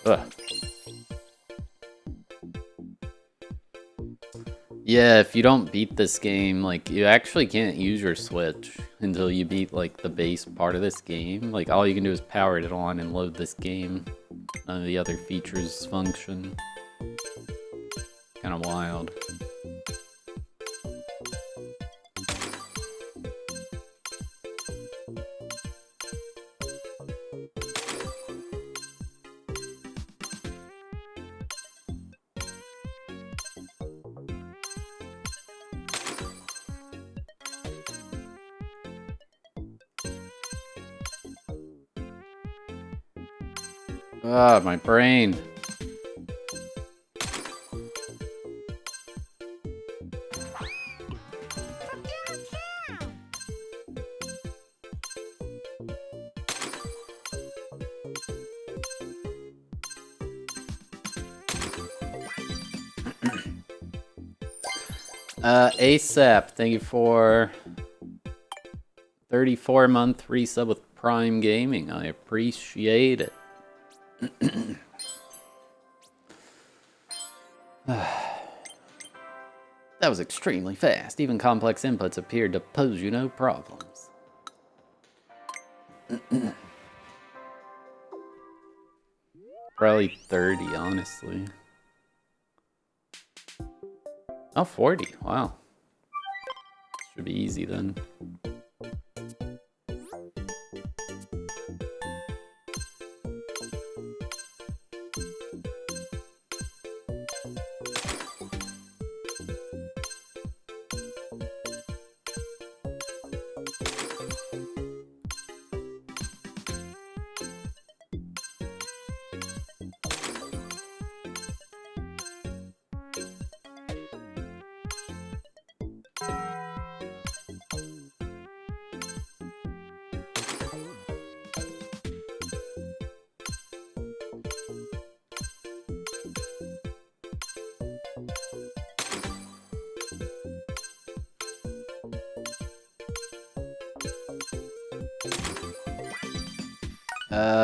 Ugh. Yeah, if you don't beat this game, like, you actually can't use your Switch until you beat, like, the base part of this game. Like, all you can do is power it on and load this game. None of the other features function. Kind of wild. Ah, my brain. ASAP, thank you for 34-month resub with Prime Gaming. I appreciate it. That was extremely fast. Even complex inputs appeared to pose you no problems. Probably 30, honestly. Oh, 40. Wow. Should be easy then.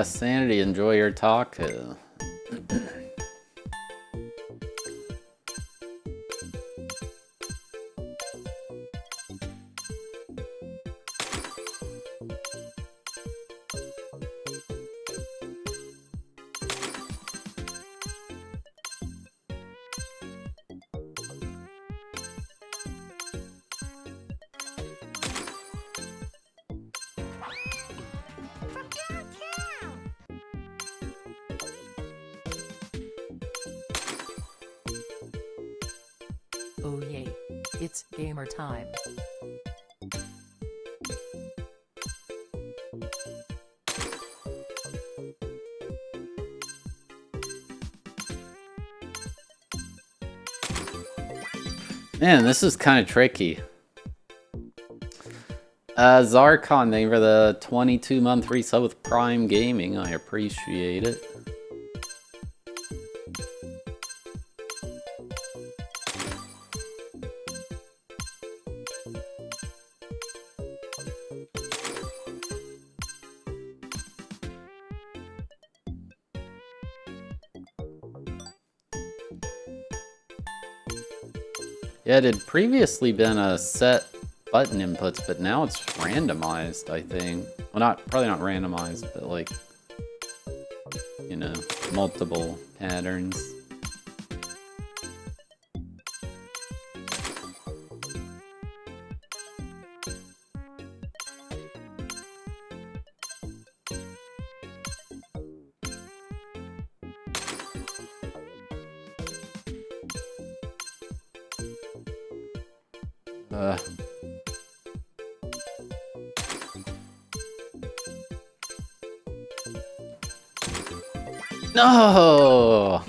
Sanity, enjoy your taco. Oh yay. It's gamer time. Man, this is kind of tricky. Zarkon, thank you for the 22-month resub with Prime Gaming. I appreciate it. Yeah, it had previously been a set button inputs, but now it's randomized, I think. Well, probably not randomized, but like, you know, multiple patterns. No!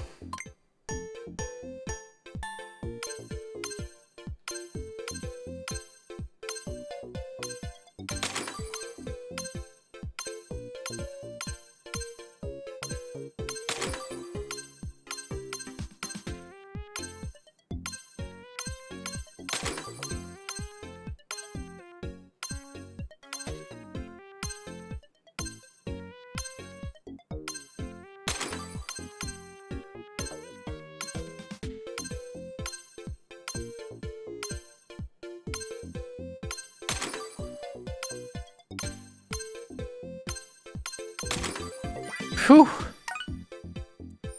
Whew.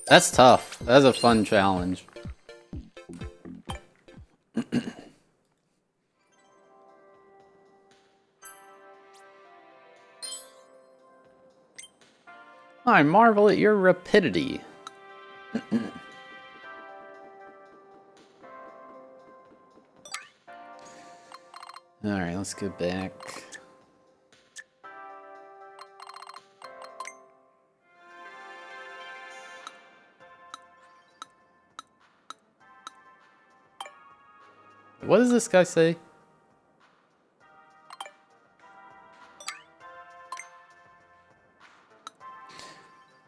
That's tough. That's a fun challenge. I marvel at your rapidity. Alright, let's go back. What does this guy say?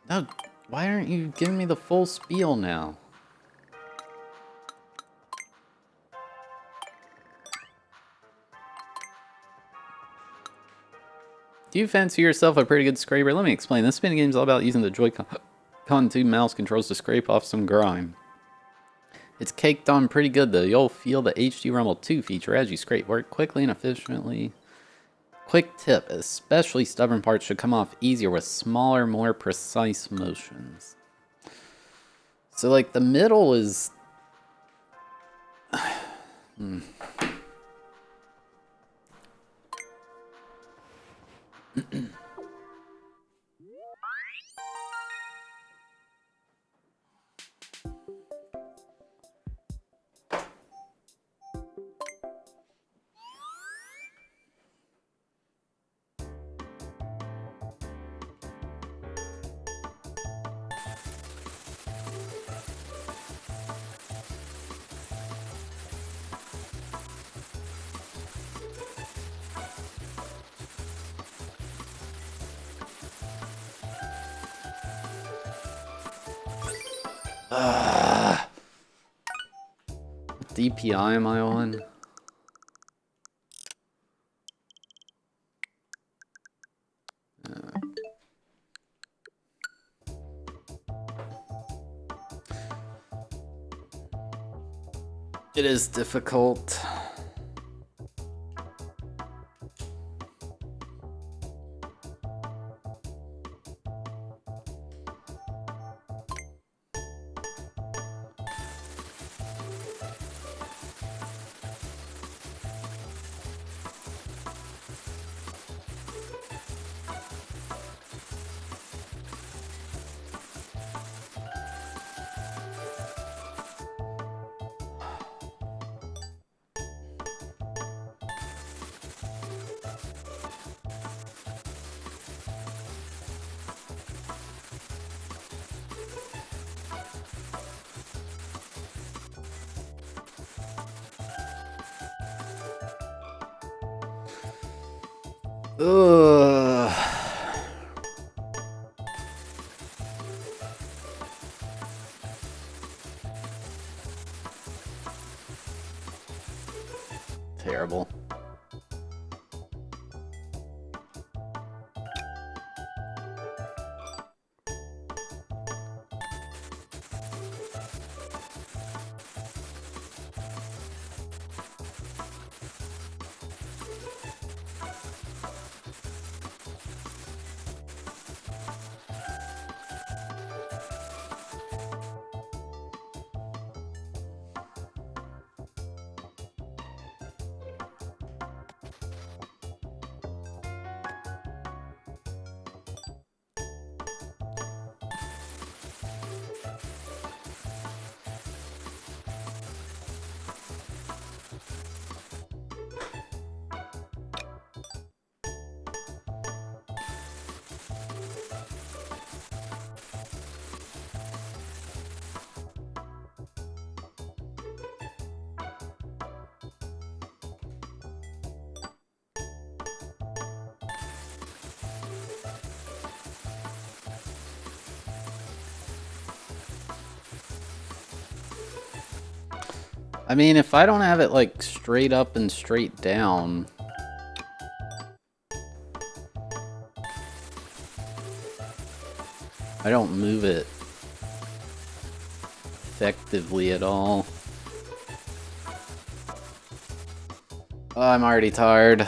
No, why aren't you giving me the full spiel now? Do you fancy yourself a pretty good scraper? Let me explain. This minigame is all about using the Joy-Con 2 mouse controls to scrape off some grime. It's caked on pretty good though. You'll feel the HD Rumble 2 feature as you scrape. Work quickly and efficiently. Quick tip, especially stubborn parts should come off easier with smaller, more precise motions. So like the middle is... What DPI am I on? It is difficult. Ugh. Terrible. I mean, if I don't have it like straight up and straight down, I don't move it effectively at all. Oh, I'm already tired.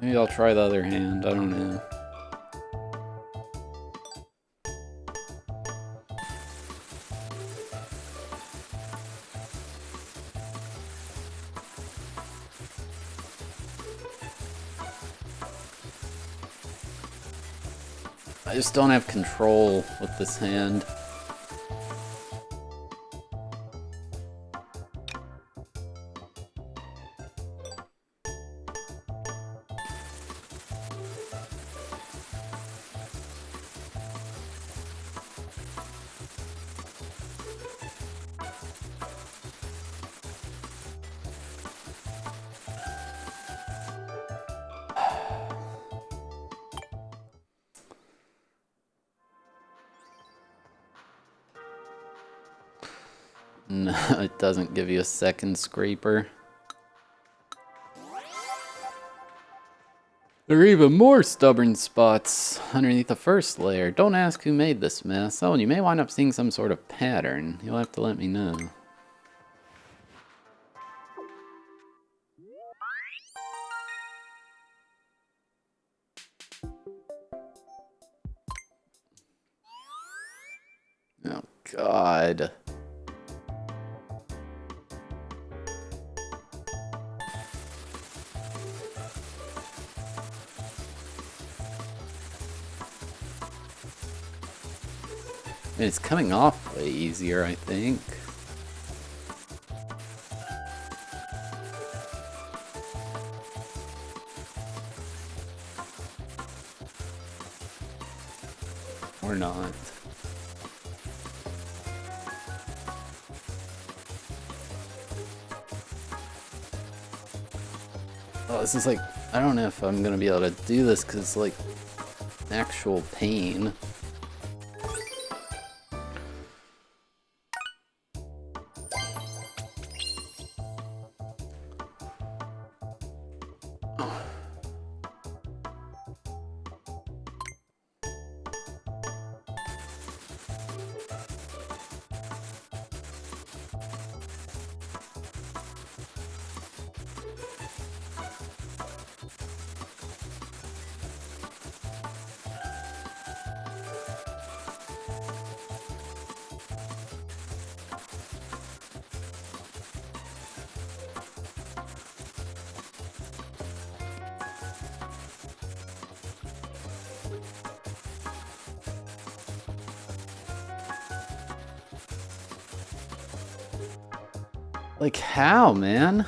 Maybe I'll try the other hand, I don't know. I just don't have control with this hand. No, it doesn't give you a second scraper. There are even more stubborn spots underneath the first layer. Don't ask who made this mess. Oh, and you may wind up seeing some sort of pattern. You'll have to let me know. Oh, God. It's coming off way easier, I think. Or not. Oh, this is like, I don't know if I'm gonna be able to do this because it's like actual pain. Like how, man?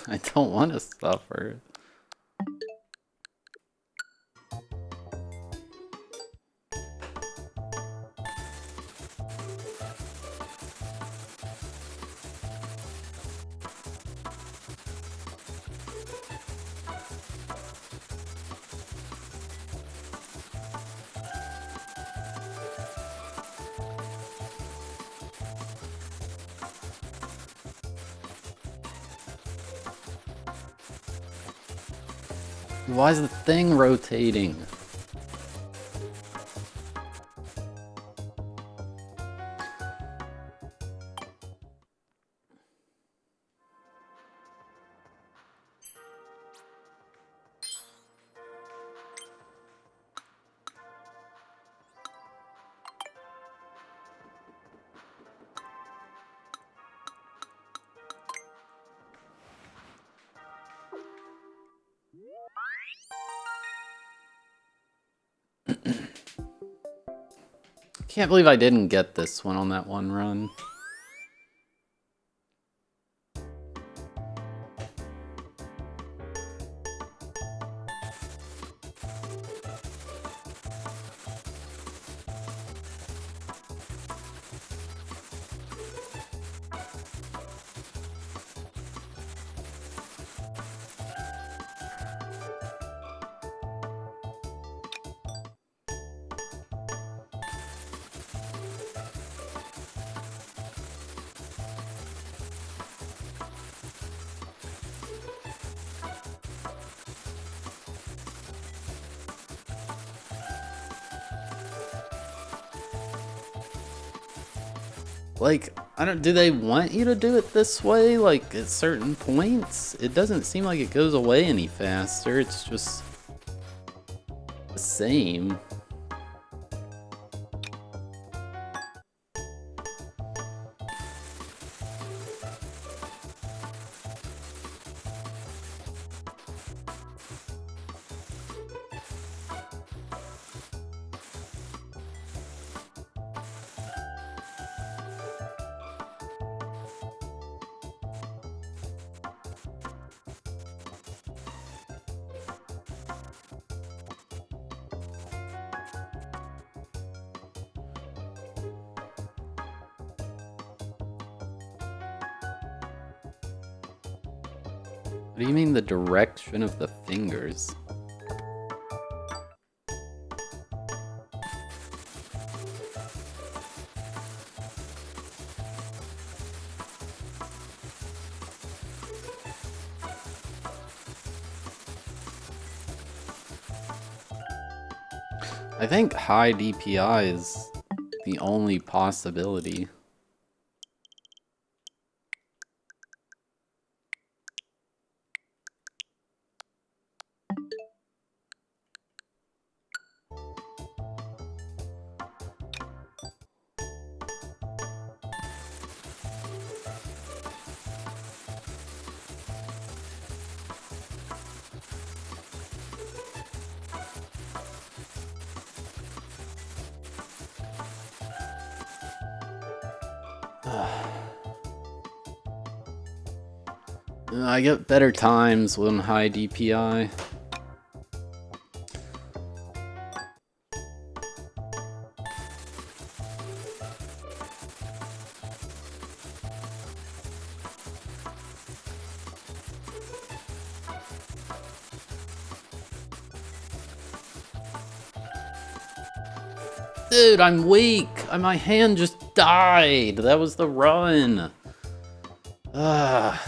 I don't want to suffer. Why is the thing rotating? Can't believe I didn't get this one on that one run. Like, I don't. Do they want you to do it this way? Like at certain points, it doesn't seem like it goes away any faster. It's just the same. What do you mean the direction of the fingers? I think high DPI is the only possibility. I get better times when high DPI. Dude, I'm weak. My hand just died. That was the run. Ah.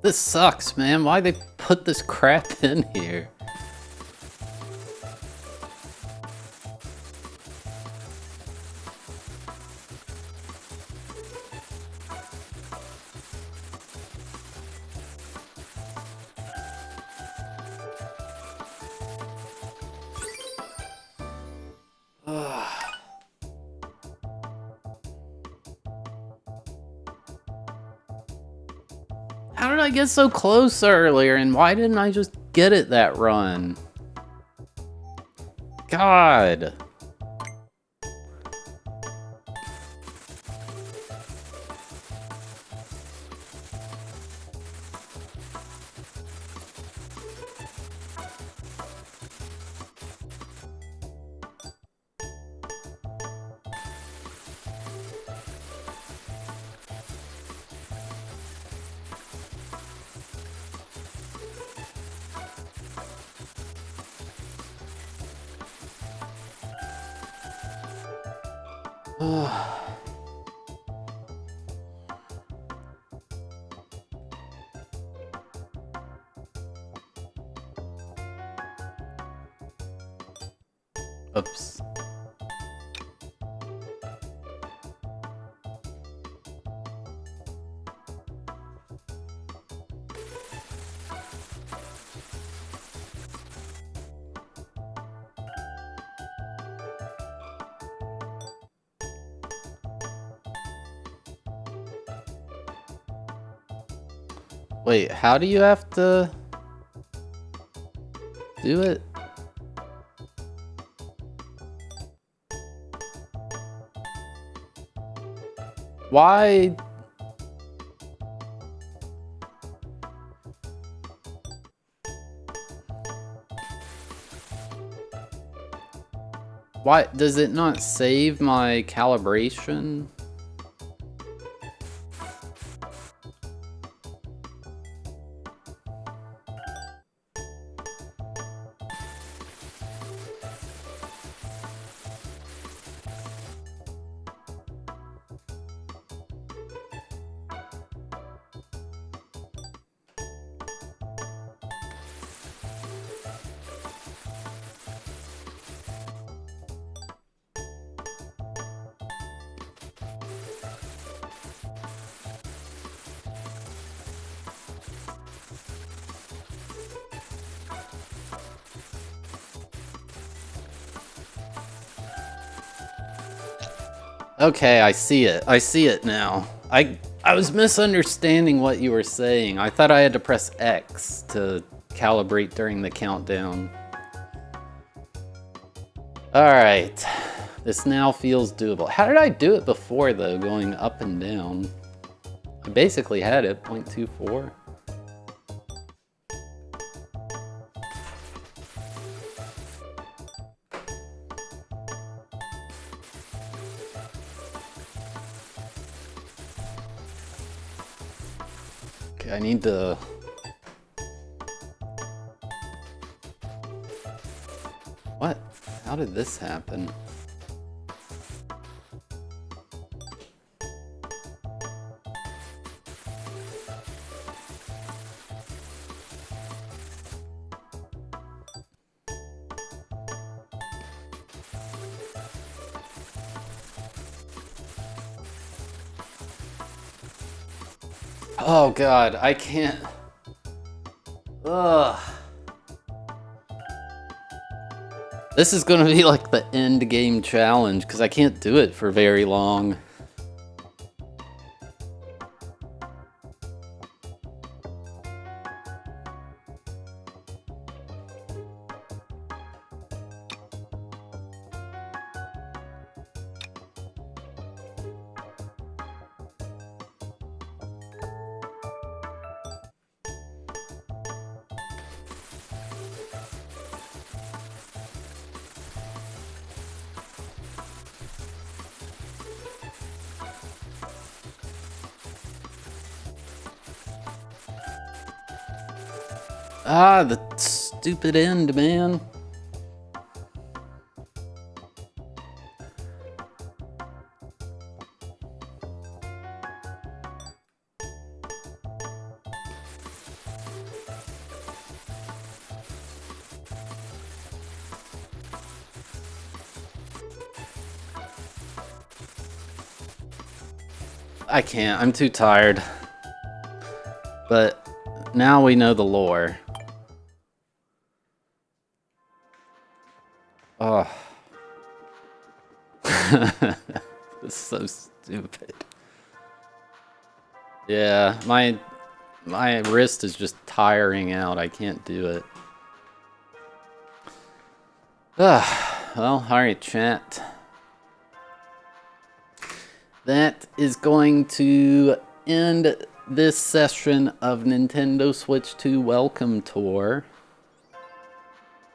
This sucks, man. Why they put this crap in here? How did I get so close earlier, and why didn't I just get it that run? God. Oops. Wait, how do you have to do it? Why? Why does it not save my calibration? Okay, I see it. I see it now. I was misunderstanding what you were saying. I thought I had to press X to calibrate during the countdown. Alright. This now feels doable. How did I do it before, though, going up and down? I basically had it, 0.24. Okay, I need to... What? How did this happen? Oh god, I can't... Ugh. This is gonna be like the end game challenge, because I can't do it for very long. Ah, the stupid end, man. I can't, I'm too tired. But now we know the lore. Oh. This is so stupid. Yeah, my wrist is just tiring out. I can't do it. Well, alright, chat. That is going to end this session of Nintendo Switch 2 Welcome Tour.